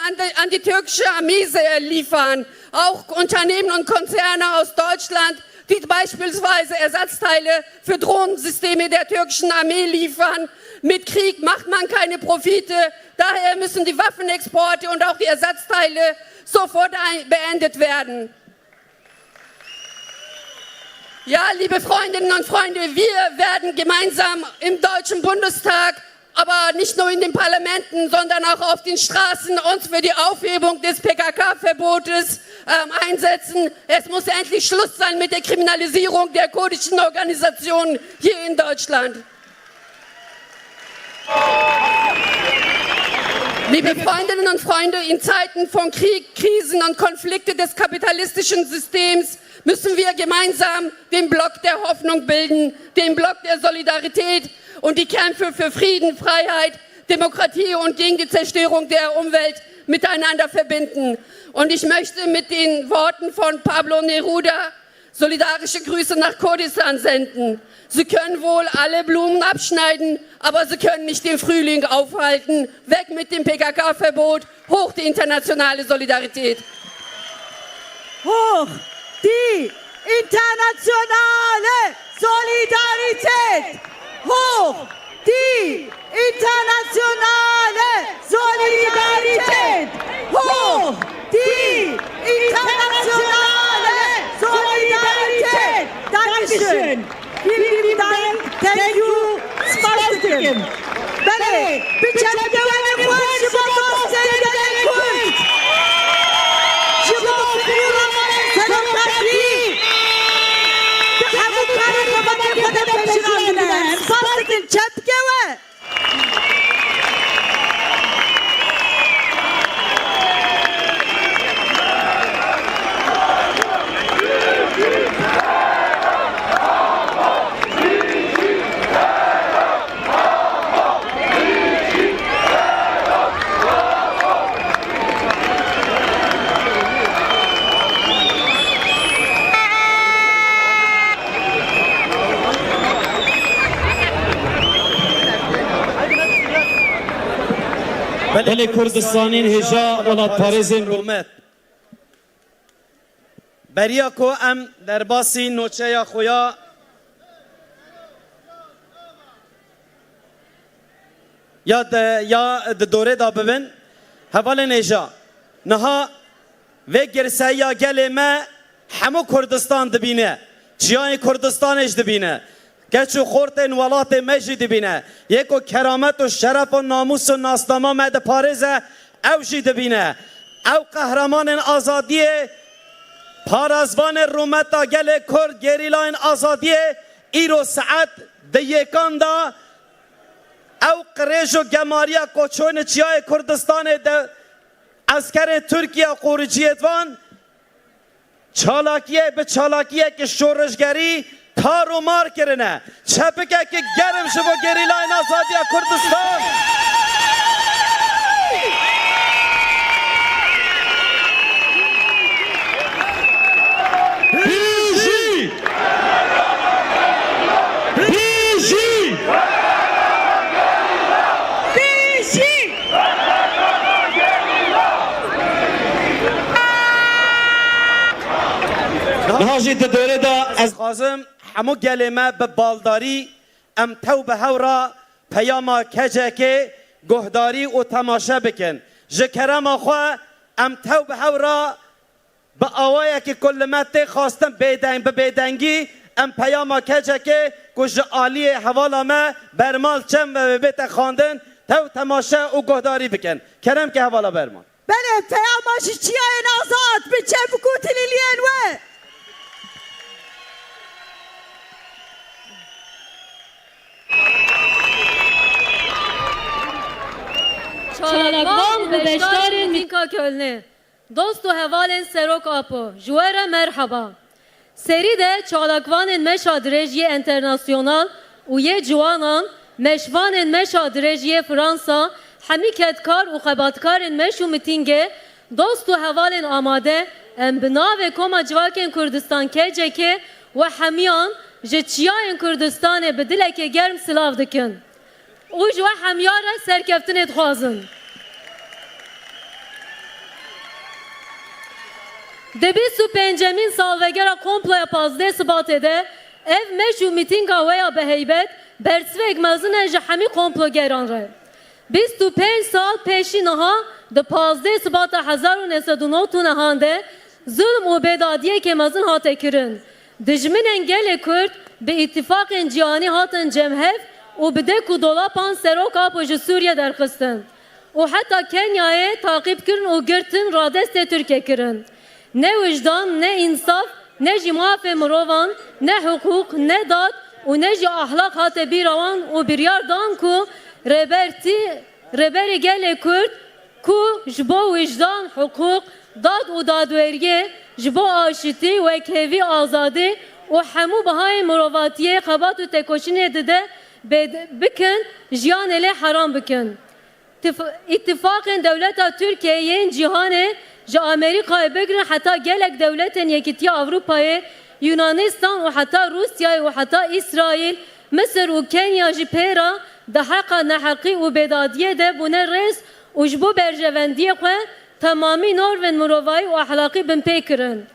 [SPEAKER 9] an die türkische Armee liefern. Auch Unternehmen und Konzerne aus Deutschland, die beispielsweise Ersatzteile für Drohnensysteme der türkischen Armee liefern. Mit Krieg macht man keine Profite. Daher müssen die Waffenexporte und auch die Ersatzteile sofort beendet werden. Ja, liebe Freundinnen und Freunde, wir werden gemeinsam im Deutschen Bundestag, aber nicht nur in den Parlamenten, sondern auch auf den Straßen uns für die Aufhebung des PKK-Verbotes einsetzen. Es muss endlich Schluss sein mit der Kriminalisierung der kurdischen Organisationen hier in Deutschland. Liebe Freundinnen und Freunde, in Zeiten von Krieg, Krisen und Konflikte des kapitalistischen Systems müssen wir gemeinsam den Block der Hoffnung bilden, den Block der Solidarität und die Kämpfe für Frieden, Freiheit, Demokratie und gegen die Zerstörung der Umwelt miteinander verbinden. Und ich möchte mit den Worten von Pablo Neruda solidarische Grüße nach Kurdistan senden. Sie können wohl alle Blumen abschneiden, aber sie können nicht den Frühling aufhalten. Weg mit dem PKK-Verbot, hoch die internationale Solidarität.
[SPEAKER 20] Hoch die internationale Solidarität! Hoch die internationale Solidarität! Hoch die internationale Solidarität! Dankeschön! Vielen Dank! Thank you! Spasticum! Bene, bitte eine Worship of the
[SPEAKER 19] بله کردستانین هجا ولات پاریزین رومت بریا کو ام در باسی نوچه یا خویا یا د دوره دا ببین حوال نجا نها و گرسه یا گل ما همو کردستان دبینه چیای کردستانش دبینه گچو خورتن ولات مجد بینه یکو کرامت و شرف و ناموس و ناسنامه مد پارزه او جد بینه او قهرمان آزادی پارازوان رومتا گل کرد گریلاین آزادیه ایرو ساعت دیکان دا او قریش و گماریا کوچون چیای کردستان ده اسکر ترکیه قورجیتوان چالاکیه به چالاکیه که شورشگری تار و مار کرنه چپکه که گرم شو گریلاین آزادیه کردستان نهاجی دوره دا از خازم همو گلمه به بالداری ام تو به هورا پیاما کجه که گهداری و تماشا بکن جکرم خواه ام تو به هورا به آوائه که کلمت خواستم بیدنگ به بیدنگی ام پیاما کجه که کج آلی حوالا ما برمال چم و بیت خواندن تو تماشا و گهداری بکن کرم که حوالا برمال
[SPEAKER 20] بله پیاماشی چیه این آزاد به چه بکوتی لیلین و
[SPEAKER 11] چالکوان به بشتارین مینکا کلنه دوست و هوالین سروک آپو جوهر مرحبا سری ده چالکوان مشا درجی انترناسیونال و یه جوانان مشوان مشا درجی فرانسا همی کدکار و خباتکارین مشو میتینگه دوست و هوالین آماده ام بناو کما جواکین کردستان کجه که و همیان جچیاین کردستان بدلک گرم سلاف دکن او جو همیار سرکفتن ادخوازن دبیست و پنجمین سالوگر کمپلوی 15 سباته ده ev meşru miting havaya به heybet bersvek mezine ji hemî komplogeran re 25 sal peşî niha di 15 Sibata 1909 nehande zulm û bedadiyekê mezin hate kirin dijminên gelê Kurd bi îtîfaqên cîhanî hatin cemhev û bi dek û dolapan seroka po ji Sûriye derxistin û heta Kenyayê taqîb kirin û girtin radestê Tirkiye kirin ne vicdan ne insaf ne jî mafê mirovan ne hukuk ne dad û ne jî ahlak hate bîrawan û biryar dan ku reberê gelê Kurd ku ji bo vicdan hukuk dad û dadweriyê ji bo aşitî wekhevî azadî û hemû bihayên mirovatiyê xebat û tekoşînê dide bikin jiyanê lê heram bikin İttifaqên dewleta Tirkiyeyê yên cîhanê ji Amerîkayê bigirin heta gelek dewletên Yekîtiya Avrupayê Yunanistan û heta Rusyayê û heta İsraîl Misir û Kenya jî pêra di heqa neheqî û bêdadiyê de bûne rêz û ji bo berjevendiyê xwe temamî norvên mirovayî û ahlaqî bin pê kirin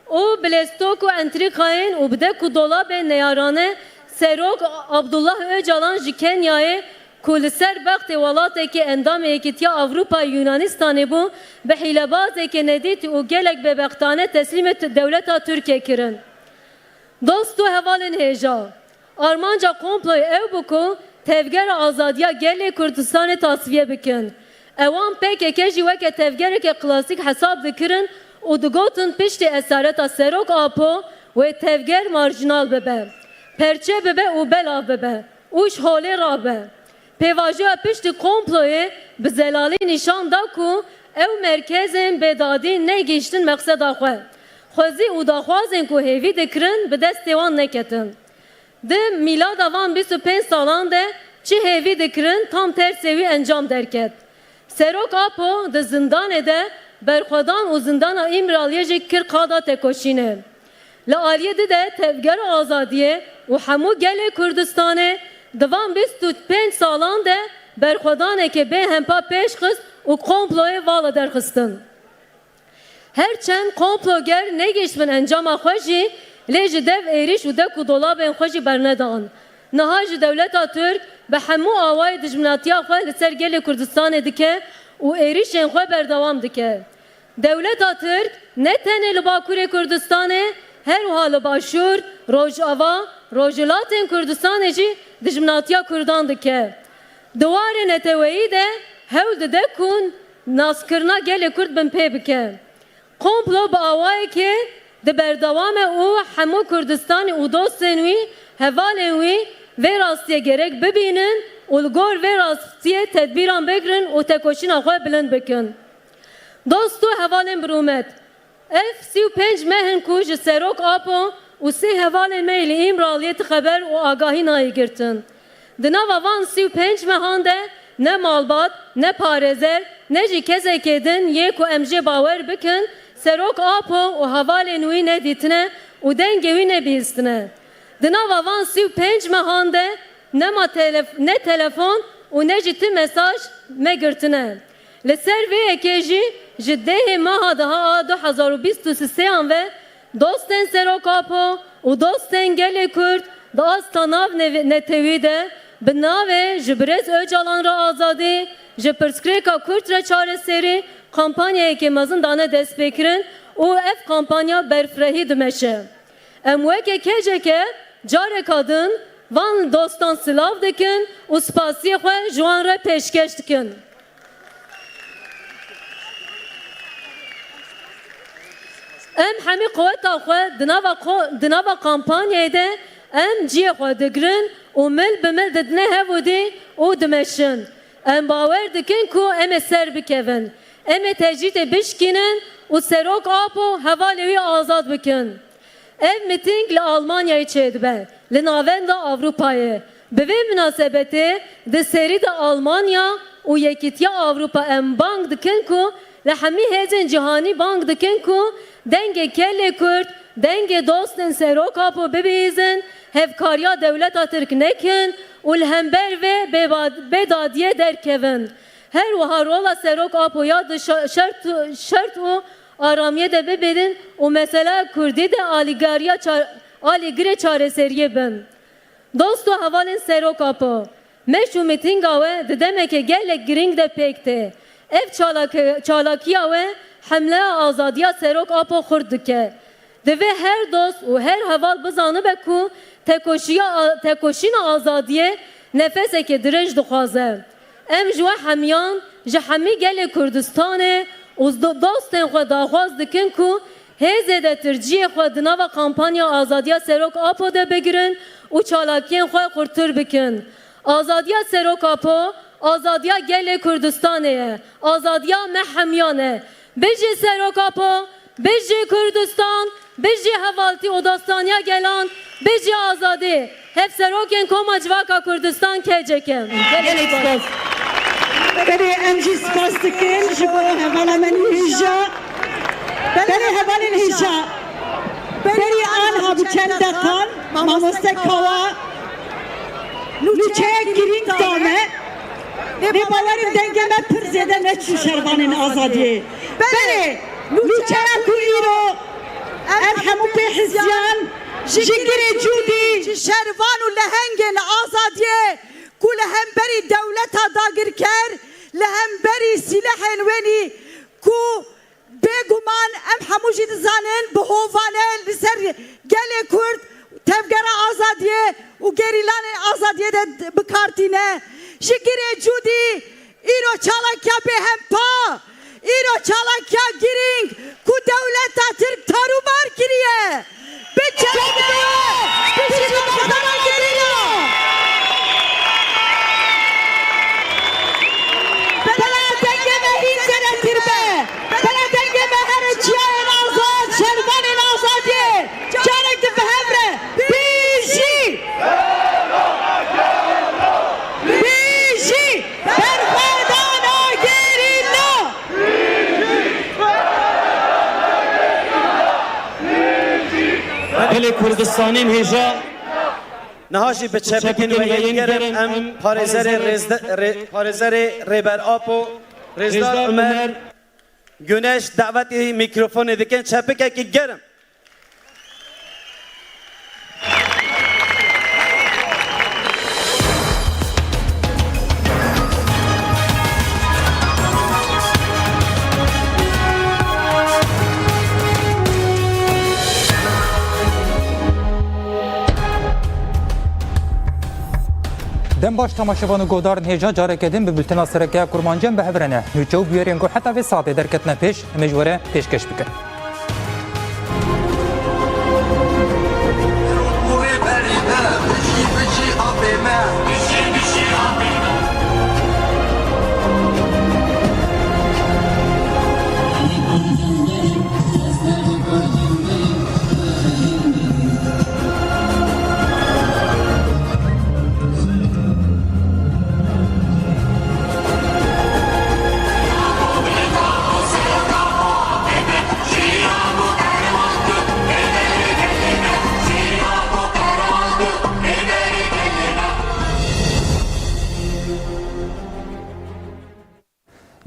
[SPEAKER 11] û bilêstok û entrîkayên û bi dek û dolabên neyarane Serok Abdullah Öcalan ji Kenyayê ku li ser bextê welatekî endamê Yekîtiya Avrupayê Yunanistanê bû bi hîlebazekê nedîtî û gelek bêbextane teslîmê dewleta Tirkiye kirin. Dost û hevalên hêja, armanca komployê ew bû ku tevgera azadiya gelê Kurdistanê tasfiye bikin. Ewan PKK jî weke tevgerekê klasîk hesab dikirin û digotin piştî esareta Serok Apo wê tevger marjinal bibe. Perçe bibe û belav bibe û ji holê rabe. Pêvajoya piştî komployê bi zelalî nîşan da ku ew merkezên bêdadî negihîştin meqseda xwe. Xwezî û daxwazên ku hêvî dikirin bi destê wan neketin. Di mîlada van 25 salan de çi hêvî dikirin tam tersê wî encam derket. Serok Apo di zindanê de berxwedan û zindana İmraliyê jî kir qada tekoşînê. Li aliyê de tevgera azadiyê û hemû gelê Kurdistanê di van 25 salan de berxwedanekê bê hempa pêşxist û komployê vala derxistin. Herçend komploger negihîştin encama xwe jî lê ji dev êriş û dek û dolabên xwe jî bernedan. Niha ji dewleta Tirk bi hemû awayê dijminatiya xwe li ser gelê Kurdistanê dike û êrişên xwe berdewam dike. Dewleta Tirk ne tenê li Bakurê Kurdistanê her wiha li Başûr, Rojava, Rojhilatên Kurdistanê jî dijminatiya Kurdan dike. Diwarê neteweyî de hewl dide ku naskirina gelê Kurd bin pê bike. Komplo bi awayekê
[SPEAKER 7] د بردوام او همو کردستان او دوستن وی هوالن وی و راستیه gerek ببینن و لگور و راستیه تدبیران بگرن و تکوشین آخواه بلند بکن. دوستو هوالن برومت اف 35 مهن کوج سروک آپو و سی هوالن میل امرالیت خبر و آگاهی نایی گرتن. دناوا وان 35 مهانده نه مالبات نه پارزر نه جی کسی کدن یک و امجه باور بکن سروک آپو و هوالن وی ندیتنه و دنگی وی نبیستنه. دناوا وان 35 مهانده نه تلفن و نه جی مساج مگرتنه. لسر وی اکیجی جده ماه daha 2023 و دوستن سروکاپو و دوستن گل کرد داستان ناو نتویده به ناو جبرز öcalan را آزادی جپرسکریکا کرد را چاره سری kampanyaya که مزن دانه دست بکرن و اف kampanya برفرهی دمشه اموکه کجه که جاره کادن وان دوستان سلاف دکن و سپاسی خواه جوان را پیشکش دکن ام همی قوت آخواه دناوا کامپانیه ده ام جیه خواه دگرن و مل بمل ددنه هفودی و دمشن ام باور دکن که ام سر بکون ام تجدید بشکنن و سروک آپو حوالوی آزاد بکن ev miting li Almanya'yı çedbe li navenda Avrupa'yı be ve münasebeti de seri de Almanya u yekitiya Avrupa em bank dikin ku li hemi hezin cihani bank dikin ku denge kelle Kürt denge dostin serok apo bebizin hevkariya devleta Türk nekin ul hember ve bedadiye derkevin her vaharola serok apo ya da şart u aramiye de beberin o mesela Kürdi de aligre çareseriye ben. Dostu havalin serok apo. Meşru mitinga ve de demek ki gelek giring de pekte. Ev çalakiya ve hamle azadiya serok apo khurdike. De ve her dost o her haval bizanı beku tekoşina azadiye nefese ki direnç duhaze. Em jwa hamyan jahami gele Kürdistan'e از دوستن خود داخواست دکن که هزده ترجیح خود نوا کمپانیا آزادی سروک آپو ده بگیرن و چالاکین خود خورتر بکن. آزادی سروک آپو آزادی گل کردستانه آزادی محمیانه بجی سروک آپو بجی کردستان بجی حوالتی و داستانیا گلان بجی آزادی هف سروکین کم اجواکا کردستان که جکن
[SPEAKER 2] بری امجی سپاس دکن جبو همان من هیجا بری همان هیجا بری آنها بچند دکان ماموسته کوا نوچه گرینگ دامه ne bavarın dengeme pırzede ne çüşervanın azadiye beri نوچه کویرو erhamu pehizyan jigiri cudi şervan u lehengin azadiye kul hemberi devleta dagirker lehemberi silahın veni ku beguman em hamuji zanen buhovane liser gele Kürt tevgera azadiye u gerilane azadiye de bikartine jigiri cudi iro çalakya behempa iro çalakya giring ku devleta Türk tarubar kiriye biçerine biçine kadar geliyor
[SPEAKER 19] Kürdistan'ın heja nahajı beçepekin ve yengerim em parizere reber apo Rezdar Ömer Güneş daveti mikrofon ediken çepeke ki gerim.
[SPEAKER 10] دم باش تماشاوان گودارن هجا جارek edin به بولتنا سرکه کرمانجان به هفرنه نوچو بیارین گو حتی به ساعت درکتنه پیش مجوره پیشکش بکن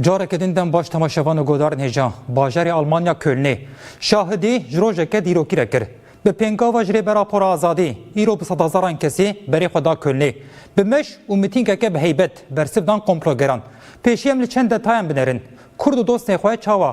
[SPEAKER 10] Carekedin dem baş temaşevanı godarın heja bajarê Almanya Kölnê şahidî ji rojeke dîrokî kir. Bi pêngava ji rêbera Pora Azadî îro bi sedhazaran kesî berê xwe da Kölnê. Bi meş û mîtîngeke bi heybet bersiv dan komplogeran. Pêşî em li çend detayan binerin. Kurd û dostên xwe çawa